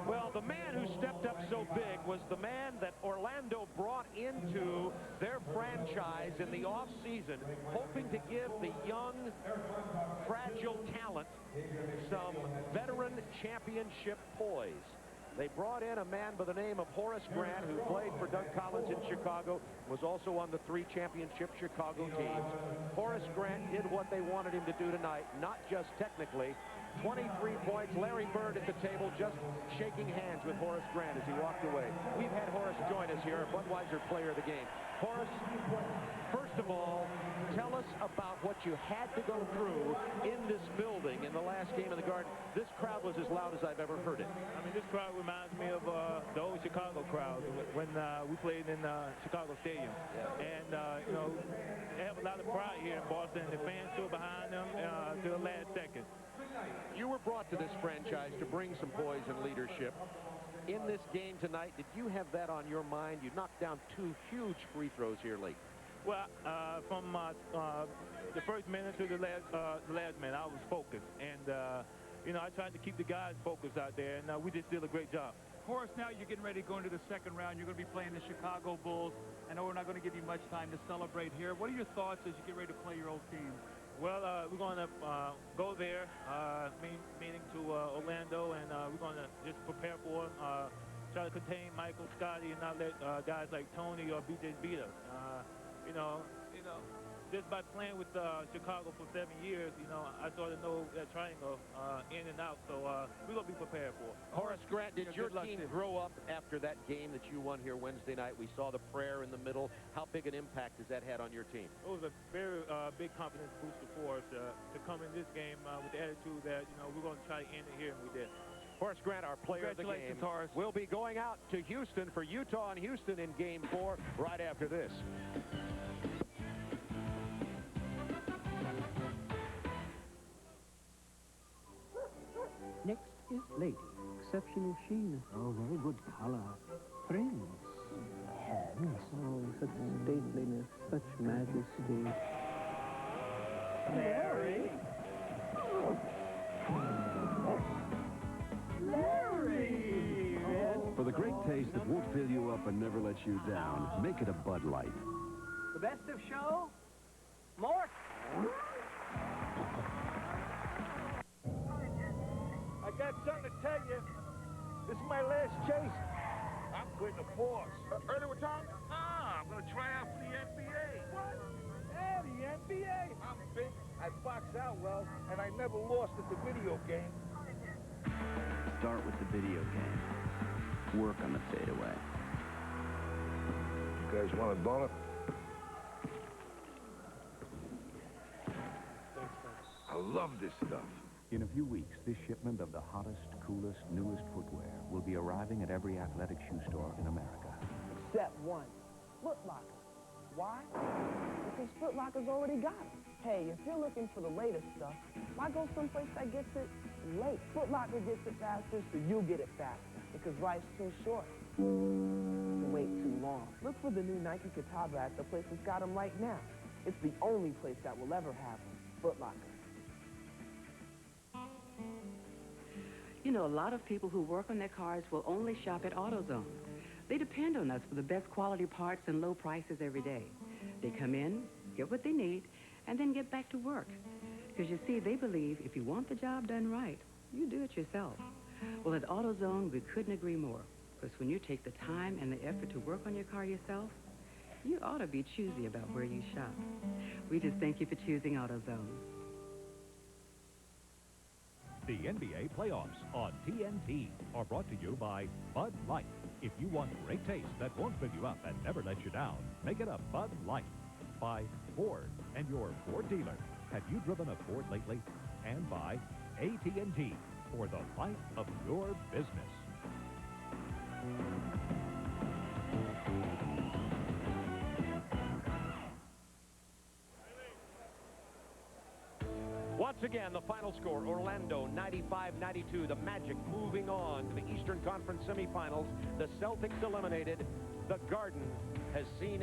Well, the man who stepped up so big was the man that Orlando brought into their franchise in the offseason, hoping to give the young, fragile talent some veteran championship poise. They brought in a man by the name of Horace Grant, who played for Doug Collins in Chicago, was also on the 3 championship Chicago teams. Horace Grant did what they wanted him to do tonight, not just technically. 23 points. Larry Bird at the table just shaking hands with Horace Grant as he walked away. We've had Horace join us here, Budweiser player of the game. Horace, first of all, tell us about what you had to go through in this building in the last game of the Garden. This crowd was as loud as I've ever heard it. I mean, this crowd reminds me of the old Chicago crowd when we played in Chicago Stadium. Yeah. And, you know, they have a lot of pride here in Boston. The fans stood behind them to the last second. You were brought to this franchise to bring some poise and leadership. In this game tonight, did you have that on your mind? You knocked down 2 huge free throws here late. Well, from the first minute to the last minute, I was focused. And, you know, I tried to keep the guys focused out there, and we just did a great job. Horace, now you're getting ready to go into the second round. You're going to be playing the Chicago Bulls. I know we're not going to give you much time to celebrate here. What are your thoughts as you get ready to play your old team? Well, we're going to go there, meaning to Orlando, and we're going to just prepare for them. Try to contain Michael, Scotty, and not let guys like Tony or BJ beat us. You know, just by playing with Chicago for 7 years, you know, I sort of know that triangle in and out, so we're going to be prepared for it. Horace Grant, did your team grow up after that game that you won here Wednesday night? We saw the prayer in the middle. How big an impact has that had on your team? It was a very big confidence booster for us to come in this game with the attitude that, you know, we're going to try to end it here, and we did. Horace Grant, our player of the game, will be going out to Houston for Utah and Houston in Game 4 right after this. Next is Lady. Exceptional sheen. Oh, very good color. Prince. Hands. Oh, such stateliness, such majesty. Larry! Larry! For the great taste that won't fill you up and never let you down, make it a Bud Light. The best of show? More? I got something to tell you. This is my last chase. I'm quitting the force. Early retirement? I'm going to try out for the NBA. What? Yeah, the NBA. I'm big. I box out well, and I never lost at the video game. Start with the video game. Work on the fadeaway. You guys want a donut? I love this stuff. In a few weeks, this shipment of the hottest, coolest, newest footwear will be arriving at every athletic shoe store in America. Step 1, Foot Locker. Why? Because Foot Locker's already got it. Hey, if you're looking for the latest stuff, why go someplace that gets it late? Foot Locker gets it faster, so you get it faster. Because life's too short to wait too long. Look for the new Nike Catawba at the place that's got them right now. It's the only place that will ever have them. Foot Locker. You know, a lot of people who work on their cars will only shop at AutoZone. They depend on us for the best quality parts and low prices every day. They come in, get what they need, and then get back to work. Because you see, they believe if you want the job done right, you do it yourself. Well, at AutoZone, we couldn't agree more. Because when you take the time and the effort to work on your car yourself, you ought to be choosy about where you shop. We just thank you for choosing AutoZone. The NBA playoffs on TNT are brought to you by Bud Light. If you want great taste that won't fill you up and never let you down, make it a Bud Light. By Ford and your Ford dealer. Have you driven a Ford lately? And by AT&T for the life of your business. Once again, the final score, Orlando 95-92. The Magic moving on to the Eastern Conference semifinals. The Celtics eliminated. The Garden has seen